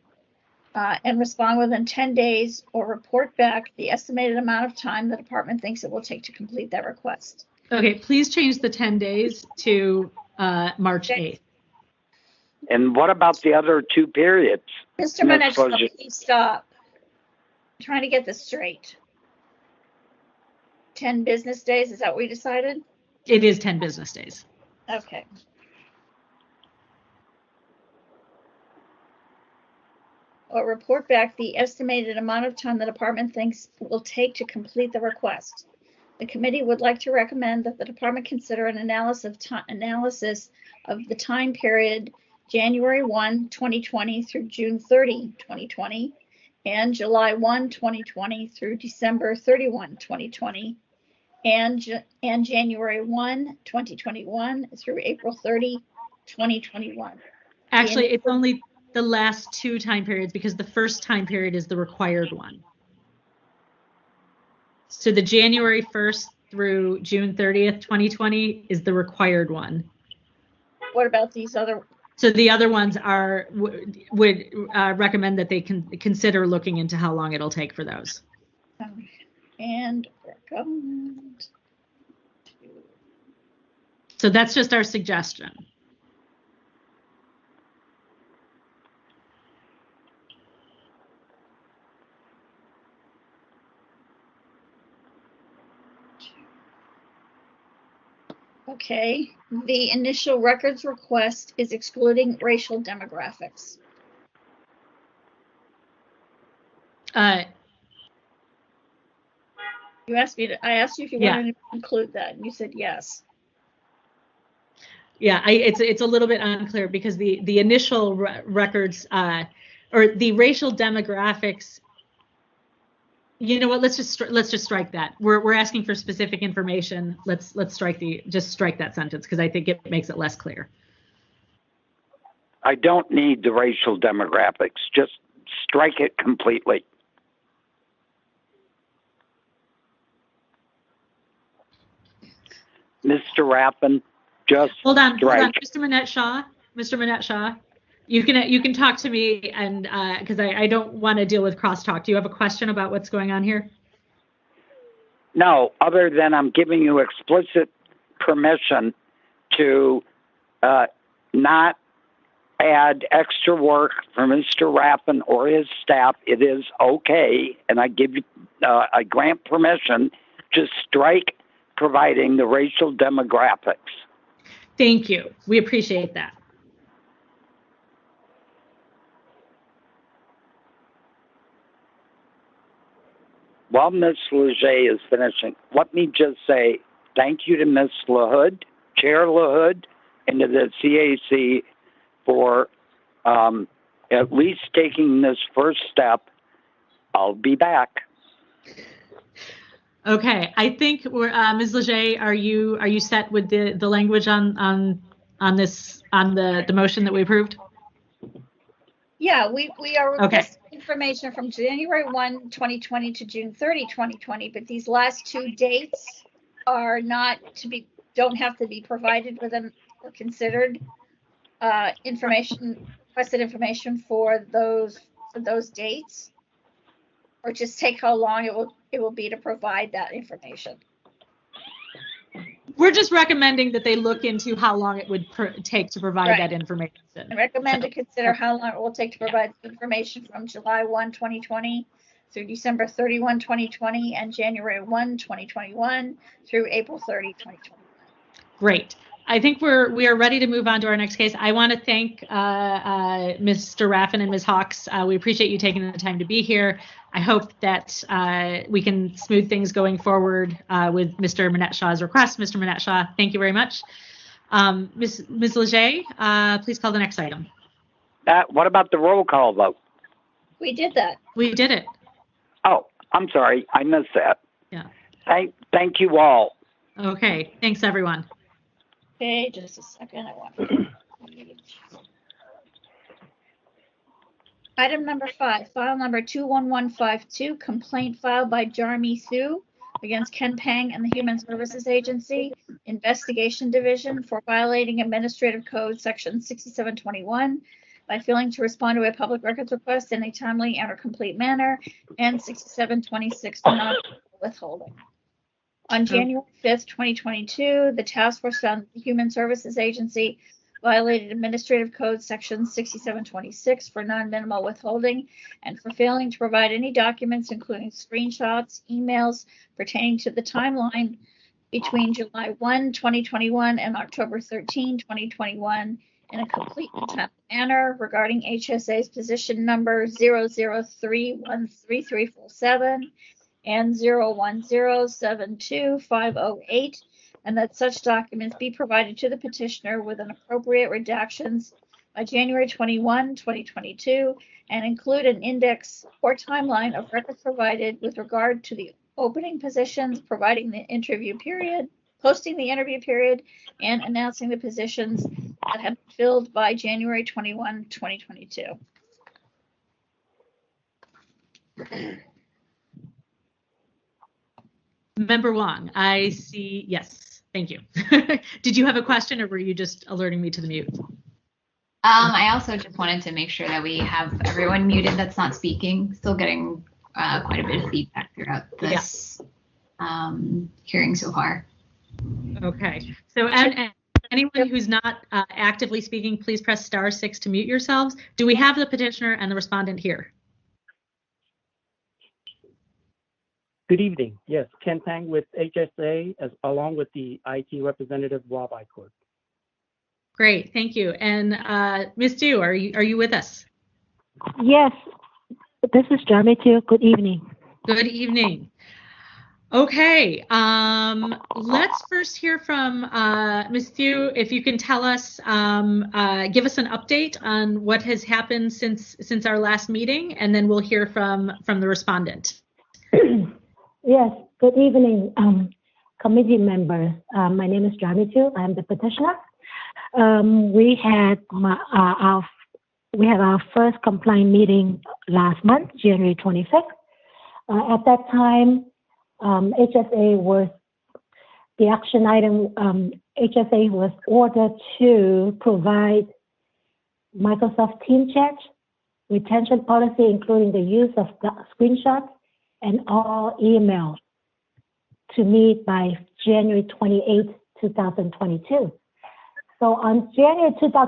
and respond within 10 days or report back the estimated amount of time the department thinks it will take to complete that request. Okay, please change the 10 days to March 8th. And what about the other 2 periods? Mr. Manetchka, please stop. I'm trying to get this straight. 10 business days, is that what we decided? It is 10 business days. Okay. Or report back the estimated amount of time the department thinks it will take to complete the request. The committee would like to recommend that the department consider an analysis of the time period January 1, 2020 through June 30, 2020, and July 1, 2020 through December 31, 2020, and January 1, 2021 through April 30, 2021. Actually, it's only the last 2 time periods because the first time period is the required one. So the January 1st through June 30th, 2020 is the required one. What about these other? So the other ones would recommend that they can consider looking into how long it'll take for those. And recommend. So that's just our suggestion. Okay, the initial records request is excluding racial demographics. You asked me I asked you if you wanted to include that, and you said yes. Yeah, it's a little bit unclear because the initial records or the racial demographics. You know what? Let's just strike that. We're asking for specific information. Let's strike that sentence because I think it makes it less clear. I don't need the racial demographics. Just strike it completely. Mr. Raffin? just hold on, strike. Mr. Manette Shaw, you can talk to me, and because I don't want to deal with crosstalk. Do you have a question about what's going on here? No, other than I'm giving you explicit permission to not add extra work for Mr. Raffin or his staff. It is okay, and I give you, I grant permission to strike providing the racial demographics. Thank you. We appreciate that. While Ms. Leger is finishing, let me just say thank you to Ms. LaHood, Chair LaHood, and to the CAC for at least taking this first step. I'll be back. Okay, I think we're Ms. Leger, are you set with the language on the motion that we approved? Yeah, we are okay. requesting information from January 1, 2020 to June 30, 2020, but these last two dates are not to be, don't have to be provided with them or considered requested information for those dates, or just take how long it will be to provide that information. We're just recommending that they look into how long it would take to provide that information. I recommend to consider how long it will take to provide information from July 1, 2020 through December 31, 2020, and January 1, 2021 through April 30, 2021. Great. I think we are ready to move on to our next case. I want to thank Mr. Raffin and Ms. Hawks. We appreciate you taking the time to be here. I hope that we can smooth things going forward with Mr. Manette Shaw's request. Mr. Manette Shaw, thank you very much. Ms. Leger, please call the next item. What about the roll call vote? We did that. We did it. Oh, I'm sorry. I missed that. Yeah. Thank you all. Okay. Thanks, everyone. Okay, just a second. I want Item number 5, file number 21152, complaint filed by Jarmi Thu against Ken Pang and the Human Services Agency Investigation Division for violating Administrative Code Section 6721 by failing to respond to a public records request in a timely and or complete manner, and 6726 for not withholding. On January 5th, 2022, the task force found that the Human Services Agency violated Administrative Code Section 6726 for non-minimal withholding and for failing to provide any documents, including screenshots, emails pertaining to the timeline between July 1, 2021 and October 13, 2021 in a complete and timely manner regarding HSA's position number 003133347 and 010725008, and that such documents be provided to the petitioner with an appropriate redactions by January 21, 2022, and include an index or timeline of records provided with regard to the opening positions, providing the interview period, posting the interview period, and announcing the positions that have been filled by January 21, 2022. Member Wong, I see. Yes, thank you. Did you have a question, or were you just alerting me to the mute? I also just wanted to make sure that we have everyone muted that's not speaking. Still getting quite a bit of feedback throughout this hearing so far. Okay. So and anyone who's not actively speaking, please press *6 to mute yourselves. Do we have the petitioner and the respondent here? Good evening. Yes, Ken Pang with HSA, along with the IT representative, Rob Icord. Great, thank you. And Ms. Du, are you with us? Yes, this is Jarmi Thu. Good evening. Good evening. Okay, let's first hear from Ms. Thu. If you can tell us, give us an update on what has happened since our last meeting, and then we'll hear from the respondent. Yes, good evening, committee members. My name is Jarmi Thu. I'm the petitioner. We had our first complaint meeting last month, January 26th. At that time, HSA was the action item HSA was ordered to provide Microsoft Team chat, retention policy, including the use of the screenshots, and all emails to me by January 28, 2022. So on January 28,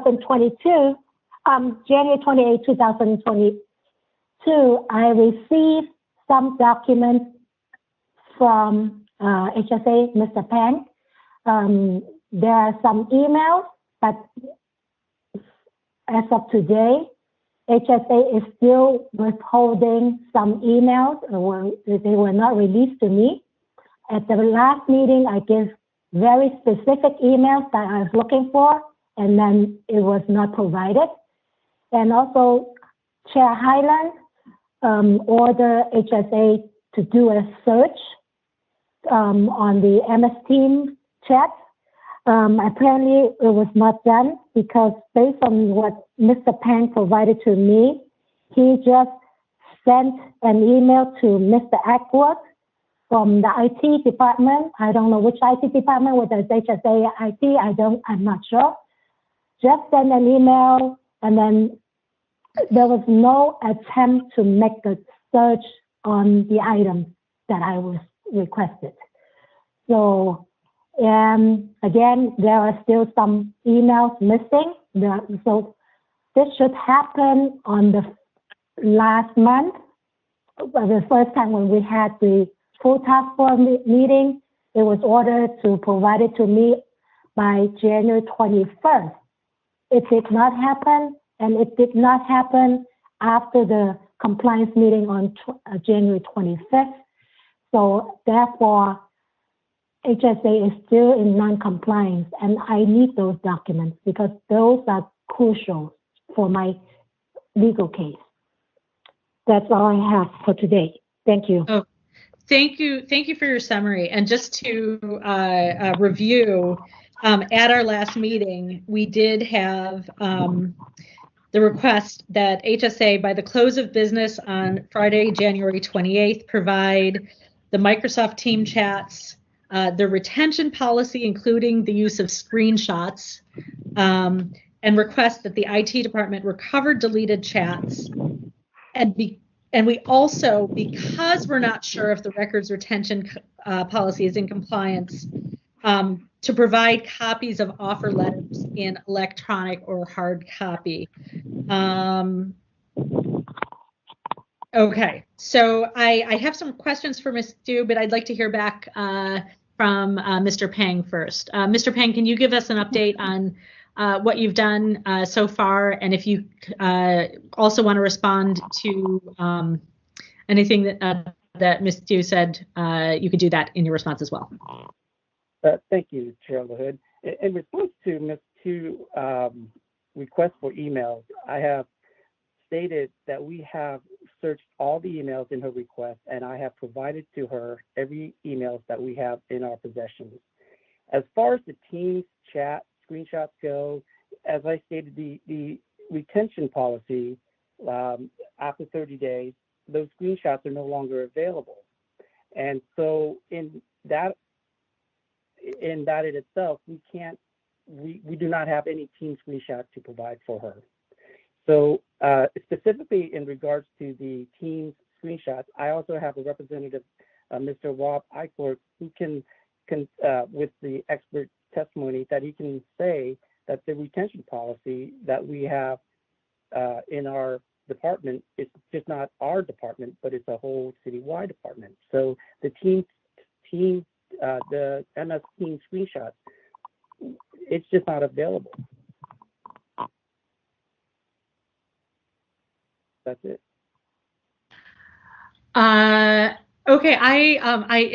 2022, I received some documents from HSA, Mr. Pang. There are some emails, but as of today, HSA is still withholding some emails, or they were not released to me. At the last meeting, I gave very specific emails that I was looking for, and then it was not provided. And also, Chair Highland ordered HSA to do a search on the MS Team chat. Apparently, it was not done because based on what Mr. Pang provided to me, he just sent an email to Mr. Ackworth from the IT department. I don't know which IT department, whether it's HSA, IT, I'm not sure. Just send an email, and then there was no attempt to make a search on the items that I was requested. So, again, there are still some emails missing. So this should happen on the last month, the first time when we had the full task force meeting. It was ordered to provide it to me by January 21st. It did not happen, and it did not happen after the compliance meeting on January 25th. So therefore, HSA is still in non-compliance, and I need those documents because those are crucial for my legal case. That's all I have for today. Thank you. Oh, thank you. Thank you for your summary. And just to review, at our last meeting, we did have the request that HSA, by the close of business on Friday, January 28th, provide the Microsoft Team chats, the retention policy, including the use of screenshots, and request that the IT department recover deleted chats. And we also, because we're not sure if the records retention policy is in compliance, to provide copies of offer letters in electronic or hard copy. Okay, so I have some questions for Ms. Du, but I'd like to hear back from Mr. Pang first. Mr. Pang, can you give us an update on what you've done so far, and if you also want to respond to anything that Ms. Du said, you could do that in your response as well. Thank you, Chair LaHood. In response to Ms. Du's request for emails, I have stated that we have searched all the emails in her request, and I have provided to her every emails that we have in our possession. As far as the Teams chat screenshots go, as I stated, the retention policy, after 30 days, those screenshots are no longer available. And so in that in itself, we do not have any Team screenshots to provide for her. So specifically in regards to the Teams screenshots, I also have a representative, Mr. Rob Eichler, who can with the expert testimony, that he can say that the retention policy that we have in our department is just not our department, but it's a whole citywide department. So the the MS Team screenshots, it's just not available. That's it. Okay.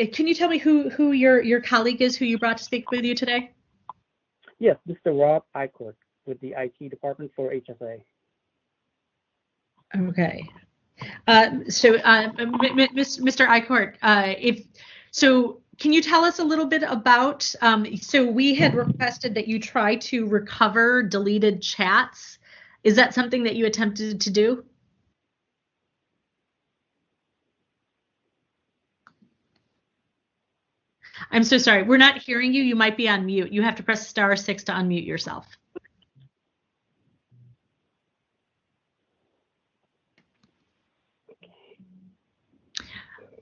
Can you tell me who your colleague is, who you brought to speak with you today? Yes, Mr. Rob Eichler with the IT department for HSA. Okay. So, Mr. Eichler, can you tell us a little bit about? So we had requested that you try to recover deleted chats. Is that something that you attempted to do? I'm so sorry. We're not hearing you. You might be on mute. You have to press *6 to unmute yourself.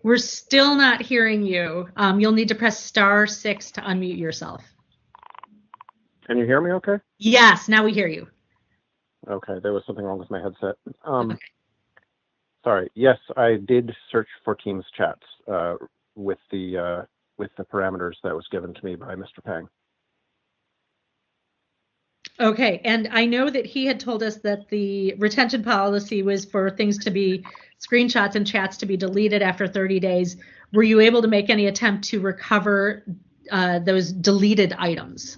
We're still not hearing you. You'll need to press *6 to unmute yourself. Can you hear me okay? Yes, now we hear you. Okay, there was something wrong with my headset. Okay. Sorry. Yes, I did search for Teams chats with the parameters that was given to me by Mr. Pang. Okay, and I know that he had told us that the retention policy was for things to be screenshots and chats to be deleted after 30 days. Were you able to make any attempt to recover those deleted items?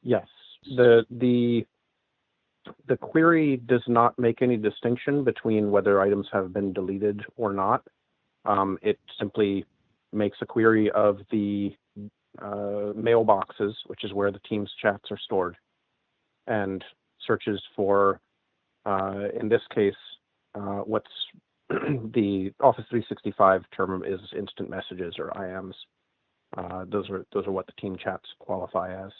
Yes. The query does not make any distinction between whether items have been deleted or not. It simply makes a query of the mailboxes, which is where the Teams chats are stored, and searches for, in this case, what's the Office 365 term is instant messages, or IMs. Those are what the Team chats qualify as.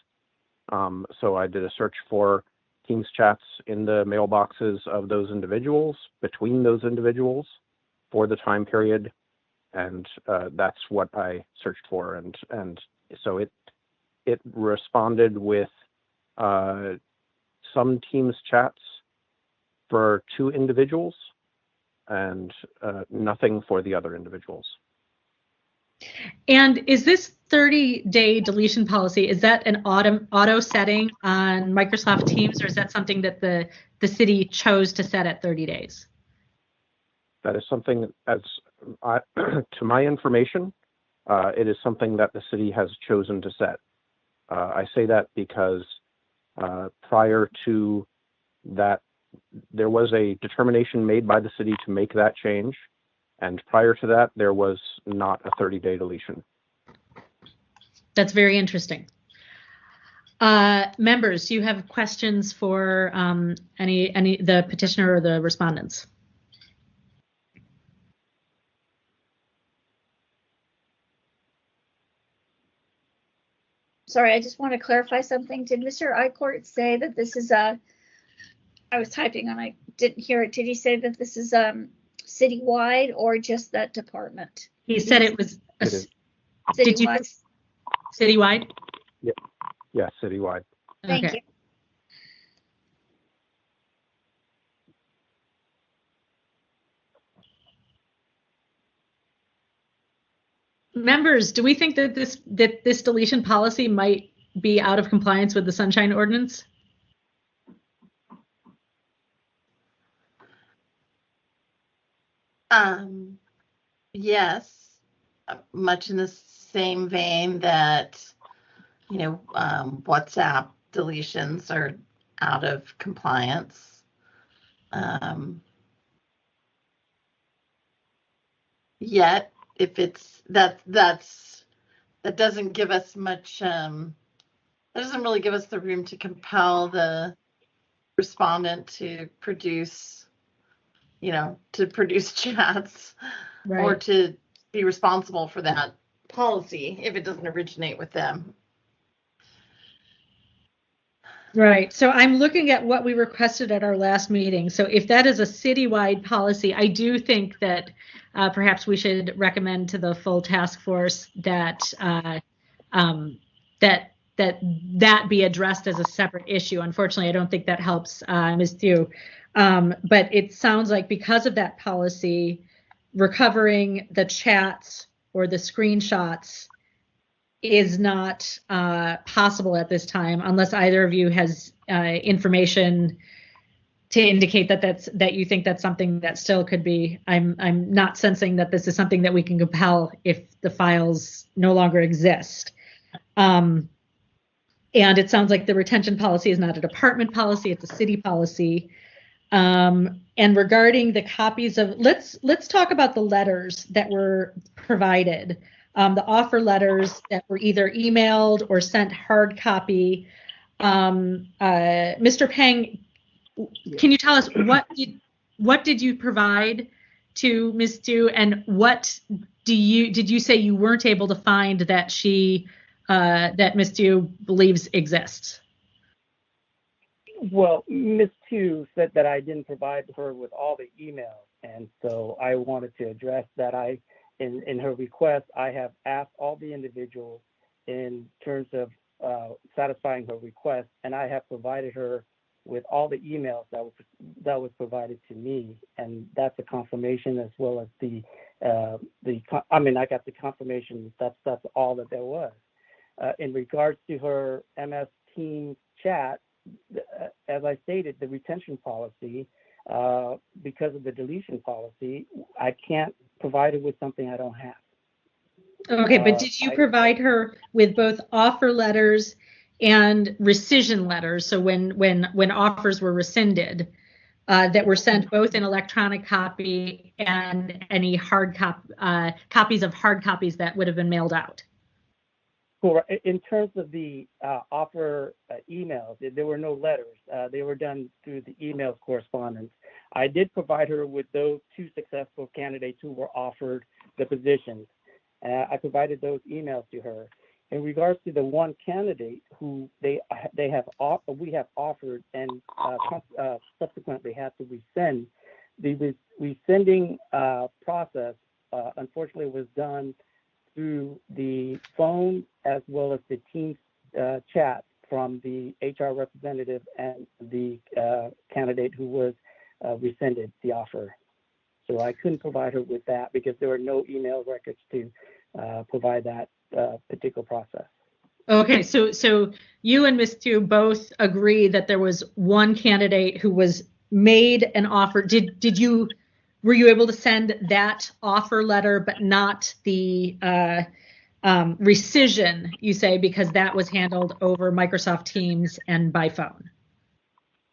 So I did a search for Teams chats in the mailboxes of those individuals, between those individuals, for the time period, and that's what I searched for, and so it responded with some Teams chats for 2 individuals and nothing for the other individuals. And is this 30-day deletion policy, is that an auto setting on Microsoft Teams, or is that something that the city chose to set at 30 days? That is something, to my information, it is something that the city has chosen to set. I say that because prior to that, there was a determination made by the city to make that change. And prior to that, there was not a 30-day deletion. That's very interesting. Members, do you have questions for the petitioner or the respondents? Sorry, I just want to clarify something. Did Mr. Eichort say that this is I was typing and I didn't hear it. Did he say that this is citywide or just that department? He said it was citywide. Citywide? Yeah, citywide. Thank Okay. you. Members, do we think that this deletion policy might be out of compliance with the Sunshine Ordinance? Yes, much in the same vein that, WhatsApp deletions are out of compliance. Yet, if it's that doesn't give us much, that doesn't really give us the room to compel the respondent to produce chats, Right. or to be responsible for that policy if it doesn't originate with them. Right. So I'm looking at what we requested at our last meeting. So if that is a citywide policy, I do think that perhaps we should recommend to the full task force that that be addressed as a separate issue. Unfortunately, I don't think that helps Ms. Thew. But it sounds like because of that policy, recovering the chats or the screenshots is not possible at this time, unless either of you has information to indicate that you think that's something that still could be. I'm not sensing that this is something that we can compel if the files no longer exist. And it sounds like the retention policy is not a department policy; it's a city policy. And regarding the copies of, let's talk about the letters that were provided. The offer letters that were either emailed or sent hard copy. Mr. Pang, can you tell us what did you provide to Ms. Thew, and what did you say you weren't able to find that that Ms. Tu believes exists? Well, Ms. Tu said that I didn't provide her with all the emails, and so I wanted to address that. In her request, I have asked all the individuals in terms of satisfying her request, and I have provided her with all the emails that was provided to me, and that's a confirmation, as well as I got the confirmation that's all that there was. In regards to her MS Teams chat, as I stated, the retention policy, because of the deletion policy, I can't provide her with something I don't have. Okay, but did you provide her with both offer letters and rescission letters? So when offers were rescinded, that were sent both in electronic copy and any hard copies of hard copies that would have been mailed out? Cool. In terms of the offer emails, there were no letters. They were done through the email correspondence. I did provide her with those 2 successful candidates who were offered the positions. I provided those emails to her. In regards to the one candidate who we have offered and subsequently had to rescind, the rescinding process unfortunately was done through the phone as well as the Teams chat from the HR representative and the candidate who was rescinded the offer. So I couldn't provide her with that because there were no email records to provide that particular process. Okay, so you and Ms. Tu both agree that there was one candidate who was made an offer. Were you able to send that offer letter, but not the rescission, you say, because that was handled over Microsoft Teams and by phone?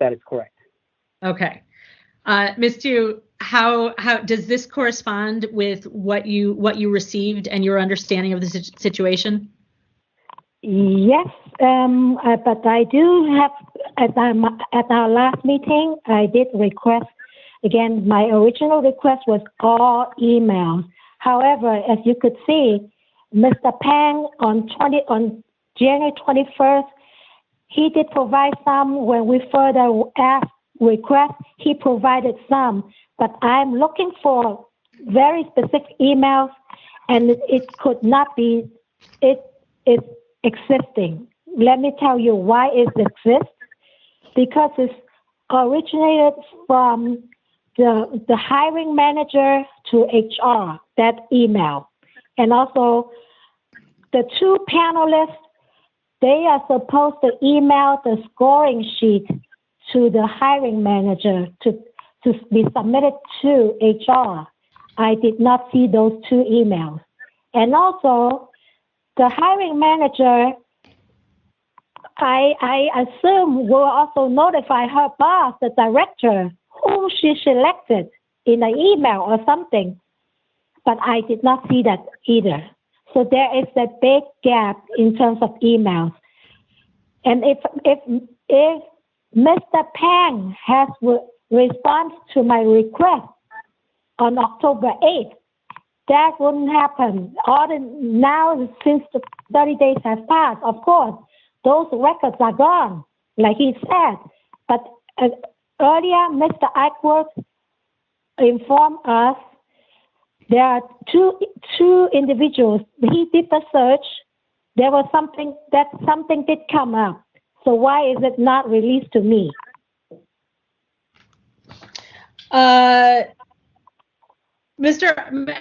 That is correct. Okay. Ms. Tu, how does this correspond with what you received and your understanding of the situation? Yes, but I do have, at our last meeting, I did request, again, my original request was all emails. However, as you could see, Mr. Pang on January 21st, he did provide some. When we further asked request, he provided some, but I'm looking for very specific emails, and it could not be, it is existing. Let me tell you why it exists. Because it's originated from the hiring manager to HR, that email. And also the 2 panelists, they are supposed to email the scoring sheet to the hiring manager to be submitted to HR. I did not see those 2 emails. And also the hiring manager, I assume, will also notify her boss, the director, who she selected in an email or something. But I did not see that either. So there is a big gap in terms of emails. And if Mr. Pang has responded to my request on October 8th, that wouldn't happen. Now, since the 30 days have passed, of course, those records are gone, like he said. But earlier, Mr. Eichworth informed us there are two individuals. He did the search. There was something did come up. So why is it not released to me?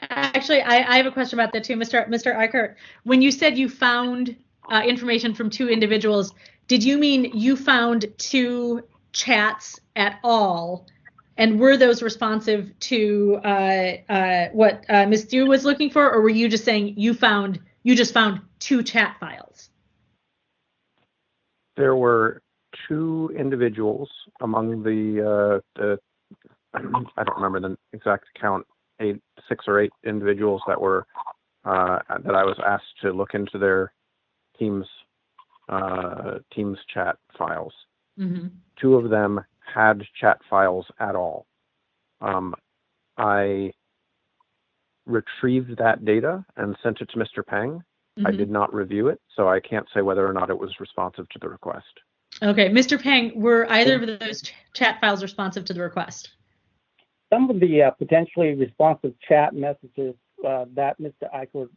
Actually, I have a question about that too, Mr. Eichert. When you said you found information from 2 individuals, did you mean you found 2 chats at all? And were those responsive to what Ms. Tu was looking for, or were you just saying you just found 2 chat files? There were 2 individuals among the I don't remember the exact count, 6 or 8 individuals that were that I was asked to look into their Teams chat files. Mm-hmm. 2 of them had chat files at all. I retrieved that data and sent it to Mr. Peng. I did not review it, so I can't say whether or not it was responsive to the request. Okay, Mr. Peng, were either of those chat files responsive to the request? Some of the potentially responsive chat messages that Mr. Eichel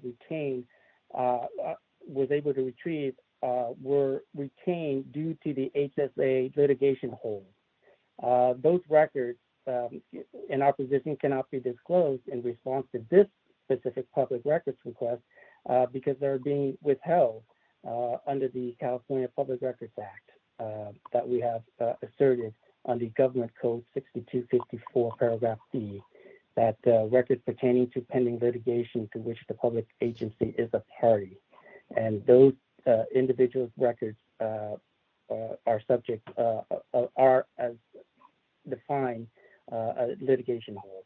retained, was able to retrieve, were retained due to the HSA litigation hold. Those records, in our position, cannot be disclosed in response to this specific public records request because they're being withheld under the California Public Records Act that we have asserted on the Government Code 6254, paragraph D, that records pertaining to pending litigation to which the public agency is a party. And those individuals' records are subject, are as defined a litigation hold.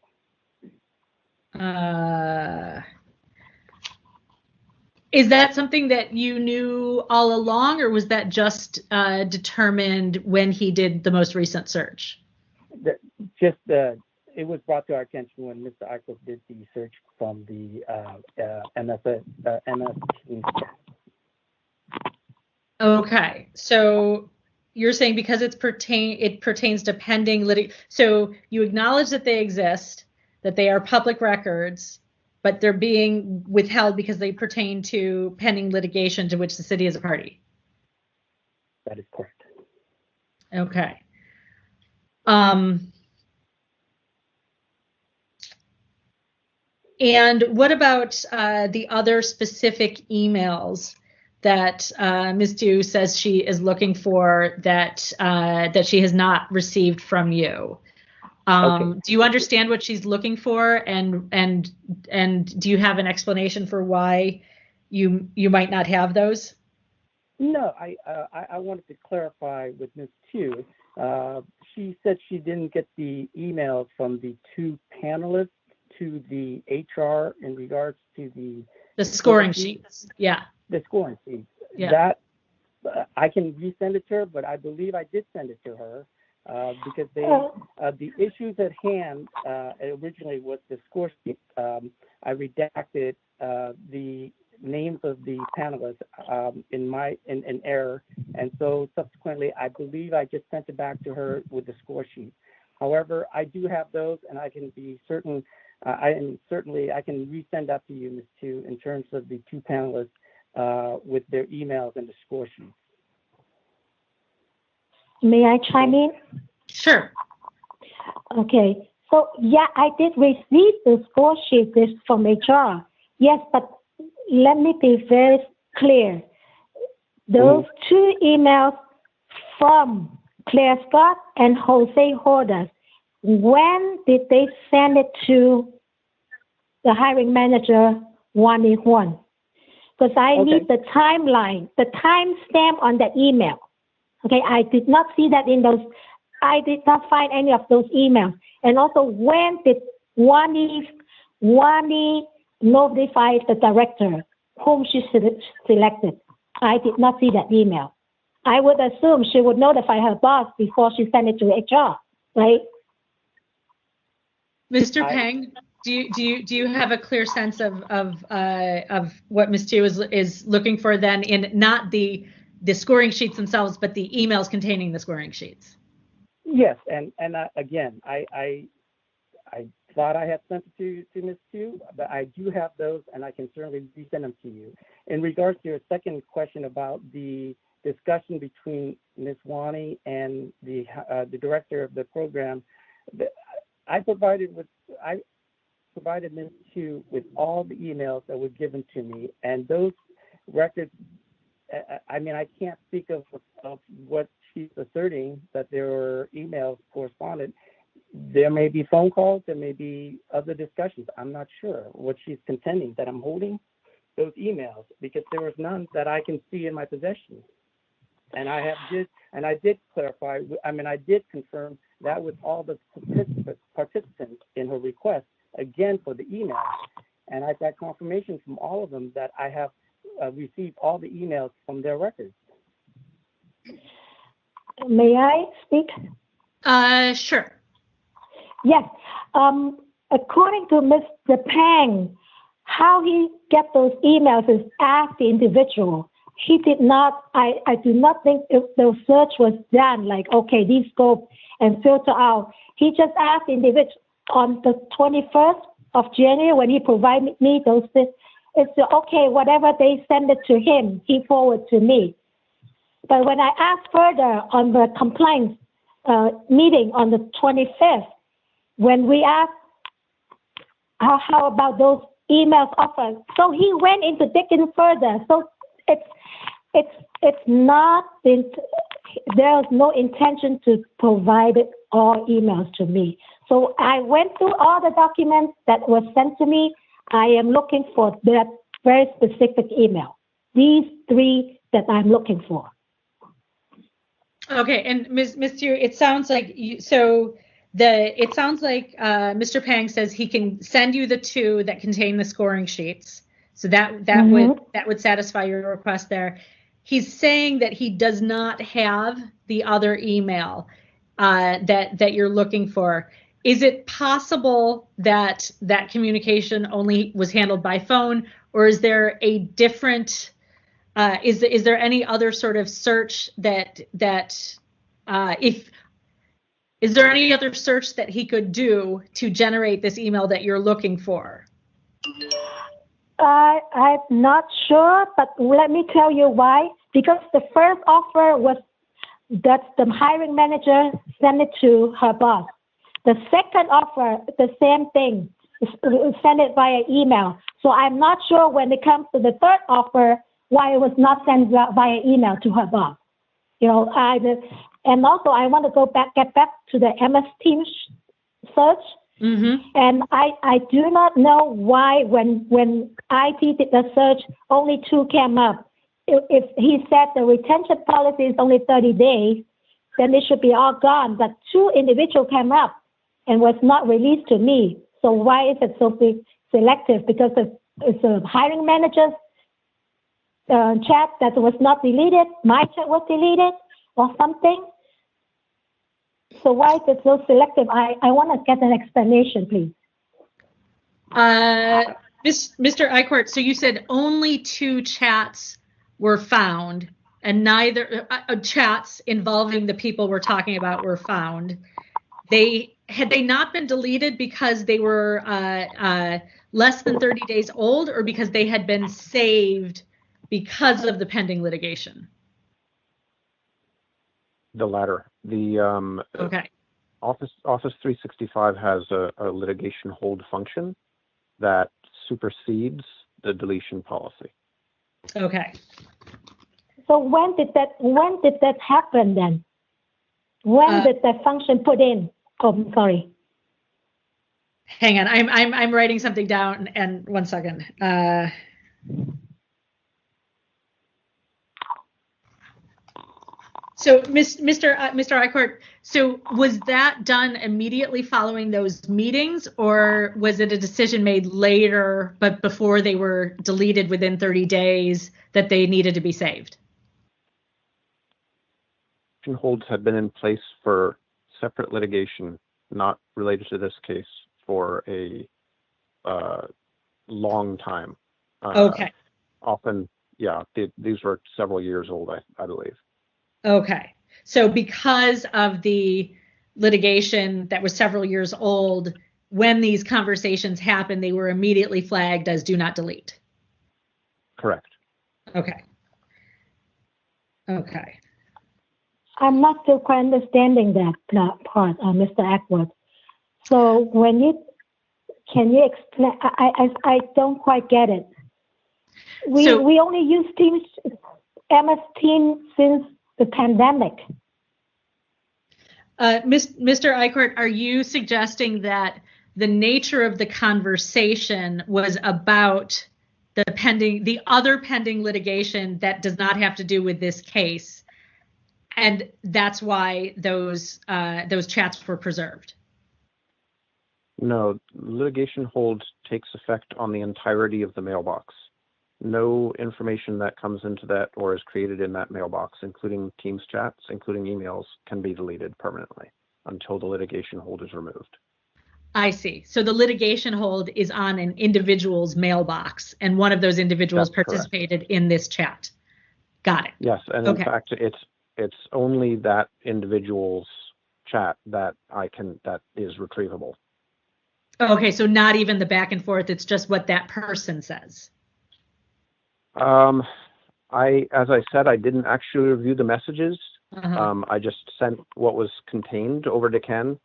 Is that something that you knew all along, or was that just determined when he did the most recent search? It was brought to our attention when Mr. Eichel did the search from the MS team. Okay, so you're saying because it pertains to pending litigation, so you acknowledge that they exist, that they are public records, but they're being withheld because they pertain to pending litigation to which the city is a party. That is correct. Okay. And what about the other specific emails that Ms. Du says she is looking for that that she has not received from you? Okay. Do you understand what she's looking for, and do you have an explanation for why you might not have those? No, I wanted to clarify with Ms. Tu. She said she didn't get the emails from the two panelists to the HR in regards to the scoring sheets. Yeah. The scoring sheets. Yeah. That I can resend it to her, but I believe I did send it to her. Because the issues at hand originally was the score sheet. I redacted the names of the panelists in error, and so subsequently I believe I just sent it back to her with the score sheet. However, I do have those, and I can be certain. I can resend that to you, Ms. Tu, in terms of the two panelists with their emails and the score sheet. May I chime in? Sure. Okay. So, yeah, I did receive the score sheet from HR. Yes, but let me be very clear. Those two emails from Claire Scott and Jose Hordas, when did they send it to the hiring manager, Wani Huan? Because I need the timeline, the timestamp on the email. Okay, I did not see that in those. I did not find any of those emails. And also, when did Wani notify the director whom she selected? I did not see that email. I would assume she would notify her boss before she sent it to HR, right? Mr. Peng, do you have a clear sense of what Ms. Tu is looking for then, in not the scoring sheets themselves, but the emails containing the scoring sheets? Yes, and again, I thought I had sent it to Ms. Tu, but I do have those, and I can certainly resend them to you. In regards to your second question about the discussion between Ms. Wani and the director of the program, I provided Ms. Tu with all the emails that were given to me, and those records. I mean, I can't speak of what she's asserting, that there were emails corresponded. There may be phone calls, there may be other discussions. I'm not sure what she's contending, that I'm holding those emails, because there was none that I can see in my possession. And I did clarify, I did confirm that with all the participants in her request, again, for the emails. And I got confirmation from all of them that I have received all the emails from their records. May I speak? Sure. Yes. according to Mr. Pang, how he get those emails is ask the individual. He did not, I do not think the search was done, like, okay, these scope and filter out. He just asked the individual on the 21st of January when he provided me those things. It's okay, whatever they send it to him, he forward to me. But when I asked further on the complaints meeting on the 25th, when we asked how about those emails offered, so he went into digging further. So it's not, there's no intention to provide all emails to me. So I went through all the documents that were sent to me. I am looking for that very specific email. These 3 that I'm looking for. Okay, and Ms. Yu, it sounds like Mr. Pang says he can send you the 2 that contain the scoring sheets. So that would satisfy your request there. He's saying that he does not have the other email that you're looking for. Is it possible that that communication only was handled by phone, or is there a different? Is there any other sort of search is there any other search that he could do to generate this email that you're looking for? I'm not sure, but let me tell you why. Because the first offer was that the hiring manager sent it to her boss. The second offer, the same thing, send it via email. So I'm not sure when it comes to the third offer, why it was not sent via email to her boss. And also I want to get back to the MS Teams search. Mm-hmm. And I do not know why when IT did the search, only 2 came up. If he said the retention policy is only 30 days, then it should be all gone. But 2 individuals came up and was not released to me. So why is it so selective? Because it's a hiring manager's chat that was not deleted, my chat was deleted or something. So why is it so selective? I want to get an explanation, please. Mr. Eichhorn, so you said only 2 chats were found, and neither chats involving the people we're talking about were found. Had they not been deleted because they were less than 30 days old, or because they had been saved because of the pending litigation? The latter. The okay. Office 365 has a litigation hold function that supersedes the deletion policy. Okay. So when did that happen then? When did that function put in? Oh, I'm sorry. Hang on, I'm writing something down, and 1 second. So, Mr. Eichhorn, so was that done immediately following those meetings, or was it a decision made later, but before they were deleted within 30 days, that they needed to be saved? Holds had been in place for separate litigation, not related to this case, for a long time. Okay. Often, yeah, these were several years old, I believe. Okay. So because of the litigation that was several years old, when these conversations happened, they were immediately flagged as do not delete. Correct. Okay. Okay. I'm not still quite understanding that part, Mr. Ackworth. So can you explain? I don't quite get it. We only use Teams, MS Teams since the pandemic. Mr. Eichhorn, are you suggesting that the nature of the conversation was about the other pending litigation that does not have to do with this case, and that's why those chats were preserved? No, litigation hold takes effect on the entirety of the mailbox. No information that comes into that or is created in that mailbox, including Teams chats, including emails, can be deleted permanently until the litigation hold is removed. I see. So the litigation hold is on an individual's mailbox, and one of those individuals That's correct. participated in this chat. Got it. Yes, and Okay. in fact, it's only that individual's chat that is retrievable. Okay, so not even the back and forth, it's just what that person says. As I said, I didn't actually review the messages. I just sent what was contained over to Ken.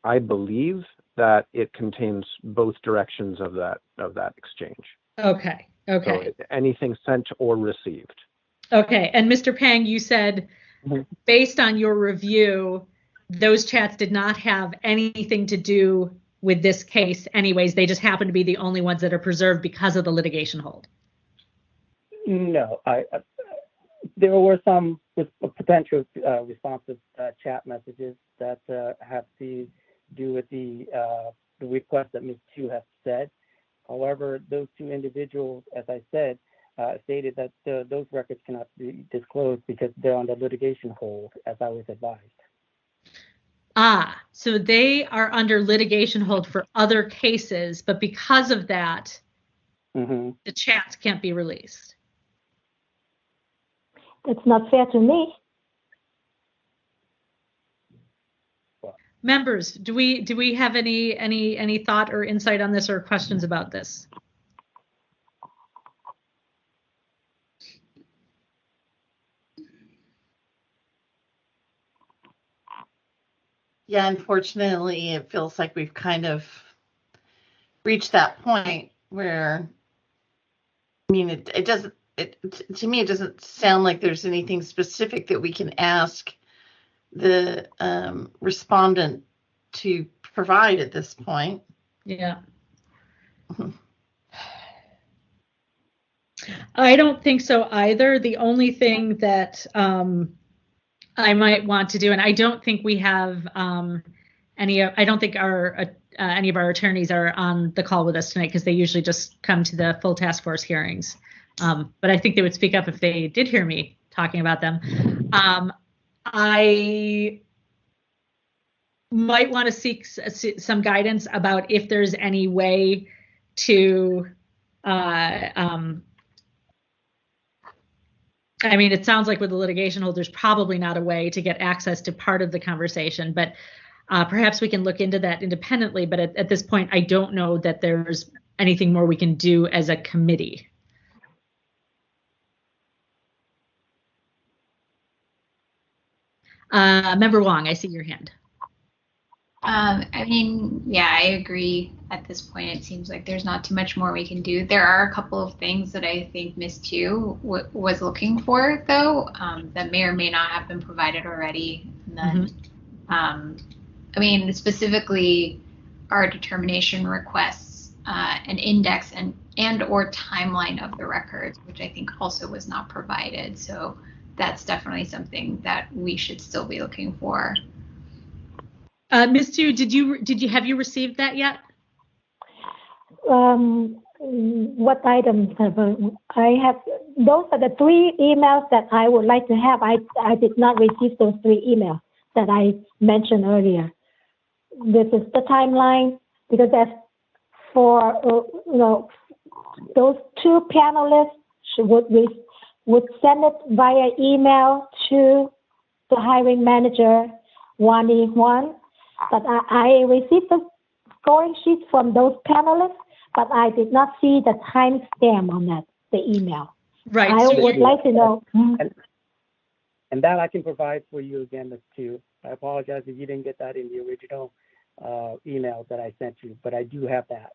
I believe that it contains both directions of that exchange. Okay. So anything sent or received. Okay, and Mr. Pang, you said based on your review, those chats did not have anything to do with this case anyways. They just happen to be the only ones that are preserved because of the litigation hold. No, there were some potential responsive chat messages that have to do with the request that Ms. Chu has said. However, those two individuals, as I said, stated that those records cannot be disclosed because they're on the litigation hold, as I was advised. So they are under litigation hold for other cases, but because of that, the chats can't be released. That's not fair to me. Members, do we have any thought or insight on this or questions about this? Yeah, unfortunately, it feels like we've kind of reached that point where, I mean, to me, it doesn't sound like there's anything specific that we can ask the respondent to provide at this point. Yeah. I don't think so either. The only thing that I might want to do, and I don't think we have I don't think any of our attorneys are on the call with us tonight because they usually just come to the full task force hearings. But I think they would speak up if they did hear me talking about them. I might want to seek some guidance about if there's any way to I mean, it sounds like with the litigation hold, there's probably not a way to get access to part of the conversation, but perhaps we can look into that independently. But at this point, I don't know that there's anything more we can do as a committee. Member Wong, I see your hand. I mean, yeah, I agree. At this point, it seems like there's not too much more we can do. There are a couple of things that I think Ms. Chu was looking for, though, that may or may not have been provided already. And then, I mean, specifically, our determination requests an index and or timeline of the records, which I think also was not provided. So that's definitely something that we should still be looking for. Ms. Chu, have you received that yet? What items have I have? Those are the 3 emails that I would like to have. I did not receive those 3 emails that I mentioned earlier. This is the timeline because as for those 2 panelists would send it via email to the hiring manager, Wani Huan. But I received the scoring sheets from those panelists, but I did not see the timestamp on that, the email. Right. I would like to know. And that I can provide for you again, Ms. Chu. I apologize if you didn't get that in the original email that I sent you, but I do have that.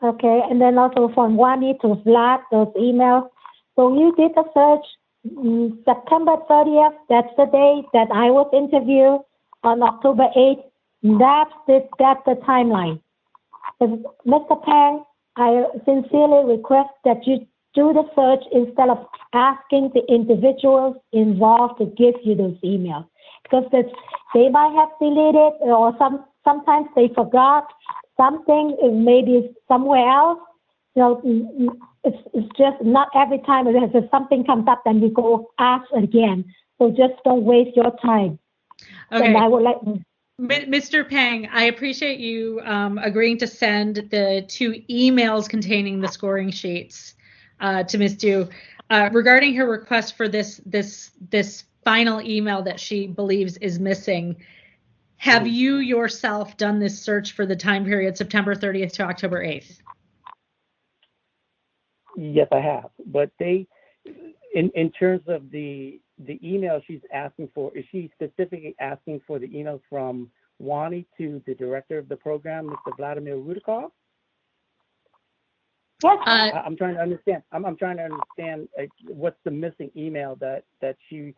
Okay, and then also from Wani to Vlad, those emails. So you did a search September 30th, that's the day that I was interviewed. On October 8th, that's the timeline. Mr. Pang, I sincerely request that you do the search instead of asking the individuals involved to give you those emails, because they might have deleted or sometimes they forgot something, maybe somewhere else. It's just not every time if something comes up, then you go ask again. So just don't waste your time. Okay. And I would like. Mr. Pang, I appreciate you agreeing to send the 2 emails containing the scoring sheets to Ms. Du. Regarding her request for this final email that she believes is missing, have you yourself done this search for the time period September 30th to October 8th? Yes, I have. But in terms of the email she's asking for, is she specifically asking for the emails from Wani to the director of the program, Mr. Vladimir Rudikov? Yes. I'm trying to understand. I'm trying to understand what's the missing email that she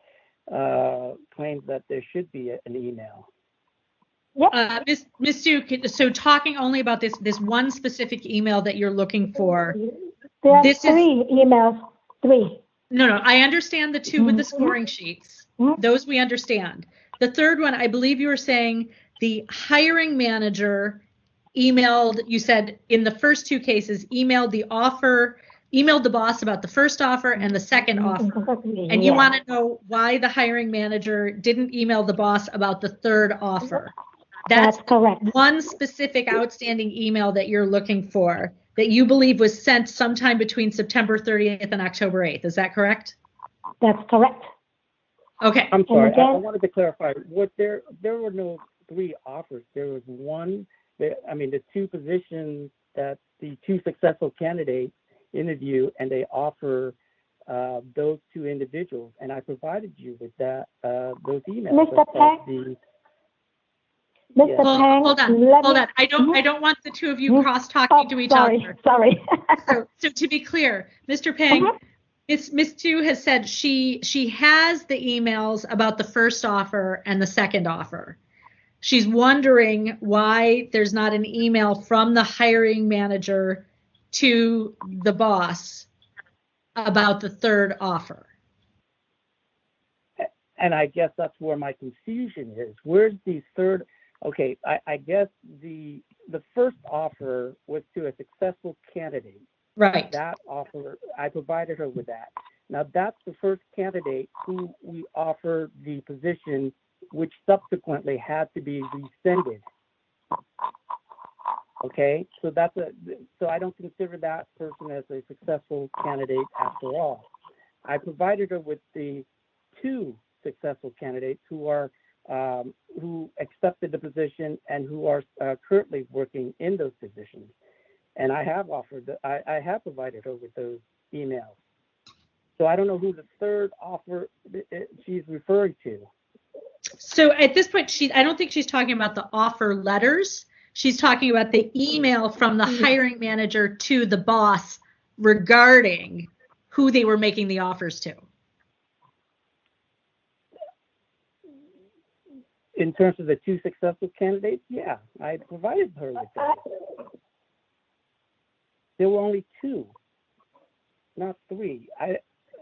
claims that there should be an email. Yep. Ms. Du, so talking only about this one specific email that you're looking for. There are 3 emails. 3. No, I understand the 2 with the scoring sheets. Those we understand. The third one, I believe you were saying the hiring manager emailed, you said in the first 2 cases, emailed the boss about the first offer and the second offer. And you want to know why the hiring manager didn't email the boss about the third offer. That's correct. One specific outstanding email that you're looking for that you believe was sent sometime between September 30th and October 8th. Is that correct? That's correct. Okay. I'm sorry. I wanted to clarify. There were no 3 offers. There was one. The 2 positions that the 2 successful candidates interview, and they offer those 2 individuals, and I provided you with those emails. Mr. Pang. Hold on. I don't want the 2 of you cross-talking to each other. Sorry. So to be clear, Mr. Pang, Ms. Tu has said she has the emails about the first offer and the second offer. She's wondering why there's not an email from the hiring manager to the boss about the third offer. And I guess that's where my confusion is. Where's the third? Okay, I guess the first offer was to a successful candidate. Right. That offer, I provided her with that. Now that's the first candidate who we offered the position, which subsequently had to be rescinded. Okay, so so I don't consider that person as a successful candidate after all. I provided her with the 2 successful candidates who accepted the position and who are currently working in those positions. And I have I have provided her with those emails. So I don't know who the third offer she's referring to. So at this point, I don't think she's talking about the offer letters. She's talking about the email from the hiring manager to the boss regarding who they were making the offers to. In terms of the 2 successful candidates, yeah, I provided her with that. There were only 2, not 3.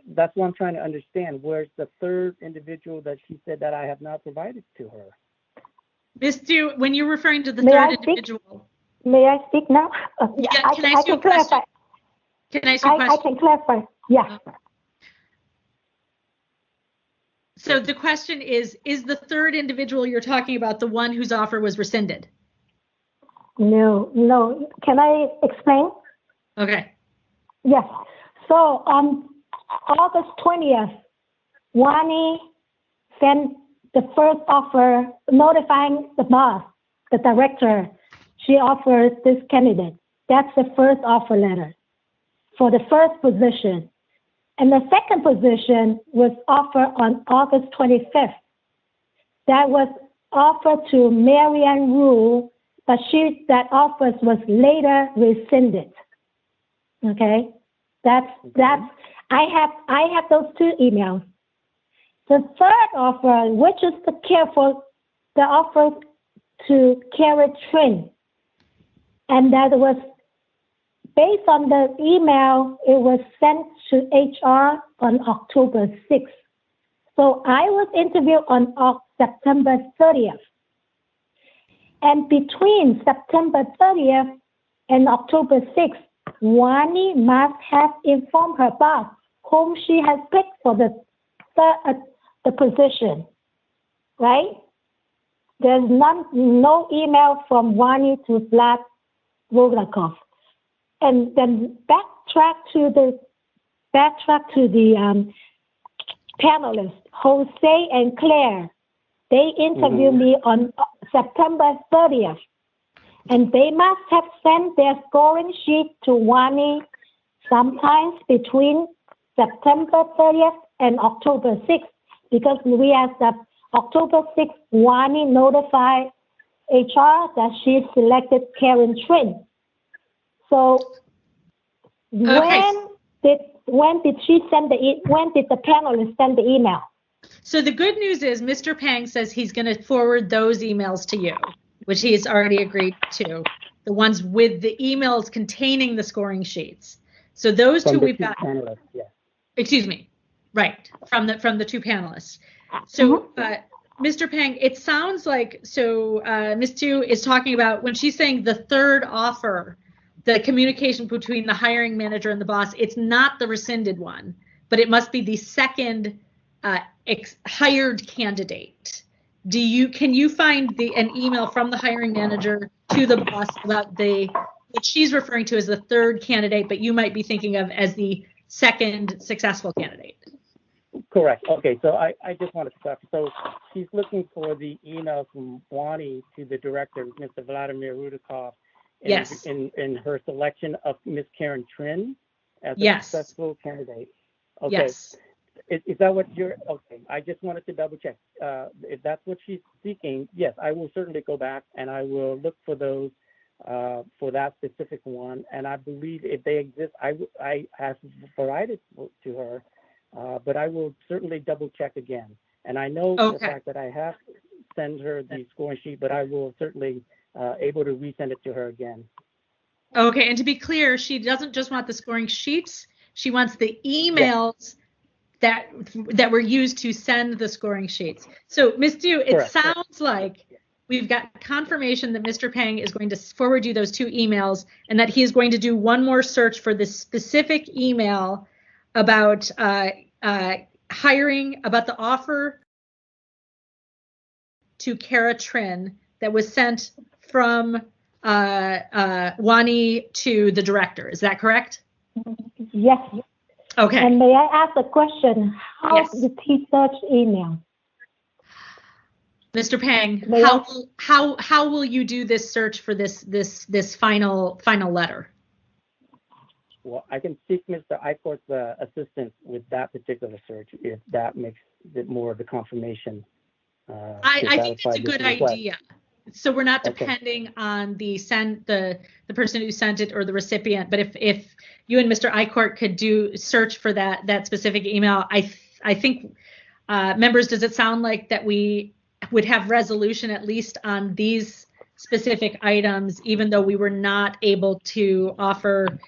That's what I'm trying to understand. Where's the third individual that she said that I have not provided to her? Ms. Du, when you're referring to the third individual. May I speak now? Yeah, can I ask you a question? Can I ask you a question? I can clarify. Yeah. So the question is the third individual you're talking about the one whose offer was rescinded? No. Can I explain? Okay. Yes. So on August 20th, Wani sent the first offer notifying the boss, the director. She offers this candidate. That's the first offer letter for the first position. And the second position was offered on August 25th. That was offered to Marianne Rule, but that offer was later rescinded. Okay, that's I have those 2 emails. The third offer, which is the offer to Carrie Trin, and that was based on the email, it was sent to HR on October 6th. So I was interviewed on September 30th. And between September 30th and October 6th, Wani must have informed her boss whom she has picked for the position, right? there's no email from Wani to Vlad Volokov. And then backtrack to the panelists, Jose and Claire. They interviewed me on September 30th, and they must have sent their scoring sheet to Wani sometimes between September 30th and October 6th, because we have the October 6th, Wani notified HR that she selected Karen Trin. So when did the panelists send the email? So the good news is Mr. Pang says he's going to forward those emails to you, which he's already agreed to, the ones with the emails containing the scoring sheets. So those two we've got. Excuse me. Right, from the two panelists. So Mr. Pang, it sounds like, Ms. Tu is talking about when she's saying the third offer, the communication between the hiring manager and the boss, it's not the rescinded one, but it must be the second hired candidate. Can you find an email from the hiring manager to the boss about what she's referring to as the third candidate, but you might be thinking of as the second successful candidate? Correct. Okay, so I just wanted to talk. So she's looking for the email from Wani to the director, Mr. Vladimir Rudakov, in her selection of Miss Karen Trin as a successful candidate. Okay. Yes. Is that what you're, okay, I just wanted to double check. If that's what she's seeking, yes, I will certainly go back and I will look for those for that specific one. And I believe if they exist, I have provided to her, but I will certainly double check again. And I know the fact that I have sent her the scoring sheet, but I will certainly able to resend it to her again. Okay, and to be clear, she doesn't just want the scoring sheets. She wants the emails that were used to send the scoring sheets. So, Ms. Du, it sounds like we've got confirmation that Mr. Pang is going to forward you those two emails and that he is going to do one more search for this specific email about hiring, about the offer to Kara Trin that was sent from Wani to the director. Is that correct? Yes. Okay. And may I ask a question? How did he search email? Mr. Pang, how will you do this search for this final letter? Well, I can seek Mr. Eichhorst's assistance with that particular search if that makes it more of a confirmation. I think it's a good idea. So we're not depending on the person who sent it or the recipient. But if you and Mr. Eichhorst could do search for that specific email, I think members, does it sound like that we would have resolution at least on these specific items, even though we were not able to offer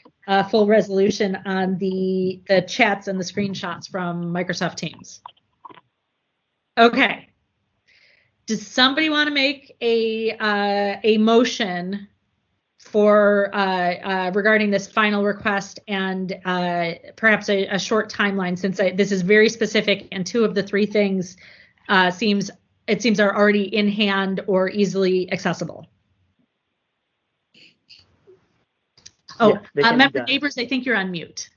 full resolution on the chats and the screenshots from Microsoft Teams? Okay. Does somebody want to make a motion for regarding this final request and perhaps a short timeline, since this is very specific and two of the three things seems are already in hand or easily accessible? Oh, member neighbors, I think you're on mute.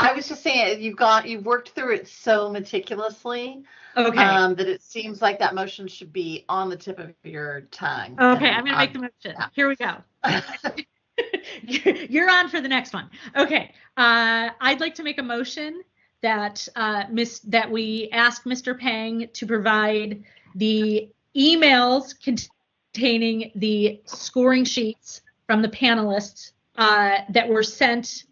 I was just saying, you've worked through it so meticulously that it seems like that motion should be on the tip of your tongue. Okay, I'm going to make the motion. Yeah. Here we go. You're on for the next one. Okay, I'd like to make a motion that we ask Mr. Pang to provide the emails containing the scoring sheets from the panelists that were sent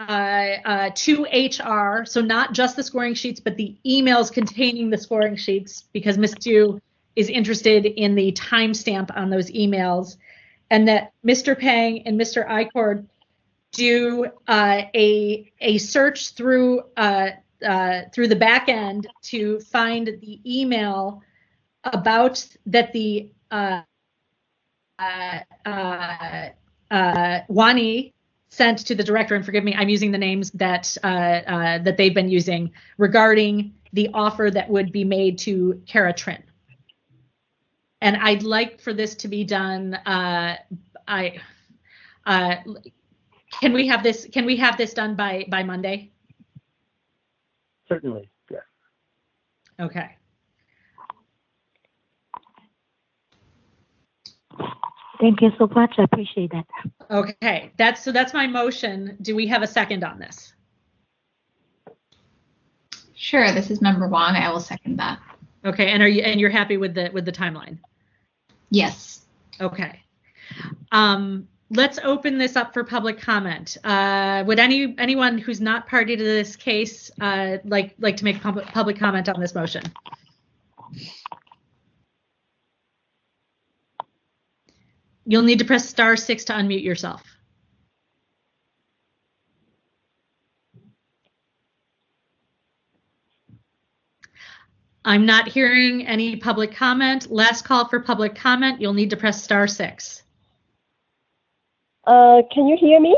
to HR, so not just the scoring sheets, but the emails containing the scoring sheets, because Ms. Du is interested in the timestamp on those emails, and that Mr. Pang and Mr. Eichhorst do a search through the back end to find the email about that the Wani sent to the director, and forgive me, I'm using the names that that they've been using regarding the offer that would be made to Kara Trin. And I'd like for this to be done. Can we have this? Can we have this done by Monday? Certainly, yes. Okay. Thank you so much. I appreciate that. Okay, that's my motion. Do we have a second on this? Sure, this is Member Wong. I will second that. Okay, and you're happy with the timeline? Yes. Okay. Let's open this up for public comment. Would anyone who's not party to this case like to make public comment on this motion? You'll need to press *6 to unmute yourself. I'm not hearing any public comment. Last call for public comment. You'll need to press *6. Can you hear me?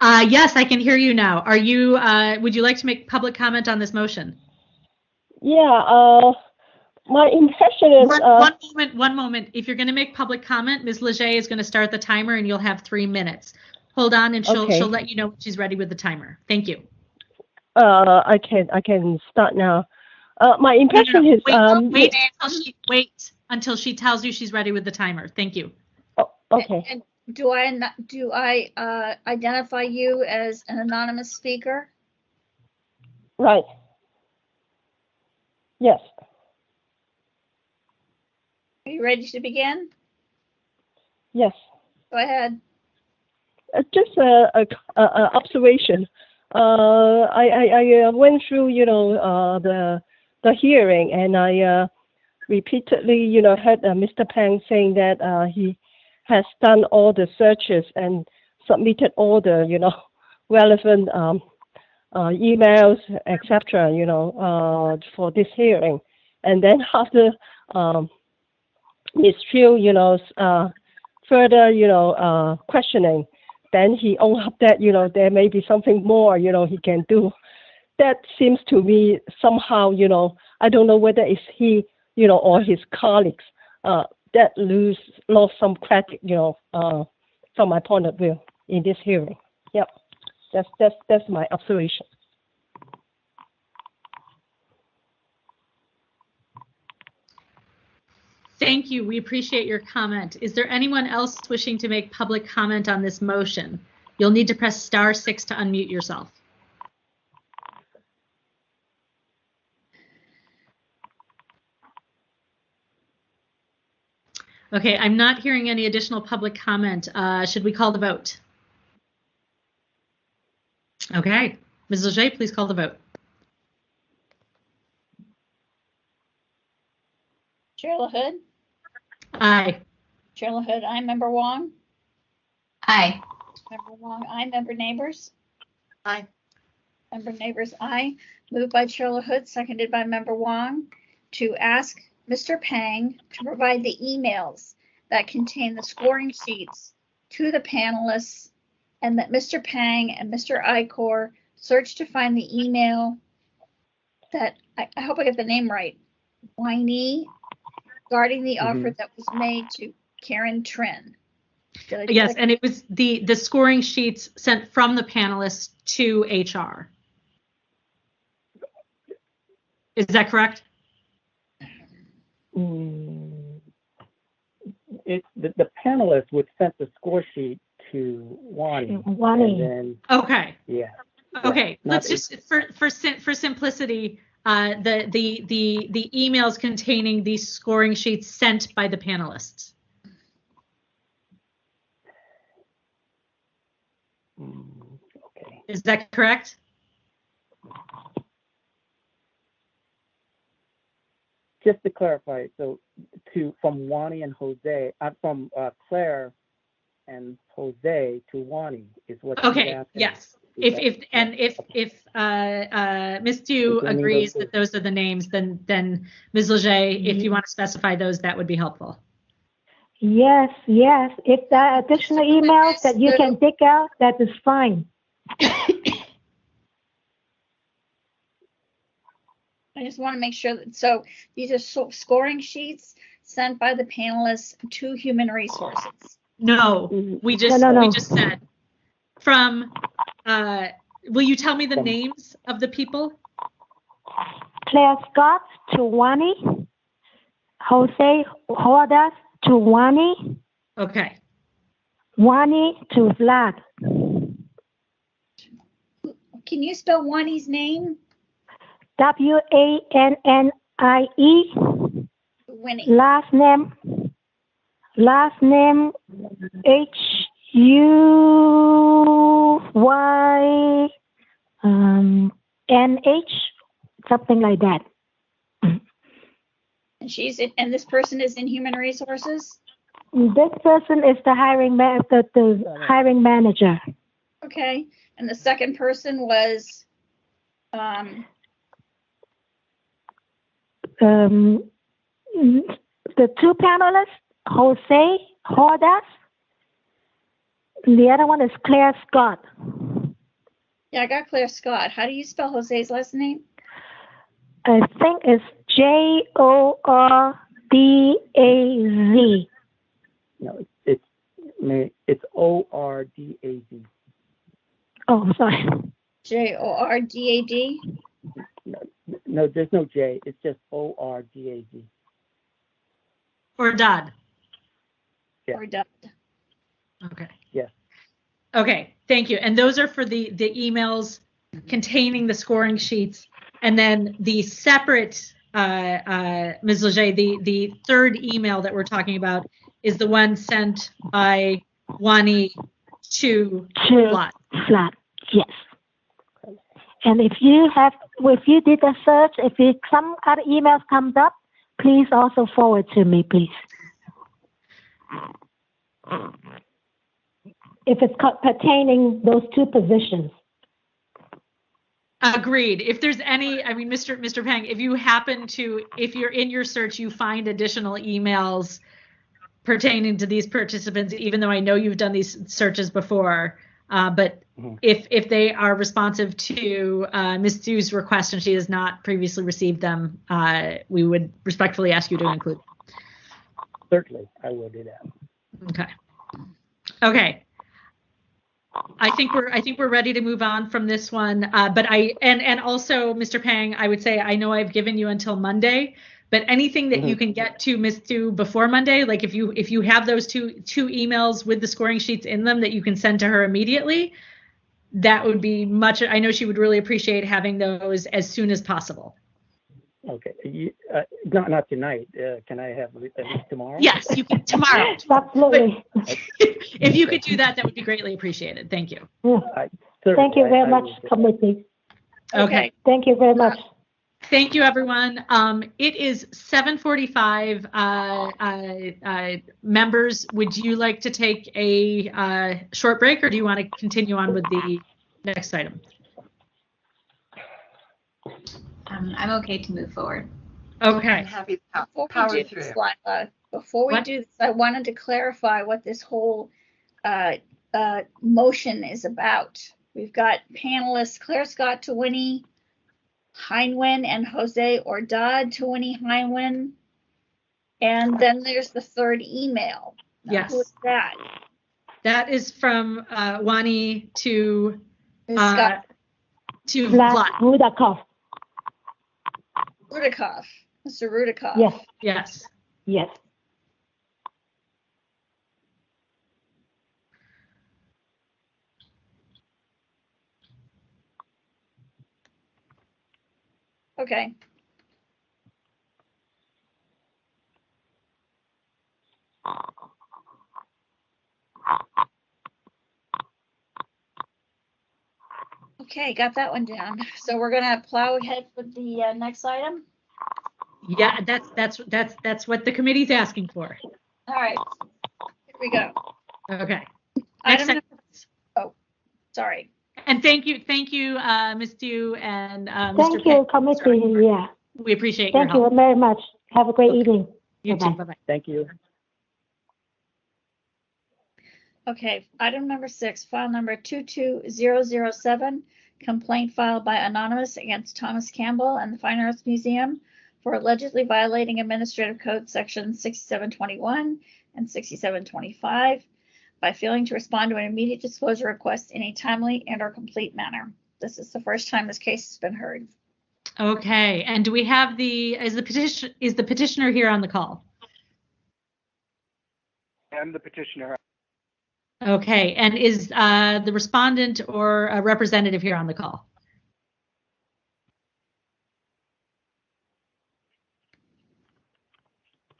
Yes, I can hear you now. Are you? Would you like to make public comment on this motion? Yeah. My impression is. One moment. If you're going to make public comment, Ms. Leger is going to start the timer, and you'll have 3 minutes. Hold on, and she'll let you know when she's ready with the timer. Thank you. I can start now. My impression is. Wait until she tells you she's ready with the timer. Thank you. Oh, okay. And do I identify you as an anonymous speaker? Right. Yes. Are you ready to begin? Yes. Go ahead. Just a observation. I went through, the hearing, and I repeatedly, heard Mr. Pang saying that he has done all the searches and submitted all the, relevant emails, etc., for this hearing. And then after Ms. Trill, further, questioning, then he owned up that, there may be something more, he can do. That seems to me somehow, I don't know whether it's he, or his colleagues, that lost some credit, from my point of view in this hearing. Yep, that's my observation. Thank you. We appreciate your comment. Is there anyone else wishing to make public comment on this motion? You'll need to press *6 to unmute yourself. Okay, I'm not hearing any additional public comment. Should we call the vote? Okay, Ms. Leger, please call the vote. Chair LaHood? Aye. Chair LaHood, aye. Member Wong? Aye. Member Wong, aye. Member Neighbors? Aye. Member Neighbors, aye. Moved by Chair LaHood, seconded by Member Wong, to ask Mr. Pang to provide the emails that contain the scoring sheets to the panelists, and that Mr. Pang and Mr. Icor search to find the email that, I hope I get the name right, Winey, regarding the offer that was made to Karen Trin. Yes, and it was the scoring sheets sent from the panelists to HR. Is that correct? The panelists would send the score sheet to Wani. And then, okay. Yeah. Okay. Yeah, let's just for simplicity, the emails containing these scoring sheets sent by the panelists. Okay. Is that correct? Just to clarify, so from Wani and Jose, from Claire and Jose to Wani is what. Okay. Yes. If Ms. Du agrees that those are the names, then Ms. Leger, if you want to specify those, that would be helpful. Yes, yes. If there are additional emails that you can dig out, that is fine. I just want to make sure that, so these are scoring sheets sent by the panelists to Human Resources. No, we just No. we just said from. Will you tell me the names of the people? Claire Scott to Wani, Jose Hordas to Wani, Okay. Wani to Vlad. Can you spell Wani's name? Wannie. Winnie. Last name HUYNH, something like that. And and this person is in Human Resources? This person is the the hiring manager. Okay. And the second person was the two panelists, Jose Hordas. The other one is Claire Scott. Yeah, I got Claire Scott. How do you spell Jose's last name? I think it's JORDAZ. No, it's ORDAZ. Oh, sorry. JORDAD? No, there's no J. It's just ORDAZ. Or Dodd. Yeah. Or Dodd. Okay. Yes. Okay, thank you. And those are for the emails containing the scoring sheets. And then the separate, Ms. Leger, the third email that we're talking about is the one sent by Wani to Vlad. Vlad, yes. And if you did a search, some other emails comes up, please also forward to me, please. If it's pertaining those two positions. Agreed. If there's any, I mean, Mr. Peng, if you happen to, if you're in your search, you find additional emails pertaining to these participants, even though I know you've done these searches before, but if they are responsive to Ms. Du's request and she has not previously received them, we would respectfully ask you to include them. Certainly, I will do that. Okay. Okay. I think we're ready to move on from this one. But and also, Mr. Pang, I would say I know I've given you until Monday, but anything that you can get to Ms. Du before Monday, like if you have those two emails with the scoring sheets in them that you can send to her immediately, that would be much. I know she would really appreciate having those as soon as possible. Okay, not tonight. Can I have at least tomorrow? Yes, you can tomorrow. Absolutely. If you could do that, that would be greatly appreciated. Thank you. Thank you very much, committee. Okay. Thank you very much. Thank you, everyone. It is 7:45. Members, would you like to take a short break, or do you want to continue on with the next item? I'm okay to move forward. Okay. I'm happy to Before we do this, Lila, I wanted to clarify what this whole motion is about. We've got panelists Claire Scott to Winnie Heinwen and Jose Ordad to Winnie Heinwen. And then there's the third email. Now, yes. Who is that? That is from Wani to Vlad. Rudakov. Mr. Rudakov. Yes. Yes. Yes. Okay. Okay, got that one down. So we're gonna plow ahead with the next item. Yeah, that's what the committee's asking for. All right, here we go. Okay. Sorry. And thank you, Ms. Du and Mr. Thank you, committee. Yeah. We appreciate your help. Thank you very much. Have a great evening. You too. Bye-bye. Thank you. Okay, item number 6, file number 22007, complaint filed by Anonymous against Thomas Campbell and the Fine Arts Museum for allegedly violating Administrative Code Section 6721 and 6725 by failing to respond to an immediate disclosure request in a timely and/or complete manner. This is the first time this case has been heard. Okay, and do we have is the petitioner here on the call? I'm the petitioner. Okay, and is the respondent or a representative here on the call?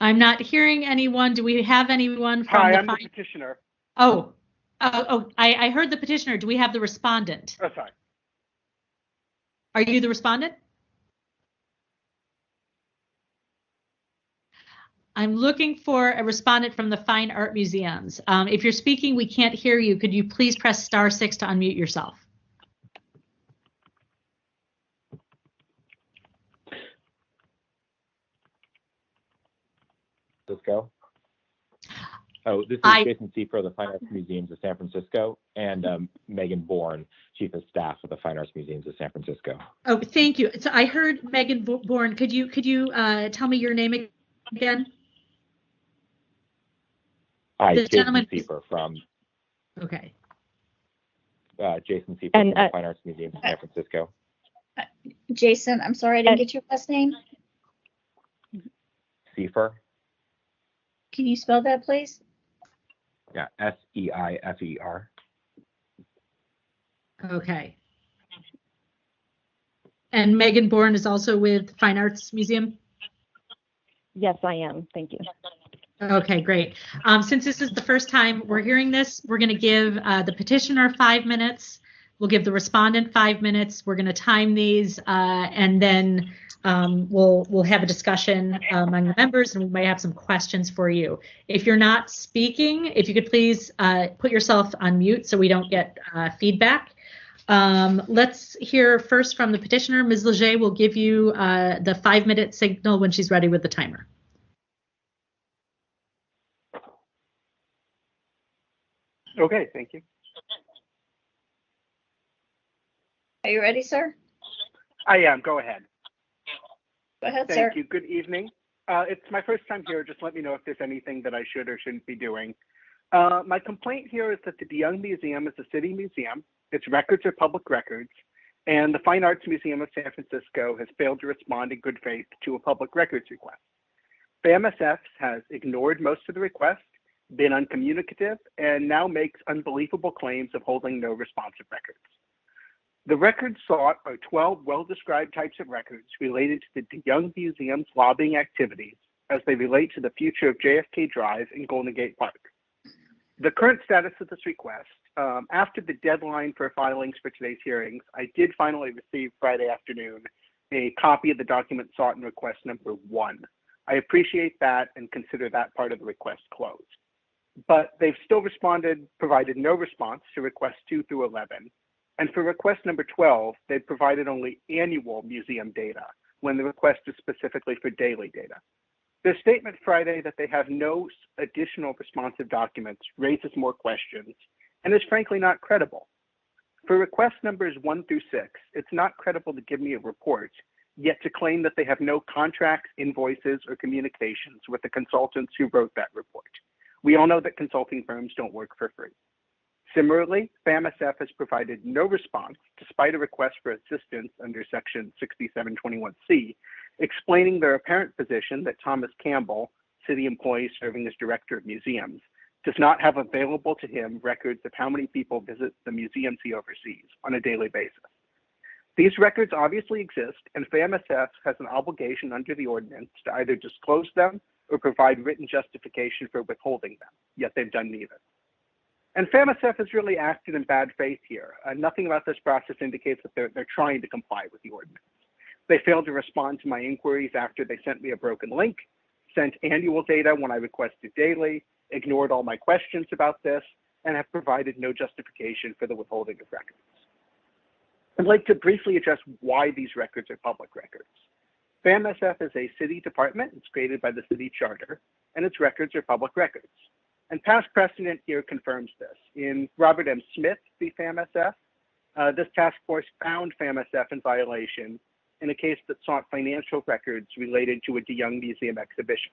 I'm not hearing anyone. Do we have anyone from Hi, the I'm the petitioner. I heard the petitioner. Do we have the respondent? Oh, sorry. Are you the respondent? I'm looking for a respondent from the Fine Art Museums. If you're speaking, we can't hear you. Could you please press *6 to unmute yourself? Francisco. Oh, this is Jason Seifert of the Fine Arts Museums of San Francisco, and Megan Bourne, Chief of Staff of the Fine Arts Museums of San Francisco. Oh, thank you. So I heard Megan Bourne. Could you tell me your name again? Hi, Jason Seifert from. Okay. Jason Seifert from the Fine Arts Museums of San Francisco. Jason, I'm sorry, I didn't get your last name. Seifert. Can you spell that, please? Yeah, S-E-I-F-E-R. Okay. And Megan Bourne is also with Fine Arts Museum? Yes, I am. Thank you. Okay, great. Since this is the first time we're hearing this, we're going to give the petitioner 5 minutes. We'll give the respondent 5 minutes. We're going to time these, and then we'll have a discussion among the members, and we might have some questions for you. If you're not speaking, if you could please put yourself on mute so we don't get feedback. Let's hear first from the petitioner. Ms. Leger will give you the 5-minute signal when she's ready with the timer. Okay, thank you. Are you ready, sir? I am. Go ahead. Go ahead, sir. Thank you. Good evening. It's my first time here. Just let me know if there's anything that I should or shouldn't be doing. My complaint here is that the DeYoung Museum is a city museum. Its records are public records, and the Fine Arts Museum of San Francisco has failed to respond in good faith to a public records request. FAMSF has ignored most of the request, been uncommunicative, and now makes unbelievable claims of holding no responsive records. The records sought are 12 well-described types of records related to the DeYoung Museum's lobbying activities as they relate to the future of JFK Drive in Golden Gate Park. The current status of this request, after the deadline for filings for today's hearings, I did finally receive Friday afternoon a copy of the document sought in request number 1. I appreciate that and consider that part of the request closed. But they've still provided no response to requests 2 through 11. And for request number 12, they've provided only annual museum data when the request is specifically for daily data. Their statement Friday that they have no additional responsive documents raises more questions and is frankly not credible. For request numbers 1 through 6, it's not credible to give me a report, yet to claim that they have no contracts, invoices, or communications with the consultants who wrote that report. We all know that consulting firms don't work for free. Similarly, FAMSF has provided no response despite a request for assistance under Section 6721C, explaining their apparent position that Thomas Campbell, city employee serving as director of museums, does not have available to him records of how many people visit the museums he oversees on a daily basis. These records obviously exist, and FAMSF has an obligation under the ordinance to either disclose them or provide written justification for withholding them, yet they've done neither. And FAMSF has really acted in bad faith here. Nothing about this process indicates that they're trying to comply with the ordinance. They failed to respond to my inquiries after they sent me a broken link, sent annual data when I requested daily, ignored all my questions about this, and have provided no justification for the withholding of records. I'd like to briefly address why these records are public records. FAMSF is a city department. It's created by the city charter, and its records are public records. And past precedent here confirms this. In Robert M. Smith v. FAMSF, this task force found FAMSF in violation in a case that sought financial records related to a DeYoung Museum exhibition.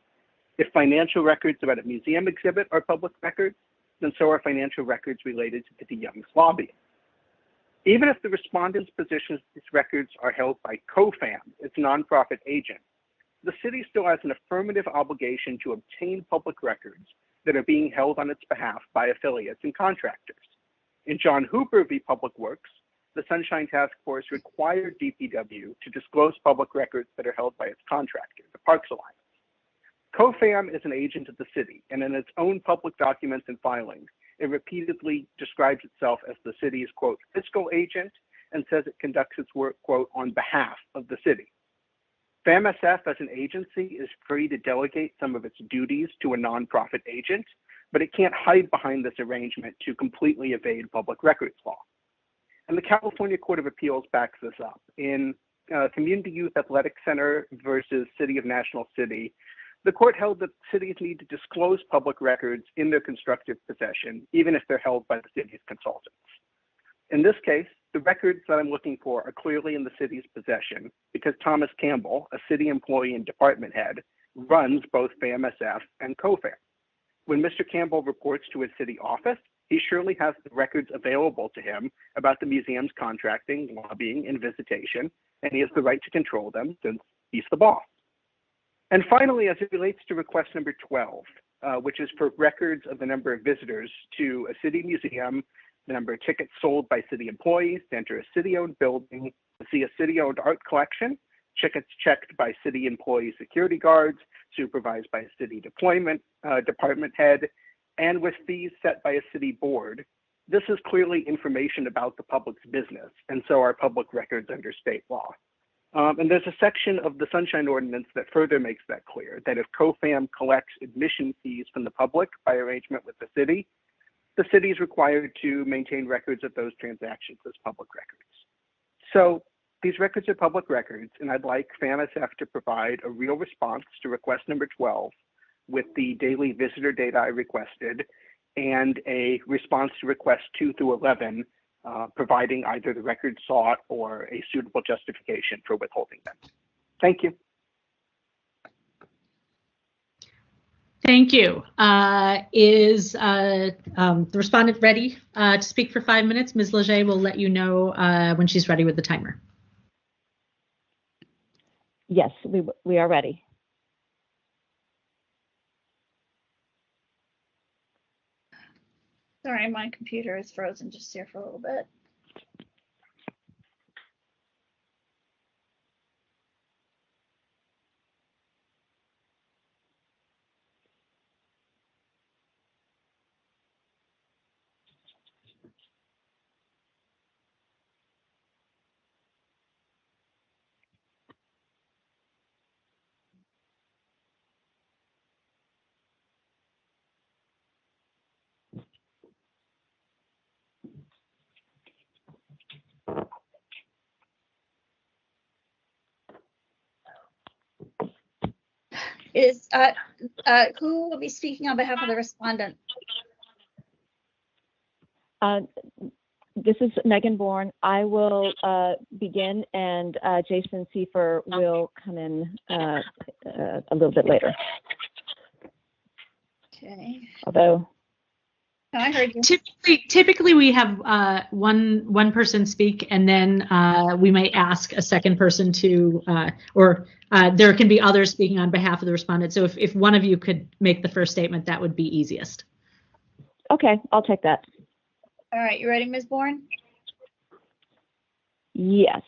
If financial records about a museum exhibit are public records, then so are financial records related to the DeYoung's lobbying. Even if the respondent's positions these records are held by COFAM, its nonprofit agent, the city still has an affirmative obligation to obtain public records that are being held on its behalf by affiliates and contractors. In John Hooper v. Public Works, the Sunshine Task Force required DPW to disclose public records that are held by its contractor, the Parks Alliance. COFAM is an agent of the city, and in its own public documents and filings, it repeatedly describes itself as the city's, quote, fiscal agent, and says it conducts its work, quote, on behalf of the city. FAMSF as an agency is free to delegate some of its duties to a nonprofit agent, but it can't hide behind this arrangement to completely evade public records law. And the California Court of Appeals backs this up. In Community Youth Athletic Center versus City of National City, the court held that cities need to disclose public records in their constructive possession, even if they're held by the city's consultants. In this case, the records that I'm looking for are clearly in the city's possession because Thomas Campbell, a city employee and department head, runs both FAMSF and COFAM. When Mr. Campbell reports to his city office, he surely has the records available to him about the museum's contracting, lobbying, and visitation, and he has the right to control them since he's the boss. And finally, as it relates to request number 12, which is for records of the number of visitors to a city museum, the number of tickets sold by city employees to enter a city-owned building, to see a city-owned art collection, tickets checked by city employee security guards, supervised by a city department head, and with fees set by a city board. This is clearly information about the public's business, and so are public records under state law. And there's a section of the Sunshine Ordinance that further makes that clear, that if COFAM collects admission fees from the public by arrangement with the city is required to maintain records of those transactions as public records. So these records are public records, and I'd like FAMSF to provide a real response to request number 12 with the daily visitor data I requested and a response to request 2 through 11, providing either the records sought or a suitable justification for withholding them. Thank you. Thank you. Is the respondent ready to speak for 5 minutes? Ms. Leger will let you know when she's ready with the timer. Yes, we are ready. Sorry, my computer is frozen just here for a little bit. Is who will be speaking on behalf of the respondent? This is Megan Bourne. I will begin, and Jason Seifer will come in a little bit later. Okay. Although I heard you. Typically we have one person speak, and then we may ask a second person to, or there can be others speaking on behalf of the respondent. So if one of you could make the first statement, that would be easiest. Okay, I'll take that. All right, you ready, Ms. Bourne? Yes.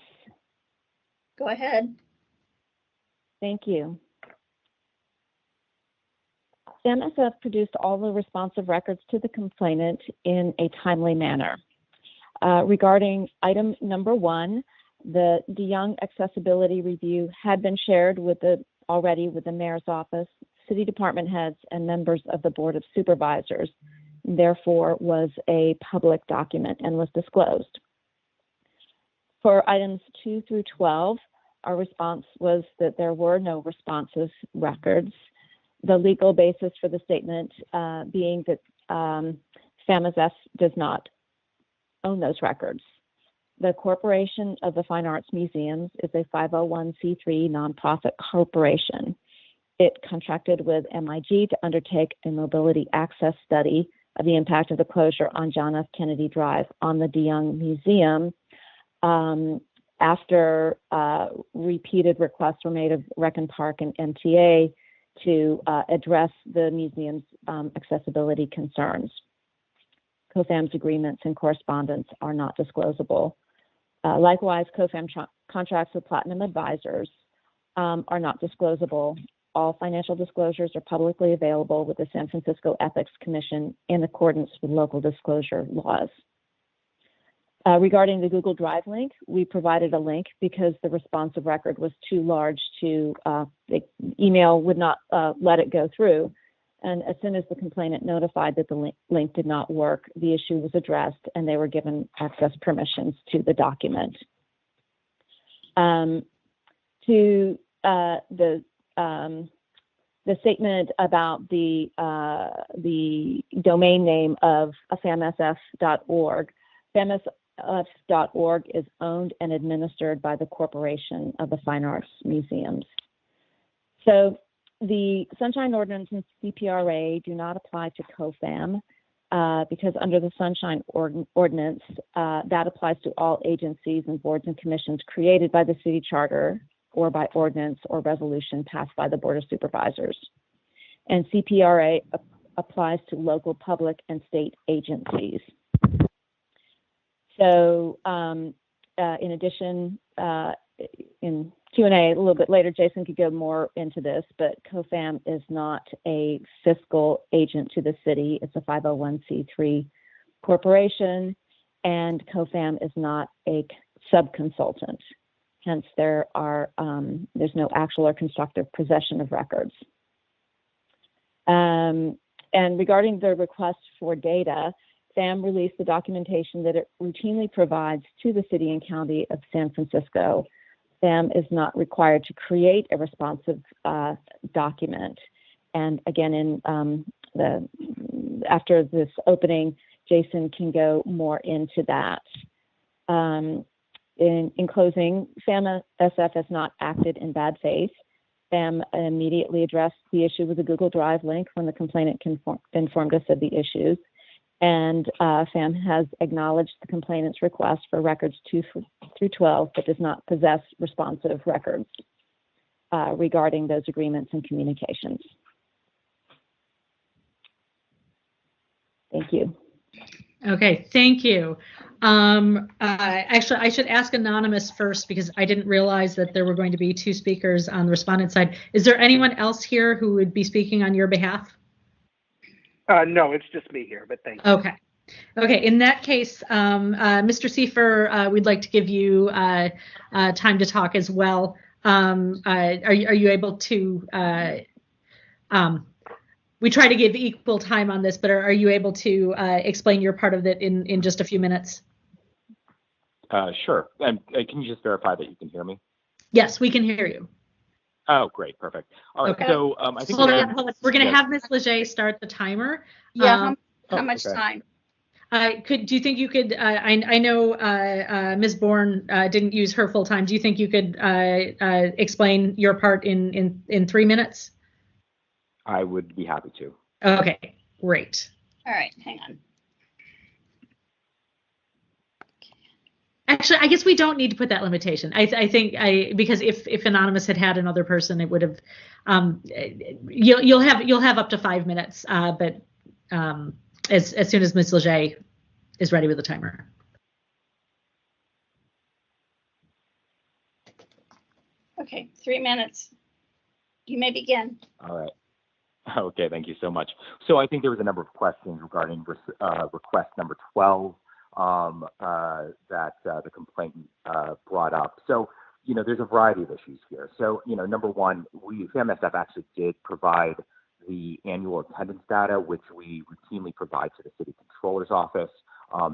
Go ahead. Thank you. FAMSF produced all the responsive records to the complainant in a timely manner. Regarding item number 1, the DeYoung accessibility review had been shared already with the mayor's office, city department heads, and members of the board of supervisors, therefore was a public document and was disclosed. For items 2 through 12, our response was that there were no responsive records. The legal basis for the statement being that FAMSF does not own those records. The Corporation of the Fine Arts Museums is a 501c3 nonprofit corporation. It contracted with MIG to undertake a mobility access study of the impact of the closure on John F. Kennedy Drive on the DeYoung Museum after repeated requests were made of Rec and Park and MTA to address the museum's accessibility concerns. COFAM's agreements and correspondence are not disclosable. Likewise, COFAM contracts with Platinum Advisors are not disclosable. All financial disclosures are publicly available with the San Francisco Ethics Commission in accordance with local disclosure laws. Regarding the Google Drive link, we provided a link because the responsive record was too large to, the email would not let it go through. And as soon as the complainant notified that the link did not work, the issue was addressed and they were given access permissions to the document. To the statement about the domain name of famsf.org, famsf.org is owned and administered by the Corporation of the Fine Arts Museums. So the Sunshine Ordinance and CPRA do not apply to COFAM because under the Sunshine Ordinance, that applies to all agencies and boards and commissions created by the city charter or by ordinance or resolution passed by the Board of Supervisors. And CPRA applies to local public and state agencies. So in addition, in Q&A a little bit later, Jason could go more into this, but COFAM is not a fiscal agent to the city. It's a 501c3 corporation, and COFAM is not a sub-consultant. Hence, there's no actual or constructive possession of records. And regarding the request for data, FAM released the documentation that it routinely provides to the city and county of San Francisco. FAM is not required to create a responsive document. And again, after this opening, Jason can go more into that. In closing, FAMSF has not acted in bad faith. FAM immediately addressed the issue with the Google Drive link when the complainant informed us of the issues. And FAM has acknowledged the complainant's request for records 2 through 12, but does not possess responsive records regarding those agreements and communications. Thank you. Okay, thank you. Actually, I should ask Anonymous first because I didn't realize that there were going to be 2 speakers on the respondent side. Is there anyone else here who would be speaking on your behalf? No, it's just me here, but thank you. Okay. Okay, in that case, Mr. Seifer, we'd like to give you time to talk as well. Are you able to, we try to give equal time on this, but are you able to explain your part of it in just a few minutes? Sure. And can you just verify that you can hear me? Yes, we can hear you. Oh, great. Perfect. All right. Okay. So I think hold on. We're going to have Ms. Leger start the timer. Yeah. How much time? Do you think you could? I know Ms. Bourne didn't use her full time. Do you think you could explain your part in 3 minutes? I would be happy to. Okay. Great. All right. Hang on. Actually, I guess we don't need to put that limitation. I think because if Anonymous had another person, it would have. You'll have up to 5 minutes, but as soon as Ms. Leger is ready with the timer. Okay, 3 minutes. You may begin. All right. Okay, thank you so much. So I think there was a number of questions regarding request number 12. That the complainant brought up. So, there's a variety of issues here. So, number one, FAMSF actually did provide the annual attendance data, which we routinely provide to the city controller's office.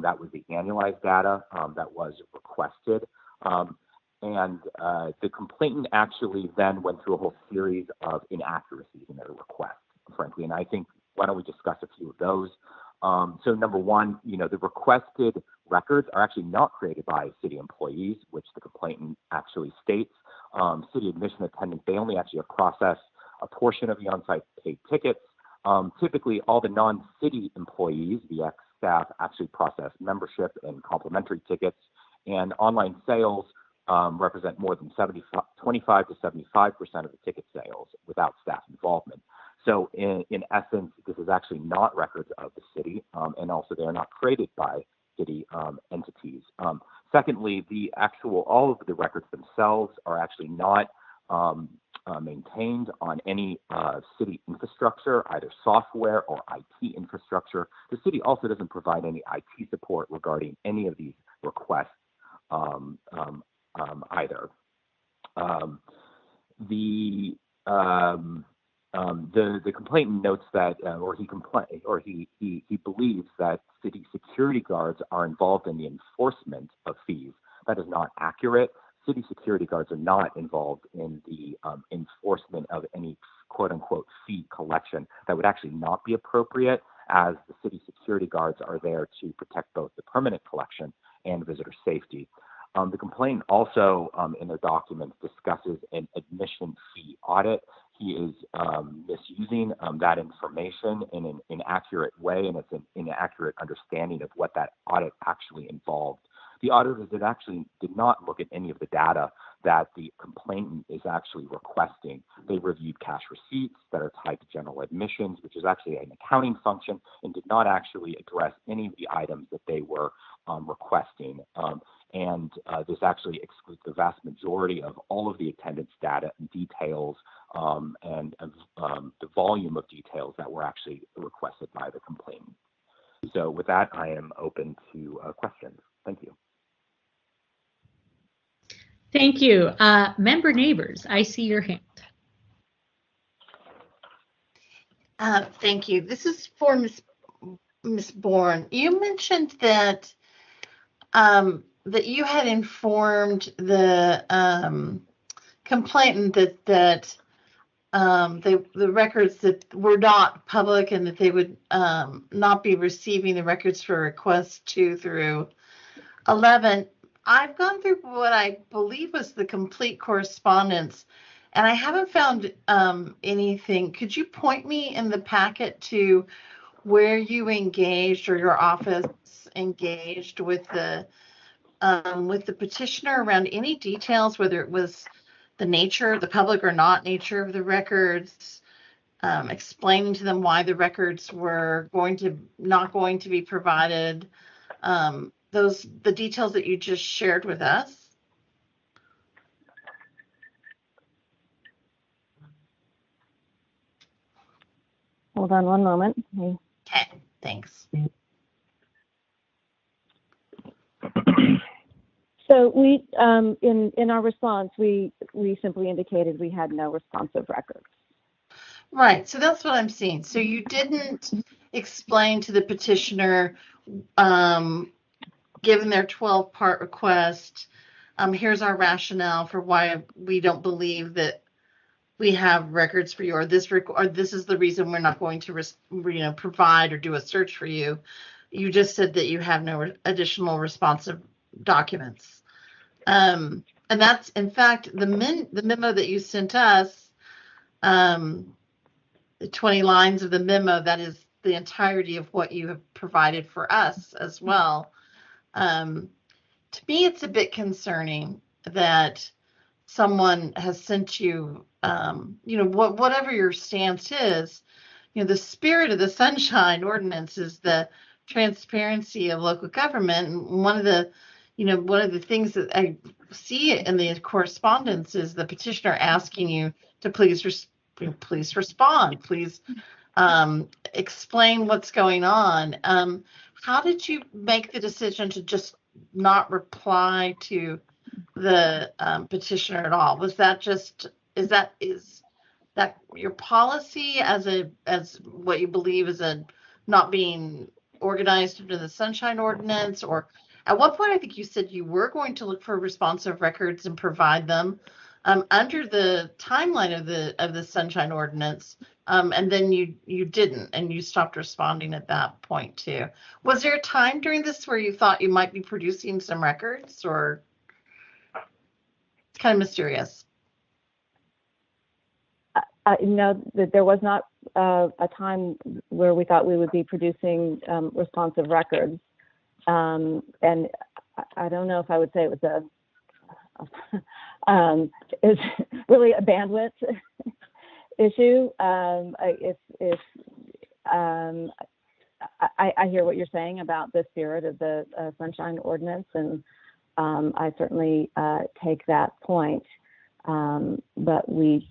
That was the annualized data that was requested. And the complainant actually then went through a whole series of inaccuracies in their request. frankly. And I think, why don't we discuss a few of those? So number one, the requested records are actually not created by city employees, which the complainant actually states. City admission attendants, they only actually process a portion of the on-site paid tickets. Typically, all the non-city employees, the ex-staff, actually process membership and complimentary tickets, and online sales represent more than 25 to 75% of the ticket sales without staff involvement. So in essence, this is actually not records of the city, and also they are not created by city entities. Secondly, all of the records themselves are actually not maintained on any city infrastructure, either software or IT infrastructure. The city also doesn't provide any IT support regarding any of these requests either. The complainant notes that, he believes that city security guards are involved in the enforcement of fees. That is not accurate. City security guards are not involved in the enforcement of any quote-unquote fee collection. That would actually not be appropriate, as the city security guards are there to protect both the permanent collection and visitor safety. The complainant also, in their documents, discusses an admission fee audit. He is misusing that information in an inaccurate way, and it's an inaccurate understanding of what that audit actually involved. The auditors did not look at any of the data that the complainant is actually requesting. They reviewed cash receipts that are tied to general admissions, which is actually an accounting function, and did not actually address any of the items that they were requesting. This actually excludes the vast majority of all of the attendance data and details and the volume of details that were actually requested by the complainant. So with that, I am open to questions. Thank you. Thank you. Member Neighbors, I see your hand. Thank you. This is for Ms. Bourne. You mentioned that that you had informed the complainant that the records that were not public and that they would not be receiving the records for requests 2 through 11. I've gone through what I believe was the complete correspondence, and I haven't found anything. Could you point me in the packet to where you engaged, or your office engaged with the petitioner around any details, whether it was the nature, the public or not nature of the records, explaining to them why the records were not going to be provided, the details that you just shared with us? Hold on one moment. Okay, thanks. So we, in our response, we simply indicated we had no responsive records. Right, so that's what I'm seeing. So you didn't explain to the petitioner, given their 12-part request, here's our rationale for why we don't believe that we have records for you, or this is the reason we're not going to provide or do a search for you. You just said that you have no additional responsive documents. And that's, in fact, the memo that you sent us, the 20 lines of the memo, that is the entirety of what you have provided for us as well. To me, it's a bit concerning that someone has sent you, whatever your stance is, the spirit of the Sunshine Ordinance is the transparency of local government. And one of the things that I see in the correspondence is the petitioner asking you to please respond, please explain what's going on. How did you make the decision to just not reply to the petitioner at all? Is that your policy as what you believe is not being organized under the Sunshine Ordinance? Or at what point, I think you said you were going to look for responsive records and provide them under the timeline of the Sunshine Ordinance. and then you didn't, and you stopped responding at that point too. Was there a time during this where you thought you might be producing some records, or it's kind of mysterious? No, there was not a time where we thought we would be producing responsive records, and I don't know if I would say it was is really a bandwidth issue. I hear what you're saying about the spirit of the Sunshine Ordinance, and I certainly take that point. But we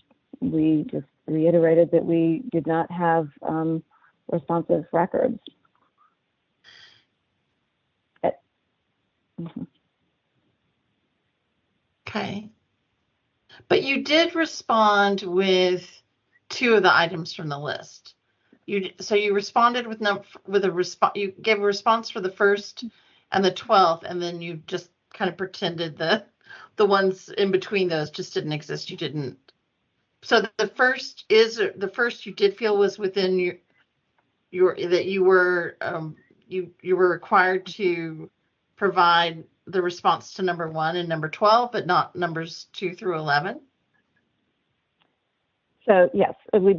just reiterated that we did not have responsive records. Okay. But you did respond with 2 of the items from the list. So you responded with a response. You gave a response for the 1st and the 12th, and then you just kind of pretended the ones in between those just didn't exist. You didn't. So the first you did feel was within your that you were required to provide the response to number 1 and number 12, but not numbers 2 through 11. So yes, we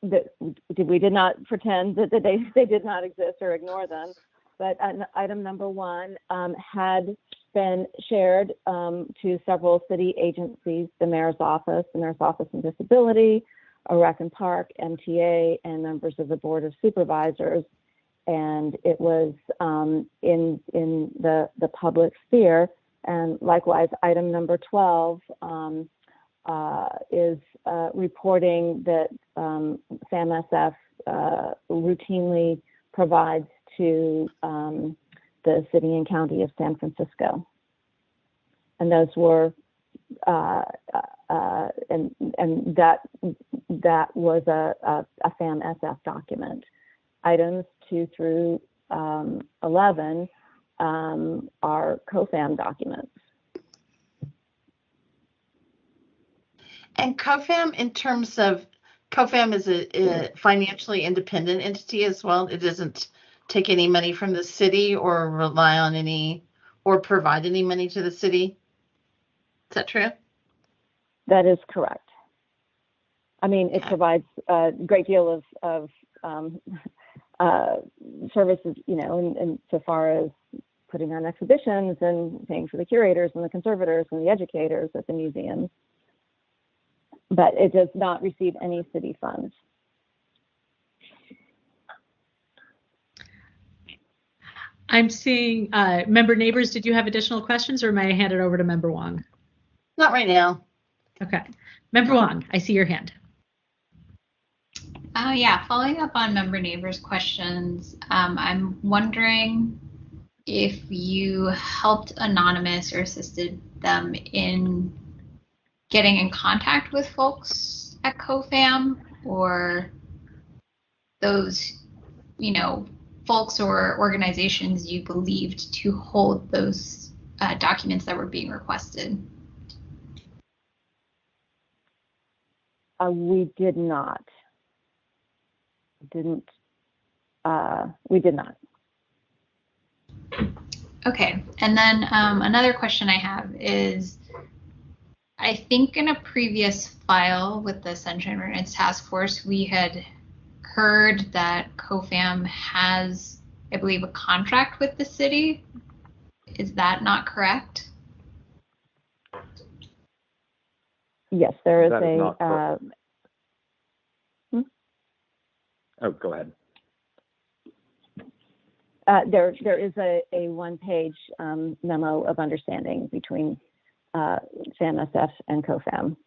did not pretend that they did not exist or ignore them, but item number 1 had been shared to several city agencies: the Mayor's Office on Disability, a Rec and Park, MTA, and members of the Board of Supervisors. And it was in the public sphere. And likewise, item number 12 is reporting that SAMSF routinely provides to the city and county of San Francisco. And those were, and that was a SAMSF document. Items 2 through 11 are COFAM documents. And COFAM, in terms of, COFAM is a financially independent entity as well. It doesn't take any money from the city or rely on any or provide any money to the city. Is that true? That is correct. I mean, it provides a great deal of services, and so far as putting on exhibitions and paying for the curators and the conservators and the educators at the museums. But it does not receive any city funds. I'm seeing member Neighbors. Did you have additional questions, or may I hand it over to member Wong? Not right now. Okay. Member Wong, I see your hand. Yeah, following up on member Neighbors' questions, I'm wondering if you helped Anonymous or assisted them in getting in contact with folks at COFAM, or those, folks or organizations you believed to hold those documents that were being requested. We did not. We did not. Okay, and then another question I have is, I think in a previous file with the Sunshine Ordinance Task Force, we had heard that COFAM has, I believe, a contract with the city. Is that not correct? Yes, there is Oh, go ahead. There is a one-page memo of understanding between SAMSF and COFAM.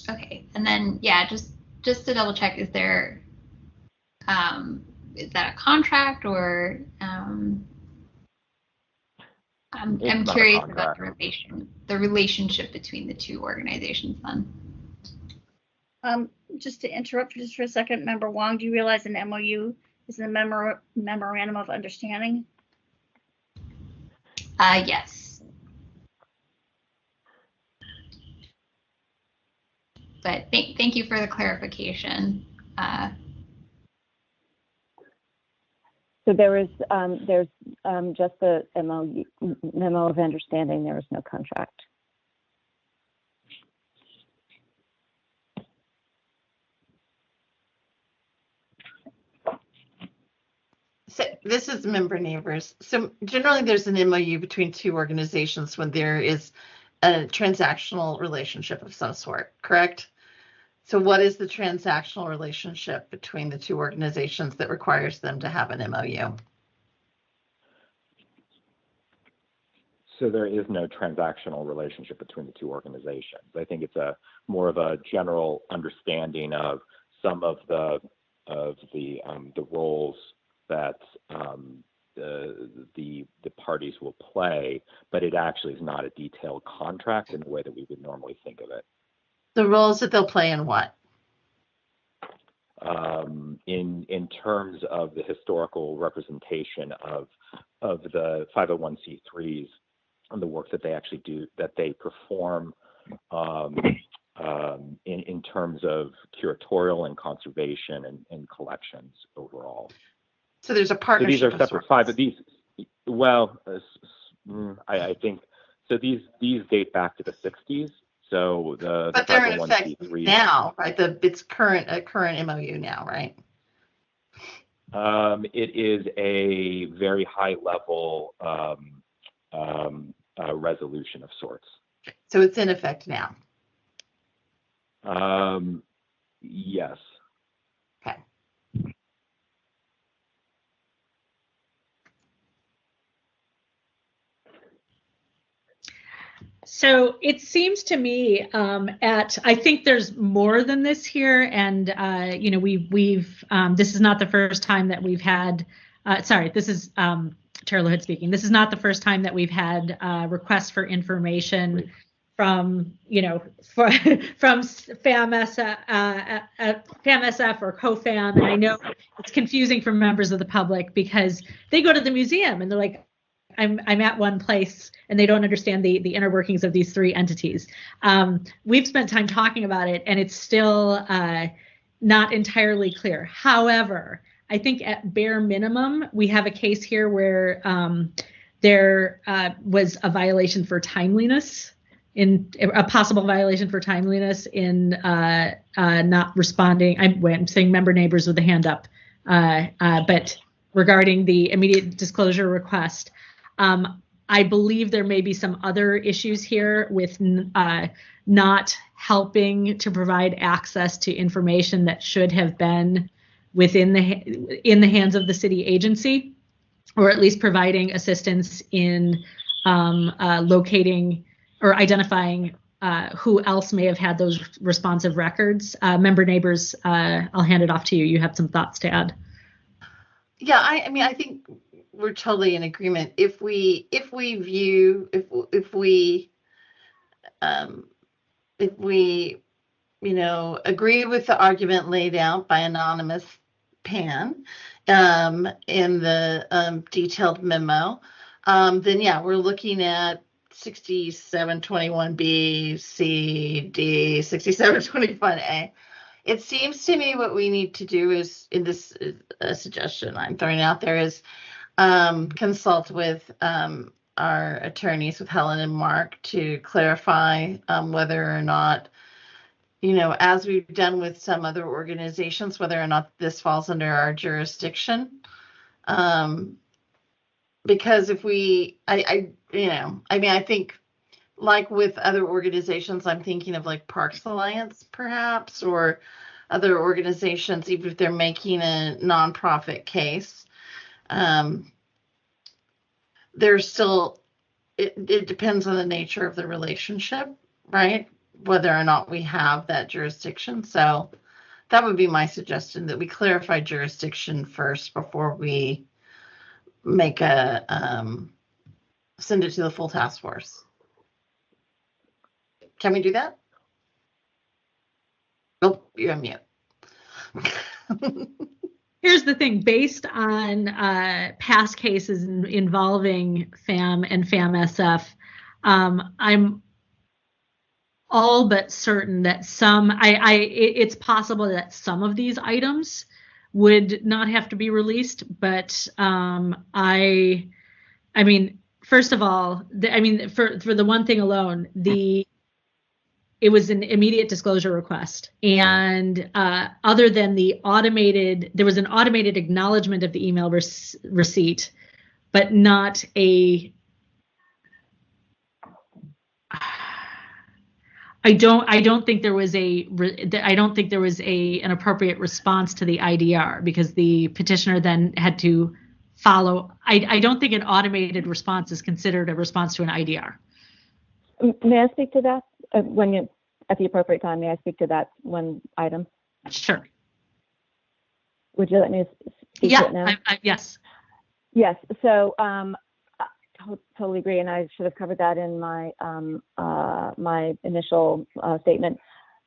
Okay, and then just to double check, is there is that a contract, or I'm curious about the relationship between the two organizations then. Just to interrupt just for a second, Member Wong, do you realize an MOU is a memorandum of understanding? Yes. But thank you for the clarification. So there's just the memo of understanding. There is no contract. So this is Member Neighbors. So generally there's an MOU between two organizations when there is a transactional relationship of some sort, correct? So what is the transactional relationship between the two organizations that requires them to have an MOU? So there is no transactional relationship between the two organizations. I think it's a more of a general understanding of some of the roles that the parties will play, but it actually is not a detailed contract in the way that we would normally think of it. The roles that they'll play in what? In terms of the historical representation of the 501c3s and the work that they actually do, that they perform in terms of curatorial and conservation and collections overall. So there's a partnership. So these are separate five of these. Well, I think so. These date back to the 60s. So but they're in effect now, right? It's a current MOU now, right? It is a very high level resolution of sorts. So it's in effect now. Yes. Okay. So it seems to me I think there's more than this here, and this is not the first time that we've had. This is Tara LaHood speaking. This is not the first time that we've had requests for information from from FAMSF or COFAM, and I know it's confusing for members of the public because they go to the museum and they're like, I'm at one place and they don't understand the inner workings of these three entities. We've spent time talking about it and it's still not entirely clear. However, I think at bare minimum, we have a case here where there was a violation for timeliness, in a possible violation for timeliness in not responding. I'm saying member neighbors with a hand up, but regarding the immediate disclosure request. I believe there may be some other issues here with not helping to provide access to information that should have been in the hands of the city agency, or at least providing assistance in locating or identifying who else may have had those responsive records. Member neighbors, I'll hand it off to you. You have some thoughts to add. Yeah, I mean, I think we're totally in agreement. If we agree with the argument laid out by Anonymous Pan in the detailed memo, then yeah, we're looking at 6721B, C, D, 6721A. It seems to me what we need to do is, in this suggestion I'm throwing out there, is consult with our attorneys, with Helen and Mark, to clarify whether or not, as we've done with some other organizations, whether or not this falls under our jurisdiction. Because if I think, like with other organizations, I'm thinking of like Parks Alliance, perhaps, or other organizations, even if they're making a nonprofit case, there's still, it depends on the nature of the relationship, right? Whether or not we have that jurisdiction. So that would be my suggestion, that we clarify jurisdiction first before we make send it to the full task force. Can we do that? Oh, you're on mute. Here's the thing, based on past cases involving FAM and FAM-SF, I'm all but certain that it's possible that some of these items would not have to be released, but I mean, first of all, for the one thing alone, it was an immediate disclosure request, and other than there was an automated acknowledgement of the email receipt, but not a. I don't think there was an appropriate response to the IDR, because the petitioner then had to follow. I don't think an automated response is considered a response to an IDR. May I speak to that at the appropriate time? May I speak to that one item? Sure. Would you let me speak to it now? Yes. Yes. So totally agree, and I should have covered that in my my initial statement.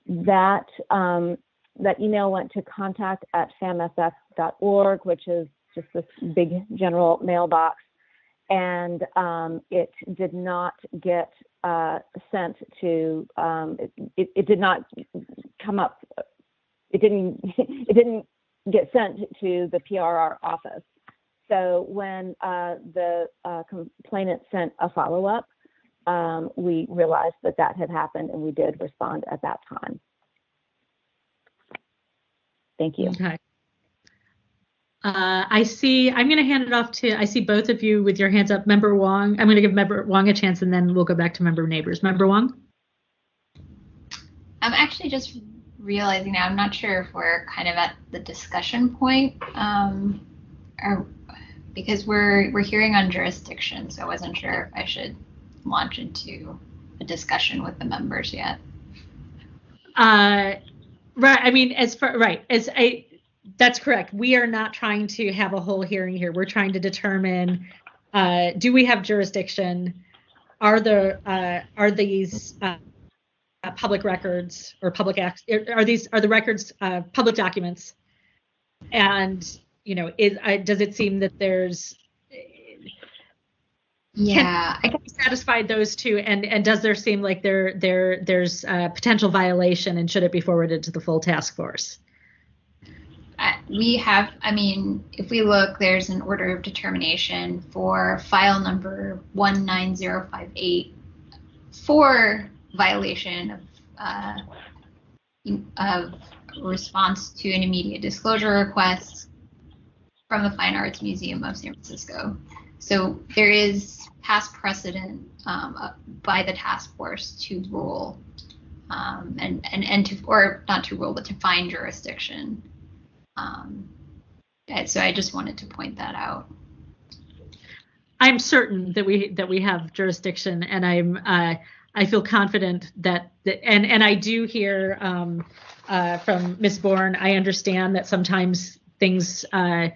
That that email went to contact@famsf.org, which is just this big general mailbox, and it did not get sent to. It did not come up. It didn't get sent to the PRR office. So when the complainant sent a follow-up, we realized that had happened, and we did respond at that time. Thank you. Okay. I'm going to hand it off to, I see both of you with your hands up. Member Wong, I'm going to give Member Wong a chance, and then we'll go back to Member Neighbors. Member Wong? I'm actually just realizing now, I'm not sure if we're kind of at the discussion point, because we're hearing on jurisdiction, so I wasn't sure if I should launch into a discussion with the members yet. Right. I mean, that's correct. We are not trying to have a whole hearing here. We're trying to determine, do we have jurisdiction? Are these public records or public acts? Are the records public documents? And does it seem that there's? Yeah, I can satisfy those two, and does there seem like there's a potential violation, and should it be forwarded to the full task force? We have, if we look, there's an order of determination for file number 19058 for violation of response to an immediate disclosure request from the Fine Arts Museum of San Francisco. So there is past precedent by the task force to rule, and to, or not to rule, but to find jurisdiction. So I just wanted to point that out. I'm certain that we have jurisdiction, and I feel confident that and I do hear from Ms. Bourne. I understand that sometimes things are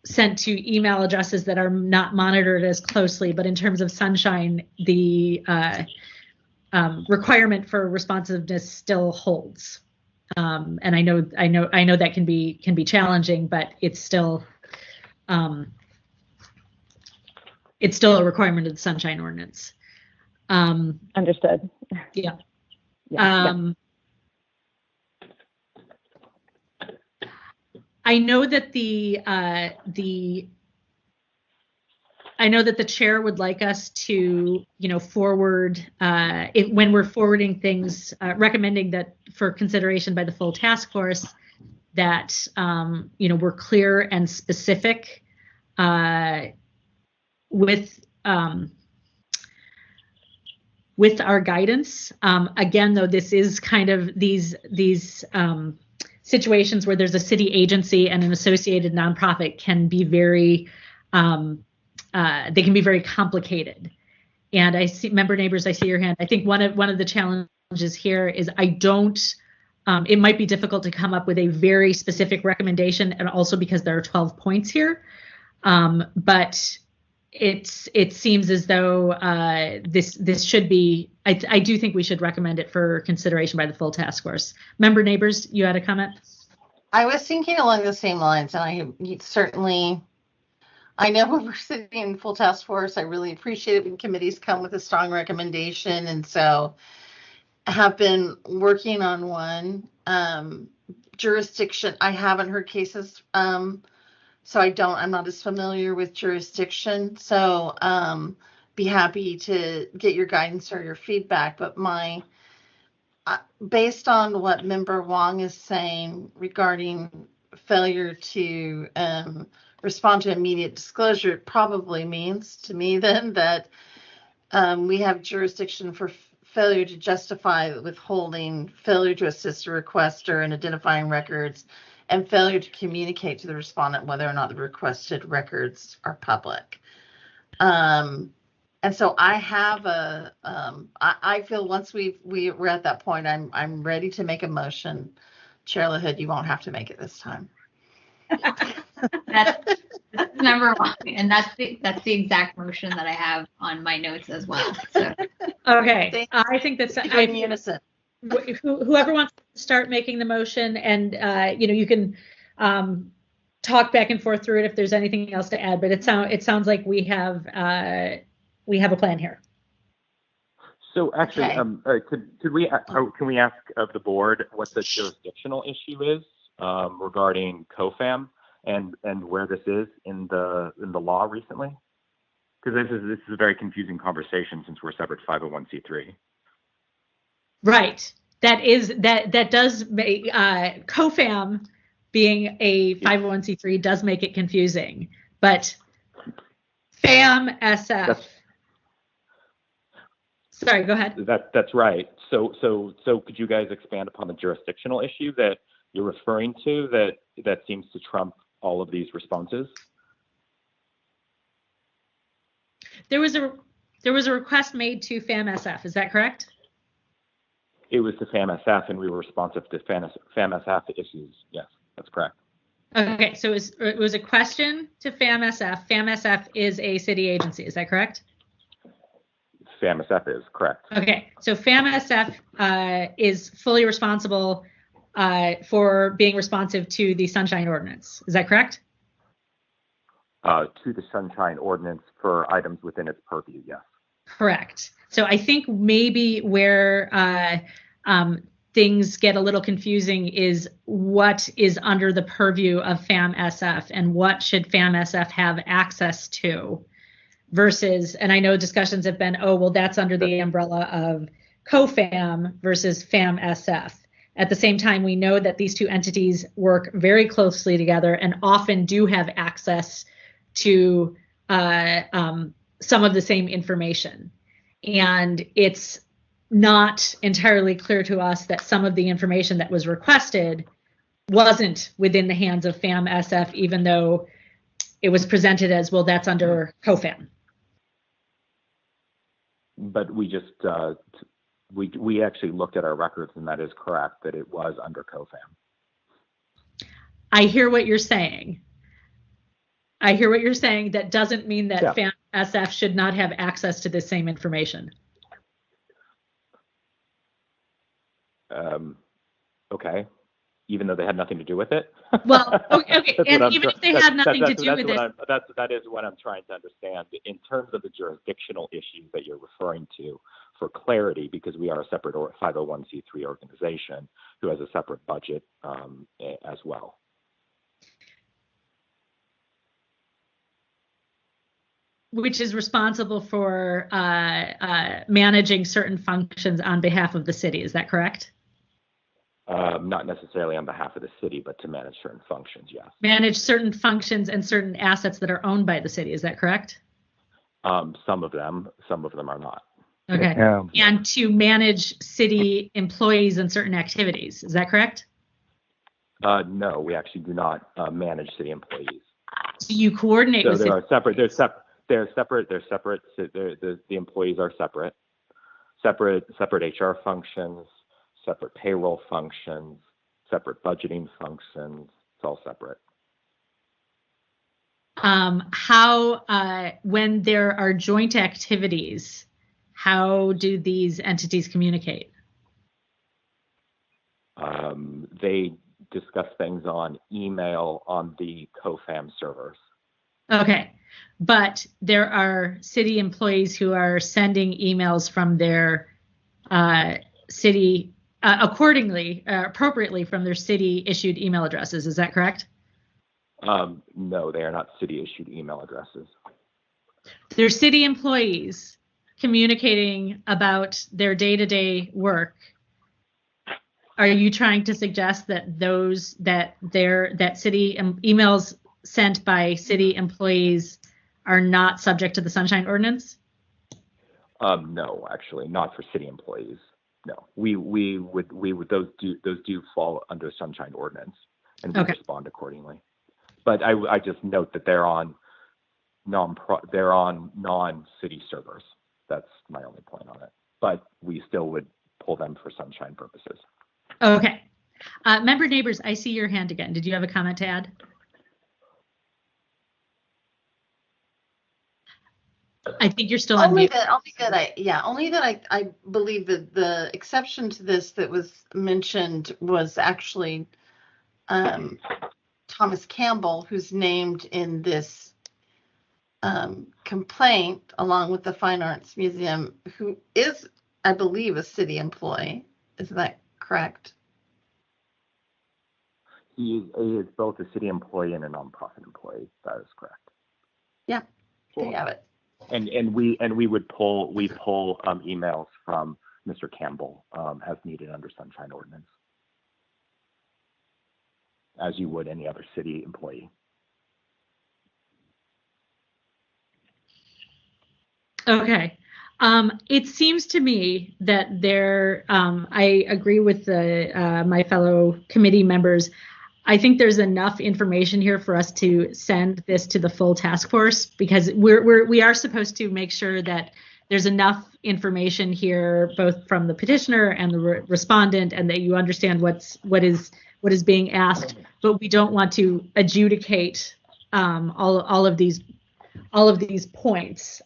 sent to email addresses that are not monitored as closely, but in terms of Sunshine, the requirement for responsiveness still holds. And I know that can be challenging, but it's still a requirement of the Sunshine Ordinance. Understood. Yeah. Yeah. I know that the chair would like us to, forward when we're forwarding things, recommending that for consideration by the full task force, that we're clear and specific with our guidance. Again, though, this is kind of these situations where there's a city agency and an associated nonprofit can be very complicated. And I see, Member Neighbors, I see your hand. I think one of the challenges here is it might be difficult to come up with a very specific recommendation, and also because there are 12 points here. But it seems as though this should be. I do think we should recommend it for consideration by the full task force. Member Neighbors, you had a comment? I was thinking along the same lines, and I know when we're sitting in full task force, I really appreciate it when committees come with a strong recommendation, and so I have been working on one. Jurisdiction, I haven't heard cases, so I'm not as familiar with jurisdiction, so be happy to get your guidance or your feedback, but based on what Member Wong is saying regarding failure to respond to immediate disclosure, it probably means to me then that we have jurisdiction for failure to justify withholding, failure to assist a requester in identifying records, and failure to communicate to the respondent whether or not the requested records are public. And so I have I feel once we're at that point, I'm ready to make a motion. Chair LaHood, you won't have to make it this time. That's number one, and that's the exact motion that I have on my notes as well. So. Okay, I think that's in unison. Whoever wants to start making the motion, and you can talk back and forth through it if there's anything else to add. But it sounds like we have a plan here. So actually, okay. Can we ask of the board what the jurisdictional issue is regarding COFAM and where this is in the law recently? Because this is a very confusing conversation since we're separate 501c3. Right. That does make COFAM being a 501c3 does make it confusing, but FAM SF. Sorry, go ahead. That's right. So could you guys expand upon the jurisdictional issue that you're referring to that seems to trump all of these responses? There was a request made to FAM SF. Is that correct? It was to FAM SF, and we were responsive to FAM SF issues. Yes, that's correct. Okay, so it was a question to FAM SF. FAM SF is a city agency. Is that correct? FAM SF is correct. Okay, so FAM SF is fully responsible for being responsive to the Sunshine Ordinance. Is that correct? To the Sunshine Ordinance for items within its purview, yes. Correct. So I think maybe where things get a little confusing is what is under the purview of FAM SF and what should FAM SF have access to versus, and I know discussions have been, oh, well, that's under the umbrella of COFAM versus FAM SF. At the same time, we know that these two entities work very closely together and often do have access to some of the same information. And it's not entirely clear to us that some of the information that was requested wasn't within the hands of FAM SF, even though it was presented as, well, that's under COFAM. But we just, we actually looked at our records, and that is correct, that it was under COFAM. I hear what you're saying. That doesn't mean that FAM SF should not have access to the same information. Okay. Even though they had nothing to do with it? Well, okay. And even if they had nothing to do with it. That is what I'm trying to understand. In terms of the jurisdictional issues that you're referring to, for clarity, because we are a separate 501c3 organization who has a separate budget as well. Which is responsible for managing certain functions on behalf of the city. Is that correct? Not necessarily on behalf of the city, but to manage certain functions, yes. Manage certain functions and certain assets that are owned by the city. Is that correct? Some of them are not. Okay. And to manage city employees and certain activities. Is that correct? No, we actually do not manage city employees. So you coordinate with They're separate. The employees are separate. Separate HR functions, separate payroll functions, separate budgeting functions. It's all separate. when there are joint activities, how do these entities communicate? They discuss things on email on the COFAM servers. Okay, but there are city employees who are sending emails from their city appropriately from their city issued email addresses. Is that correct? No, they are not city issued email addresses. They're city employees communicating about their day-to-day work. Are you trying to suggest that city emails sent by city employees are not subject to the Sunshine Ordinance? No, actually, not for city employees. No, we would those do fall under Sunshine Ordinance, and we respond accordingly. But I just note that they're on non-city servers. That's my only point on it. But we still would pull them for Sunshine purposes. Okay. Member Neighbors, I see your hand again. Did you have a comment to add? I think you're still on mute. Only that I believe that the exception to this that was mentioned was actually Thomas Campbell, who's named in this complaint along with the Fine Arts Museum, who is, I believe, a city employee. Is that correct? He is both a city employee and a nonprofit employee. That is correct. Yeah, there you have it. And we pull emails from Mr. Campbell as needed under Sunshine Ordinance, as you would any other city employee. Okay. It seems to me that I agree with my fellow committee members. I think there's enough information here for us to send this to the full task force, because we are supposed to make sure that there's enough information here, both from the petitioner and the respondent, and that you understand what is being asked. But we don't want to adjudicate all of these points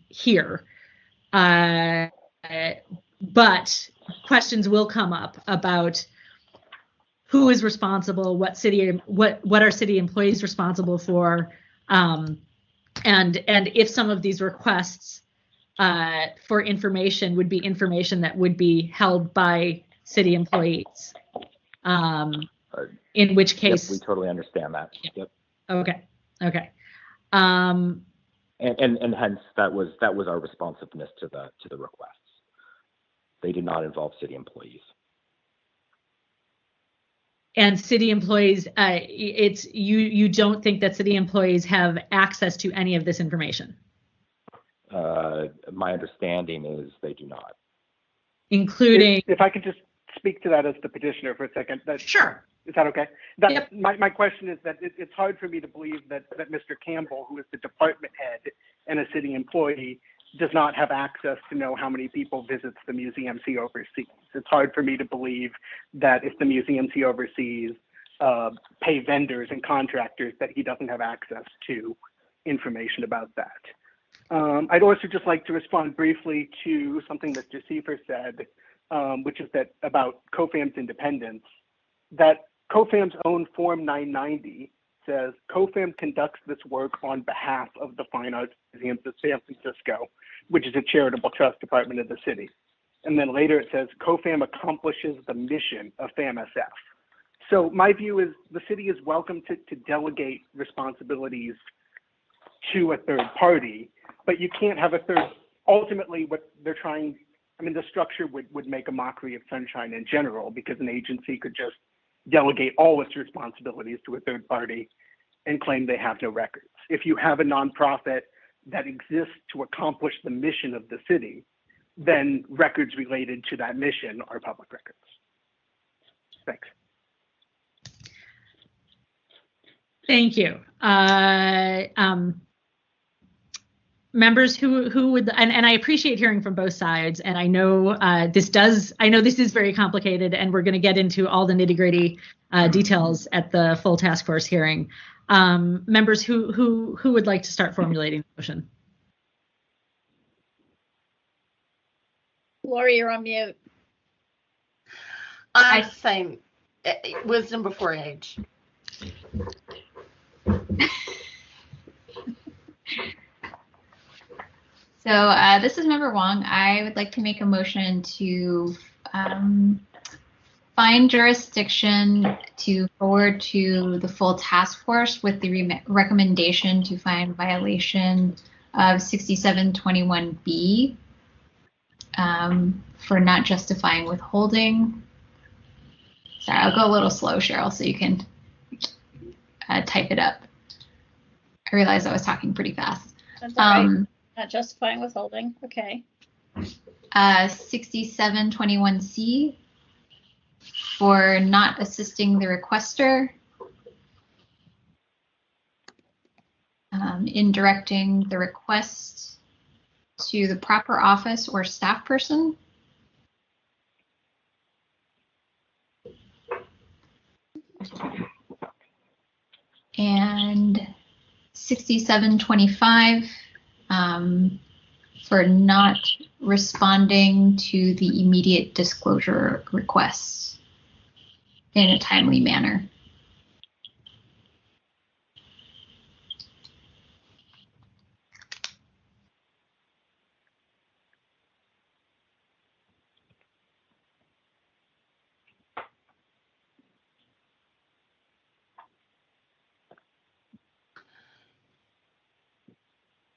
here. But questions will come up about who is responsible, what are city employees responsible for, and if some of these requests for information would be information that would be held by city employees. In which case, we totally understand that. Yep. Okay. And hence that was our responsiveness to the requests. They did not involve city employees. And city employees, you don't think that city employees have access to any of this information? My understanding is they do not. Including. If I could just speak to that as the petitioner for a second. Sure. Is that okay? Yep. My question is that it's hard for me to believe that Mr. Campbell, who is the department head and a city employee, does not have access to know how many people visits the museums he oversees. It's hard for me to believe that if the museums he oversees pay vendors and contractors, that he doesn't have access to information about that. I'd also just like to respond briefly to something that Jasifer said, which is that about COFAM's independence, that COFAM's own Form 990 says COFAM conducts this work on behalf of the Fine Arts Museums of San Francisco, which is a charitable trust department of the city. And then later it says COFAM accomplishes the mission of FAMSF. So my view is the city is welcome to delegate responsibilities to a third party, but you can't have a third. Ultimately, what they're trying, the structure would make a mockery of Sunshine in general, because an agency could just delegate all its responsibilities to a third party and claim they have no records. If you have a nonprofit that exists to accomplish the mission of the city, then records related to that mission are public records. Thanks. Thank you. Members who would, and I appreciate hearing from both sides, and I know this is very complicated, and we're going to get into all the nitty-gritty details at the full task force hearing. Members who would like to start formulating the motion? Lori, you're on mute. I'm saying wisdom before age. So this is Member Wong. I would like to make a motion to find jurisdiction to forward to the full task force with the recommendation to find violation of 6721B for not justifying withholding. Sorry, I'll go a little slow, Cheryl, so you can type it up. I realized I was talking pretty fast. That's all right. Not justifying withholding. Okay. 6721C for not assisting the requester in directing the request to the proper office or staff person. And 6725 for not responding to the immediate disclosure requests in a timely manner.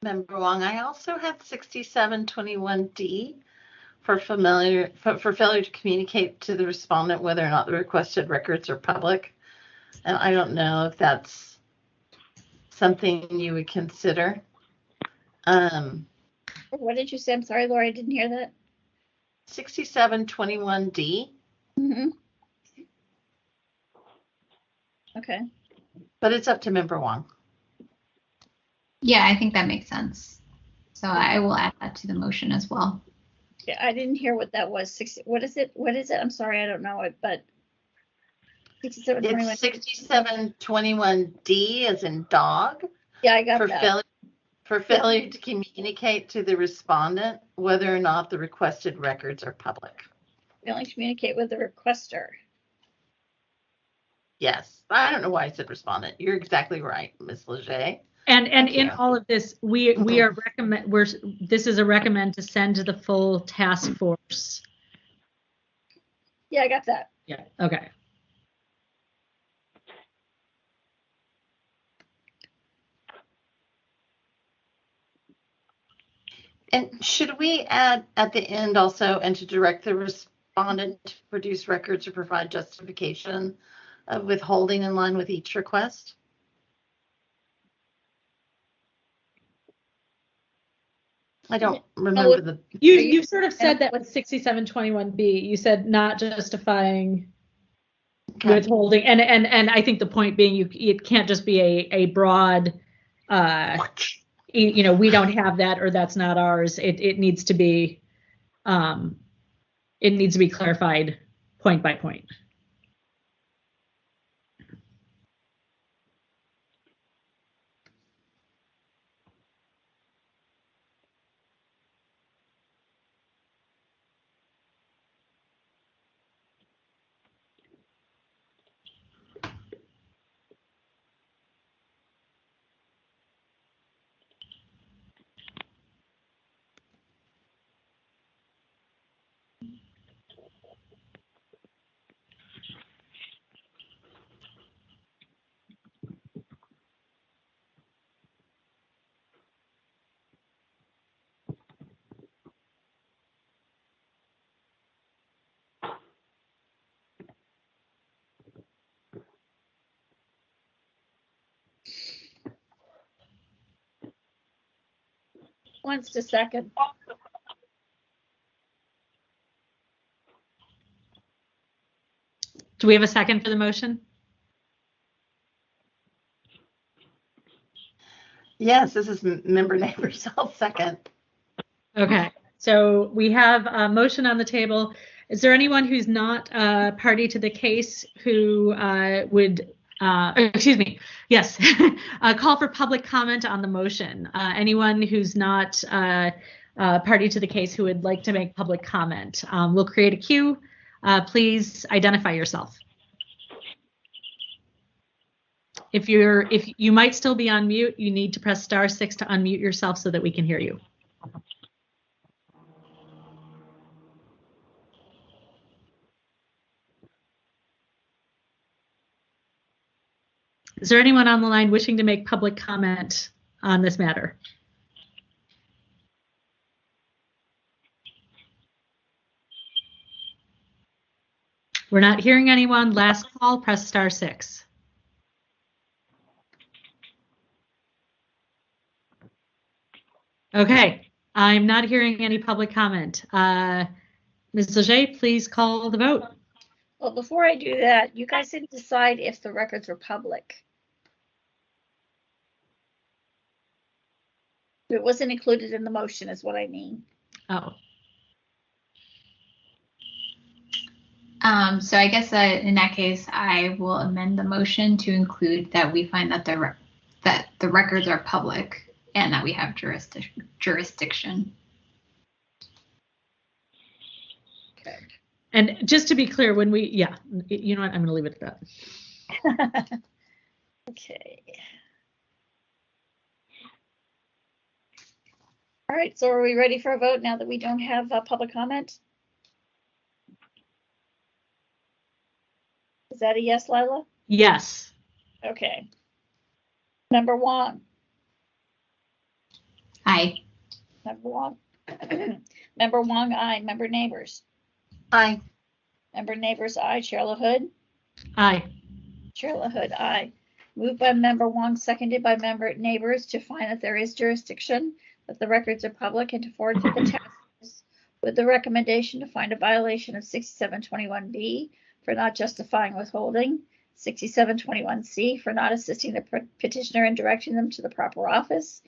Member Wong, I also have 6721D for failure to communicate to the respondent whether or not the requested records are public. And I don't know if that's something you would consider. What did you say? I'm sorry, Lori, I didn't hear that. 6721D. Mm-hmm. Okay. But it's up to Member Wong. Yeah, I think that makes sense. So I will add that to the motion as well. Yeah, I didn't hear what that was. What is it? What is it? I'm sorry, I don't know it, but 6721. It's 6721D as in dog. Yeah, I got that. For failure to communicate to the respondent whether or not the requested records are public. Failing to communicate with the requester. Yes, I don't know why I said respondent. You're exactly right, Ms. Leger. And in all of this, we are this is a recommend to send to the full task force. Yeah, I got that. Yeah. Okay. And should we add at the end also, and to direct the respondent to produce records or provide justification of withholding in line with each request? I don't remember You sort of said that with 6721B. You said not justifying withholding, and I think the point being it can't just be a broad, we don't have that or that's not ours. It needs to be clarified point by point. Wants to second. Do we have a second for the motion? Yes, this is Member Neighbors. I'll second. Okay, so we have a motion on the table. Is there anyone who's not party to the case who would excuse me, yes, call for public comment on the motion. Anyone who's not party to the case who would like to make public comment. We'll create a queue. Please identify yourself. If you might still be on mute, you need to press *6 to unmute yourself so that we can hear you. Is there anyone on the line wishing to make public comment on this matter? We're not hearing anyone. Last call, press *6. Okay, I'm not hearing any public comment. Ms. Leger, please call the vote. Well, before I do that, you guys didn't decide if the records were public. It wasn't included in the motion is what I mean. Oh. So I guess in that case, I will amend the motion to include that we find that the records are public and that we have jurisdiction. Okay. And just to be clear, when we, yeah, you know what, I'm going to leave it at that. Okay. All right, so are we ready for a vote now that we don't have public comment? Is that a yes, Lila? Yes. Okay. Member Wong. Aye. Member Wong. Member Wong, aye. Member Neighbors. Aye. Member Neighbors, aye. Chair LaHood. Aye. Chair LaHood, aye. Moved by Member Wong, seconded by Member Neighbors to find that there is jurisdiction, that the records are public, and to forward to the task force with the recommendation to find a violation of 6721B for not justifying withholding, 6721C for not assisting the petitioner and directing them to the proper office,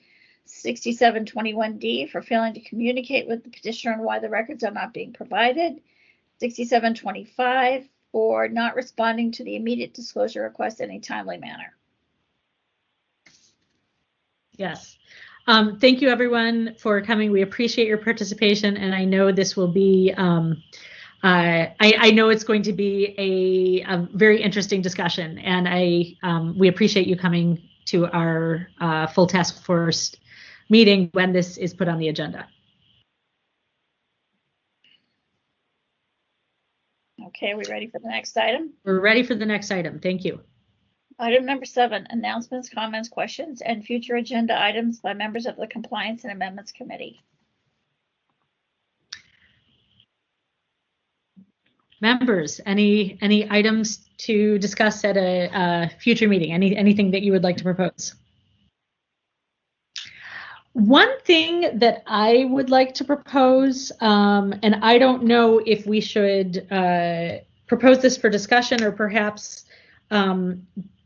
6721D for failing to communicate with the petitioner on why the records are not being provided, 6725 for not responding to the immediate disclosure request in a timely manner. Yes. Thank you, everyone, for coming. We appreciate your participation, and I know this will be, I know it's going to be a very interesting discussion, and we appreciate you coming to our full task force meeting when this is put on the agenda. Okay, are we ready for the next item? We're ready for the next item. Thank you. Item number 7, announcements, comments, questions, and future agenda items by members of the Compliance and Amendments Committee. Members, any items to discuss at a future meeting? Anything that you would like to propose? One thing that I would like to propose, and I don't know if we should propose this for discussion or perhaps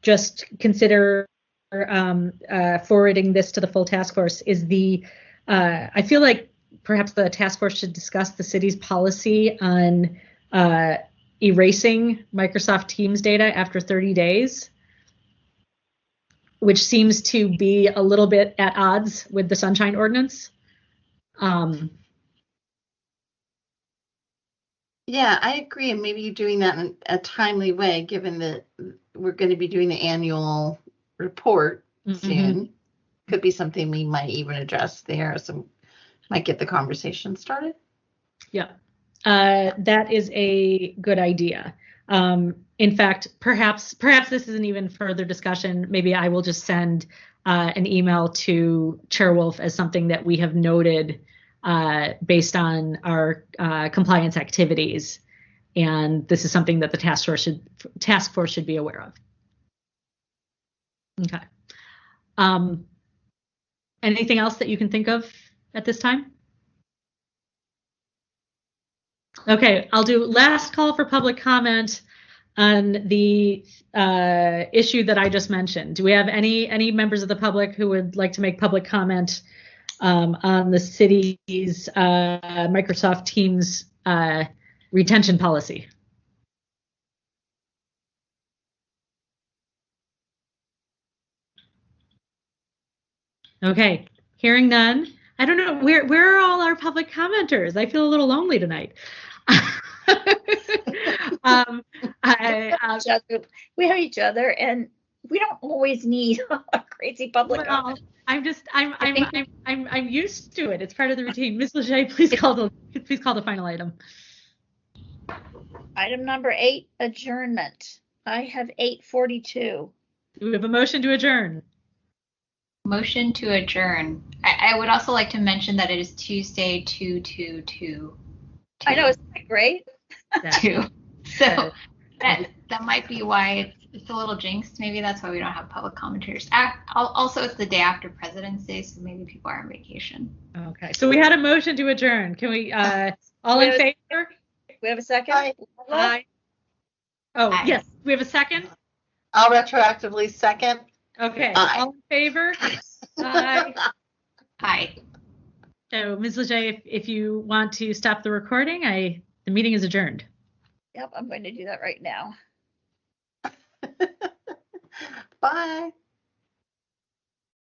just consider forwarding this to the full task force, is I feel like perhaps the task force should discuss the city's policy on erasing Microsoft Teams data after 30 days, which seems to be a little bit at odds with the Sunshine Ordinance. Yeah, I agree. And maybe doing that in a timely way, given that we're going to be doing the annual report soon. Could be something we might even address there. So might get the conversation started. Yeah, that is a good idea. In fact, perhaps this is an even further discussion. Maybe I will just send an email to Chair Wolf as something that we have noted based on our compliance activities, and this is something that the task force should be aware of. Okay. Anything else that you can think of at this time? Okay, I'll do last call for public comment on the issue that I just mentioned. Do we have any members of the public who would like to make public comment on the city's Microsoft Teams retention policy? Okay, hearing none. I don't know, where are all our public commenters? I feel a little lonely tonight. We have each other, and we don't always need a crazy public comment. I'm used to it. It's part of the routine. Ms. Lachey, please call the final item. Item number 8, adjournment. I have 8:42. We have a motion to adjourn. Motion to adjourn. I would also like to mention that it is Tuesday, 2/2/2. I know, isn't that great? 2. So that might be why it's a little jinxed. Maybe that's why we don't have public commentators. Also, it's the day after President's Day, so maybe people are on vacation. Okay, so we had a motion to adjourn. Can we, all in favor? We have a second? Aye. Oh, aye. Yes, we have a second? I'll retroactively second. Okay, aye. All in favor? Aye. Aye. So, Ms. Lachey, if you want to stop the recording, the meeting is adjourned. Yep, I'm going to do that right now. Bye.